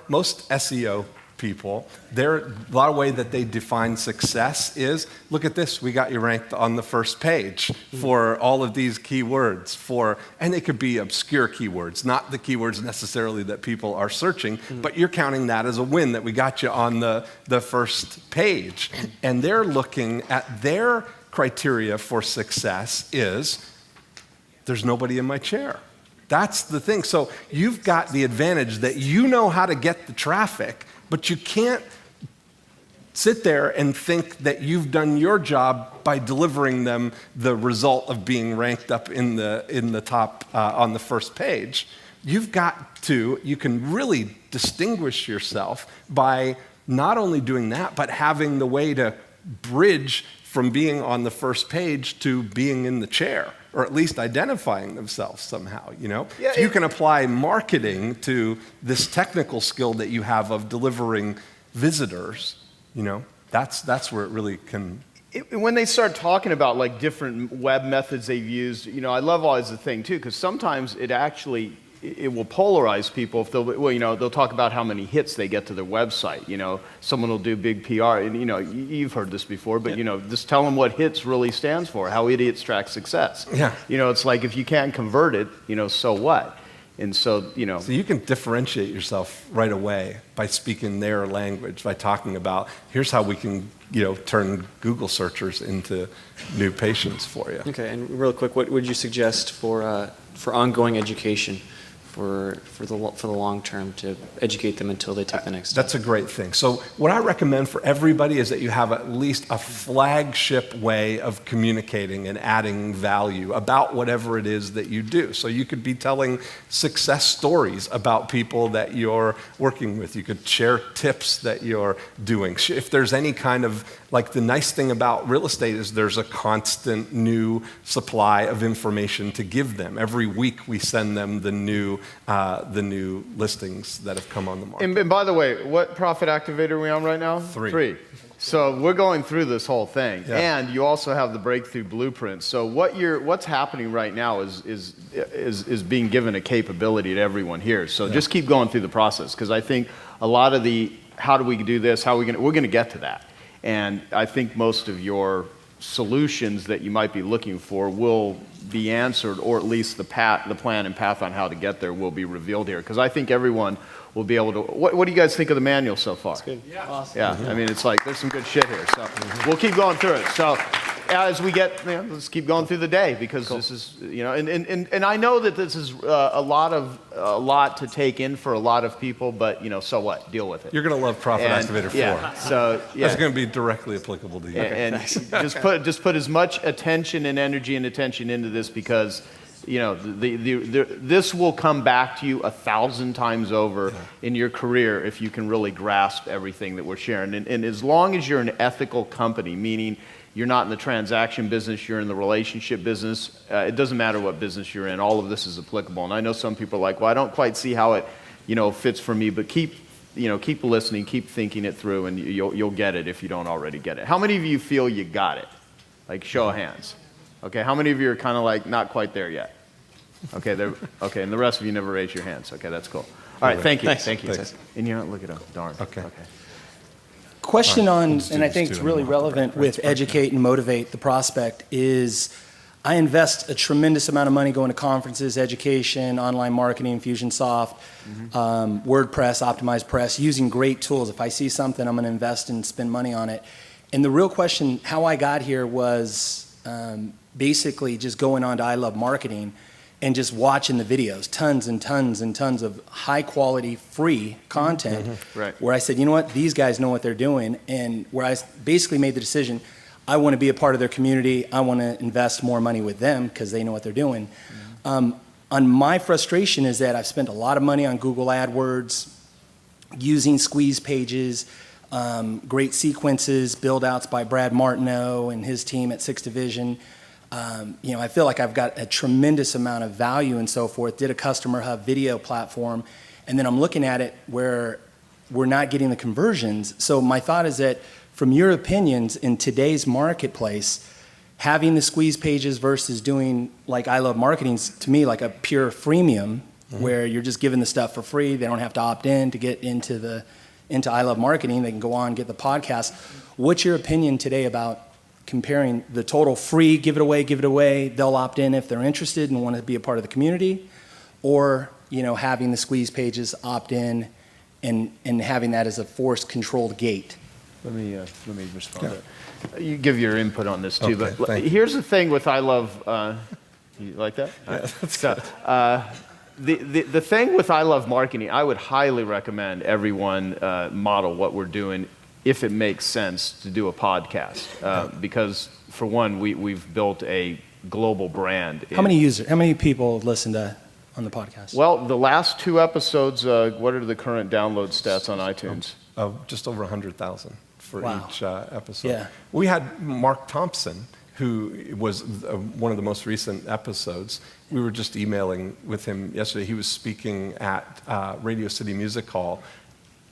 most SEO people, a lot of way that they define success is, look at this, we got you ranked on the first page for all of these keywords and they could be obscure keywords, not the keywords necessarily that people are searching, but you're counting that as a win that we got you on the first page. And they're looking at their criteria for success is, there's nobody in my chair. That's the thing. So you've got the advantage that you know how to get the traffic, but you can't sit there and think that you've done your job by delivering them the result of being ranked up in the top on the first page. You can really distinguish yourself by not only doing that, but having the way to bridge from being on the first page to being in the chair, or at least identifying themselves somehow, Yeah, if you can apply marketing to this technical skill that you have of delivering visitors, that's where it really can. When they start talking about like different web methods they've used, I love always the thing too, because sometimes it will polarize people if they'll talk about how many hits they get to their website. Someone will do big PR, and you've heard this before, but just tell them what hits really stands for, how idiots track success. Yeah. It's like if you can't convert it, so what? And so, So you can differentiate yourself right away by speaking their language, by talking about, here's how we can, turn Google searchers into new patients for you. Okay, and real quick, what would you suggest for ongoing education? For the long term, to educate them until they take the next step? That's a great thing. So what I recommend for everybody is that you have at least a flagship way of communicating and adding value about whatever it is that you do. So you could be telling success stories about people that you're working with. You could share tips that you're doing. If there's any kind of, like, the nice thing about real estate is there's a constant new supply of information to give them. Every week we send them the new listings that have come on the market. And by the way, what profit activator are we on right now? 3. So we're going through this whole thing, and you also have the breakthrough blueprint. So what's happening right now is being given a capability to everyone here. So just keep going through the process, because I think a lot of the how do we do this, we're going to get to that, and I think most of your solutions that you might be looking for will be answered, or at least the plan and path on how to get there will be revealed here. Because I think everyone will be able to. What do you guys think of the manual so far? It's good. Yeah. Awesome. Yeah. I mean, it's like there's some good shit here. So we'll keep going through it. So as we get, let's keep going through the day, because this is, and I know that this is a lot to take in for a lot of people, but so what? Deal with it. You're going to love Profit Activator 4. Yeah. So that's going to be directly applicable to you. And just put as much attention and energy and attention into this, because this will come back to you 1,000 times over in your career if you can really grasp everything that we're sharing. And as long as you're an ethical company, meaning you're not in the transaction business, you're in the relationship business, it doesn't matter what business you're in, all of this is applicable. And I know some people are like, well, I don't quite see how it fits for me, but keep listening, keep thinking it through, and you'll get it if you don't already get it. How many of you feel you got it? Like, show of hands. Okay, how many of you are kind of like not quite there yet? Okay, and the rest of you never raise your hands. Okay, that's cool. All right, thank you. Thanks. Thank you. Thanks. And you're not looking up. Darn. Okay. question All right, on, let's do and I these think two it's and really we'll have to relevant break with educate and motivate the prospect is I invest a tremendous amount of money going to conferences, education, online marketing, Infusionsoft, WordPress, Optimized Press, using great tools. If I see something, I'm going to invest and spend money on it. And the real question, how I got here was basically just going on to I Love Marketing and just watching the videos, tons and tons and tons of high quality, free content, Right. where I said, you know what, these guys know what they're doing, and where I basically made the decision, I want to be a part of their community, I want to invest more money with them because they know what they're doing. On my frustration is that I've spent a lot of money on Google AdWords, using squeeze pages, great sequences, build-outs by Brad Martineau and his team at 6th Division. I feel like I've got a tremendous amount of value and so forth, did a customer hub video platform, and then I'm looking at it where we're not getting the conversions. So my thought is that from your opinions in today's marketplace, having the squeeze pages versus doing like I Love Marketing's to me like a pure freemium where you're just giving the stuff for free. They don't have to opt in to get into I Love Marketing. They can go on, get the podcast. What's your opinion today about comparing the total free, give it away, they'll opt in if they're interested and want to be a part of the community, or having the squeeze pages opt in and having that as a forced controlled gate? Let me respond to that. You give your input on this too, Okay, but thank you. here's the thing with I Love, you like that? Yeah, that's So, the thing with I Love Marketing, I would highly recommend everyone model what we're doing if it makes sense to do a podcast. Because for one, we've built a global brand. How many people listen to on the podcast? Well, the last 2 episodes, what are the current download stats on iTunes? Just over 100,000 for Wow. each episode. Yeah. We had Mark Thompson, who was one of the most recent episodes. We were just emailing with him yesterday. He was speaking at Radio City Music Hall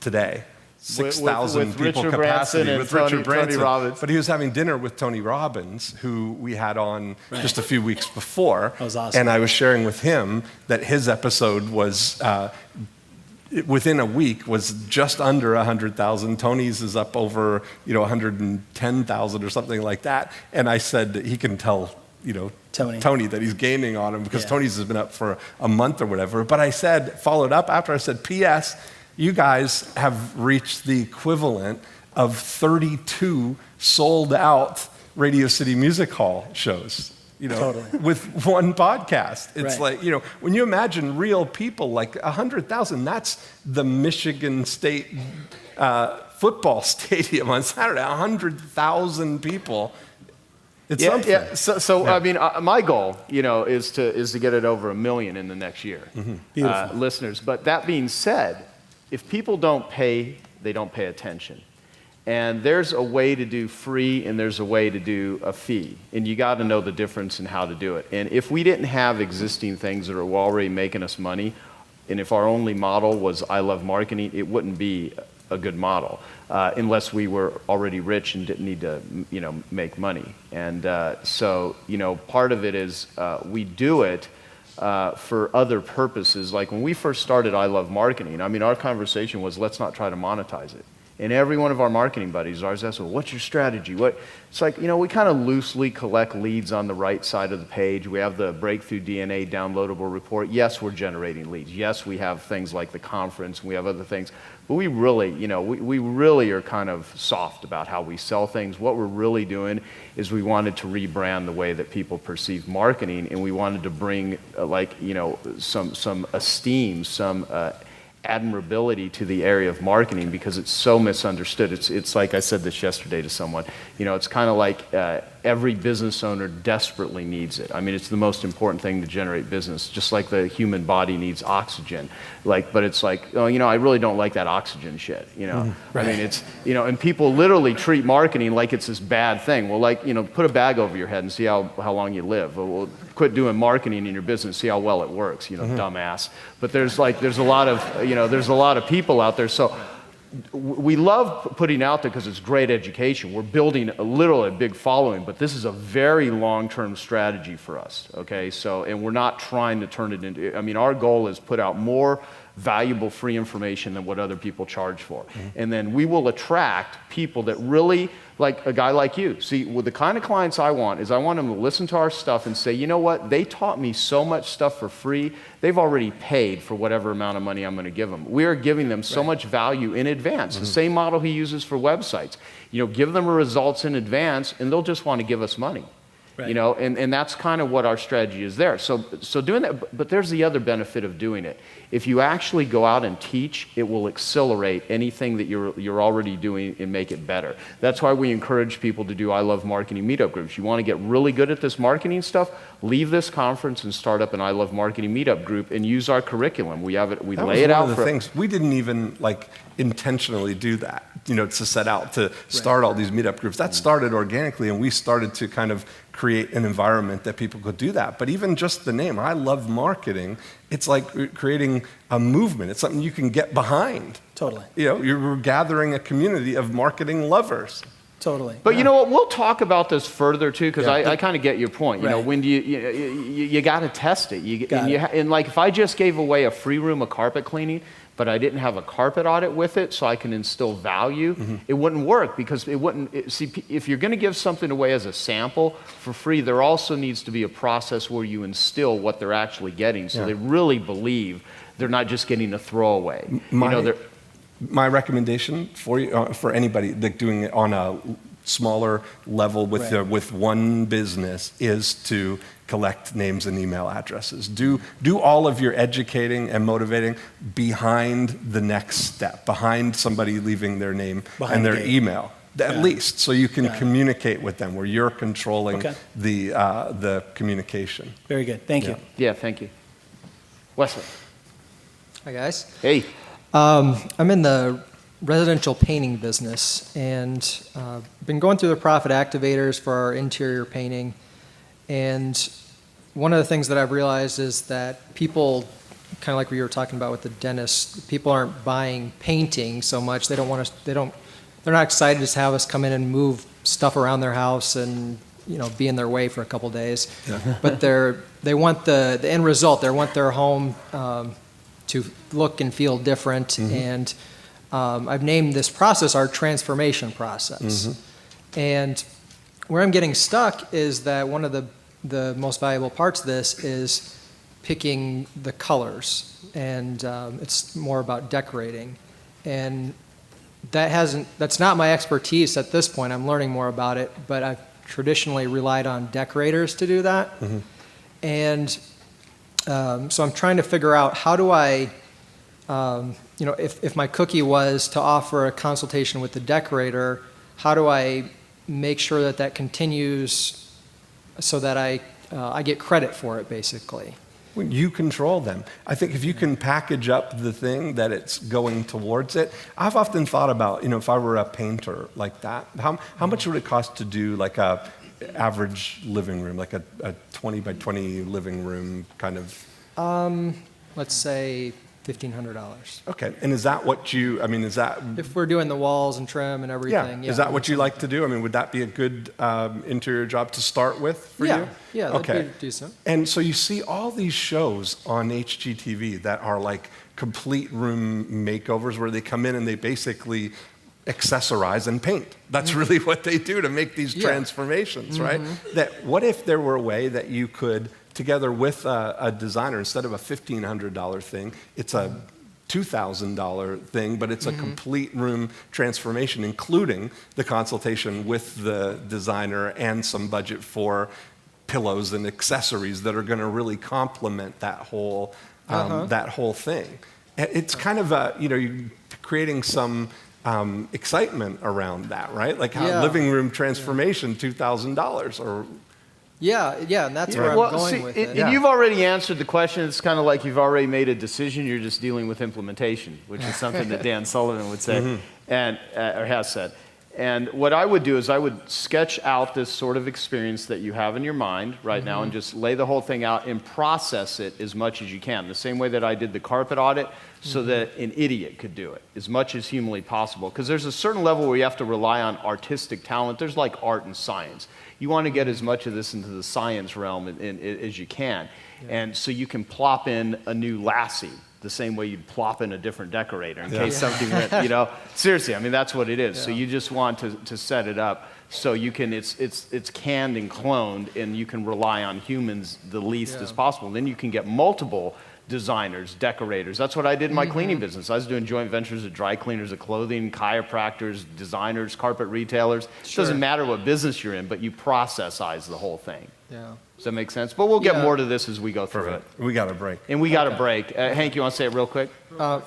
today. 6,000 with people Richard capacity Branson and with Richard Tony Branson. Robbins. But he was having dinner with Tony Robbins, who we had on just a few weeks before. That was awesome. And I was sharing with him that his episode was within a week was just under 100,000. Tony's is up over 110,000 or something like that. And I said that he can tell Tony that he's gaining on him because Tony's has been up for a month or whatever. But I said, followed up after, I said, P.S. You guys have reached the equivalent of 32 sold out Radio City Music Hall shows. Totally. With one podcast. It's Right. like, when you imagine real people, like 100,000, that's the Michigan State football stadium on Saturday, 100,000 people. It's something. Yeah. So I mean, my goal, is to get it over 1 million in the next year, Beautiful. listeners. But that being said, if people don't pay, they don't pay attention. And there's a way to do free and there's a way to do a fee. And you got to know the difference in how to do it. And if we didn't have existing things that are already making us money, and if our only model was I Love Marketing, it wouldn't be a good model unless we were already rich and didn't need to, make money. And so, part of it is we do it for other purposes. Like when we first started I Love Marketing, I mean, our conversation was, let's not try to monetize it. And every one of our marketing buddies ours asked, well, what's your strategy? It's like, we kind of loosely collect leads on the right side of the page. We have the Breakthrough DNA downloadable report. Yes, we're generating leads. Yes, we have things like the conference. We have other things. But we really, we really are kind of soft about how we sell things. What we're really doing is we wanted to rebrand the way that people perceive marketing, and we wanted to bring some esteem, some admirability to the area of marketing because it's so misunderstood. It's like I said this yesterday to someone. It's kind of like every business owner desperately needs it. I mean, it's the most important thing to generate business, just like the human body needs oxygen. But it's like, I really don't like that oxygen shit. Right. I mean, it's and people literally treat marketing like it's this bad thing. Well, put a bag over your head and see how long you live. Well, quit doing marketing in your business, see how well it works. Dumbass. But there's a lot of there's a lot of people out there. So we love putting out there because it's great education. We're building literally a big following, but this is a very long-term strategy for us, okay? So, and we're not trying to turn it into, I mean, our goal is put out more valuable free information than what other people charge for. And then we will attract people that really, like a guy like you. See, with the kind of clients I want is I want them to listen to our stuff and say, you know what, they taught me so much stuff for free, they've already paid for whatever amount of money I'm going to give them. We are giving them so much value in advance. The same model he uses for websites. You know, give them results in advance and they'll just want to give us money. Right. You know, and that's kind of what our strategy is there. So doing that, but there's the other benefit of doing it. If you actually go out and teach, it will accelerate anything that you're already doing and make it better. That's why we encourage people to do I Love Marketing meetup groups. You want to get really good at this marketing stuff, leave this conference and start up an I Love Marketing meetup group and use our curriculum. We have it, we lay it out. That was one of the things. We didn't even like intentionally do that, you know, to set out to start all these meetup groups. That started organically, and we started to kind of create an environment that people could do that. But even just the name, I Love Marketing, it's like creating a movement. It's something you can get behind. Totally. You know, you're gathering a community of marketing lovers. Totally. But you know what? We'll talk about this further too, because I kind of get your point. You know, when you got to test it. And like if I just gave away a free room of carpet cleaning, but I didn't have a carpet audit with it so I can instill value, it wouldn't work because it wouldn't, see, if you're going to give something away as a sample for free, there also needs to be a process where you instill what they're actually getting so they really believe they're not just getting a throwaway. My recommendation for you, for anybody like doing it on a smaller level with one business is to collect names and email addresses. Do all of your educating and motivating behind the next step, behind somebody leaving their name and their email, at least, so you can communicate with them where you're controlling the communication. Very good. Thank you. Yeah, thank you. Wesley. Hi, guys. Hey. I'm in the residential painting business and been going through the profit activators for our interior painting. And one of the things that I've realized is that people, kind of like we were talking about with the dentist, people aren't buying painting so much. They don't want to, they're not excited to have us come in and move stuff around their house and, you know, be in their way for a couple days. But they want the end result. They want their home to look and feel different. And I've named this process our transformation process. And where I'm getting stuck is that one of the most valuable parts of this is picking the colors, and it's more about decorating. And that's not my expertise at this point. I'm learning more about it, but I've traditionally relied on decorators to do that. And so I'm trying to figure out how do I, you know, if my cookie was to offer a consultation with the decorator, how do I make sure that that continues so that I get credit for it, basically? When you control them. I think if you can package up the thing that it's going towards it, I've often thought about, you know, if I were a painter like that, how much would it cost to do like a average living room, like a 20 by 20 living room kind of? Let's say $1,500. Okay, and is that what you, I mean, is that? If we're doing the walls and trim and everything. Yeah, is that what you like to do? I mean, would that be a good interior job to start with for you? Yeah, that'd be decent. And so you see all these shows on HGTV that are like complete room makeovers where they come in and they basically accessorize and paint. That's really what they do to make these transformations, right? That what if there were a way that you could, together with a designer, instead of a $1,500 thing, it's a $2,000 thing, but it's a complete room transformation, including the consultation with the designer and some budget for pillows and accessories that are going to really complement that whole thing. It's kind of you're creating some excitement around that, right? Like how living room transformation, $2,000 or. Yeah, and that's where I'm going with it. And you've already answered the question. It's kind of like you've already made a decision. You're just dealing with implementation, which is something that Dan Sullivan would say, and or has said. And what I would do is I would sketch out this sort of experience that you have in your mind right now and just lay the whole thing out and process it as much as you can. The same way that I did the carpet audit so that an idiot could do it as much as humanly possible. Because there's a certain level where you have to rely on artistic talent. There's like art and science. You want to get as much of this into the science realm as you can. And so you can plop in a new Lassie the same way you'd plop in a different decorator in case something went, seriously, I mean, that's what it is. So you just want to set it up so you can, it's canned and cloned, and you can rely on humans the least as possible. And then you can get multiple designers, decorators. That's what I did in my cleaning business. I was doing joint ventures with dry cleaners of clothing, chiropractors, designers, carpet retailers. It doesn't matter what business you're in, but you processize the whole thing. Yeah. Does that make sense? But we'll get more to this as we go through it. We got a break. And we got a break. Hank, you want to say it real quick? I'm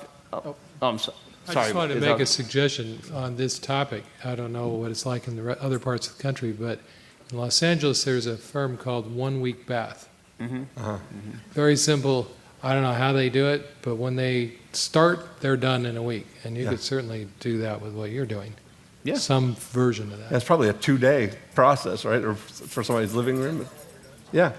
sorry. I just wanted to make a suggestion on this topic. I don't know what it's like in the other parts of the country, but in Los Angeles, there's a firm called 1 Week Bath. Very simple. I don't know how they do it, but when they start, they're done in a week. And you could certainly do that with what you're doing. Yeah. Some version of that. That's probably a 2-day process, right? Or for somebody's living room. Yeah.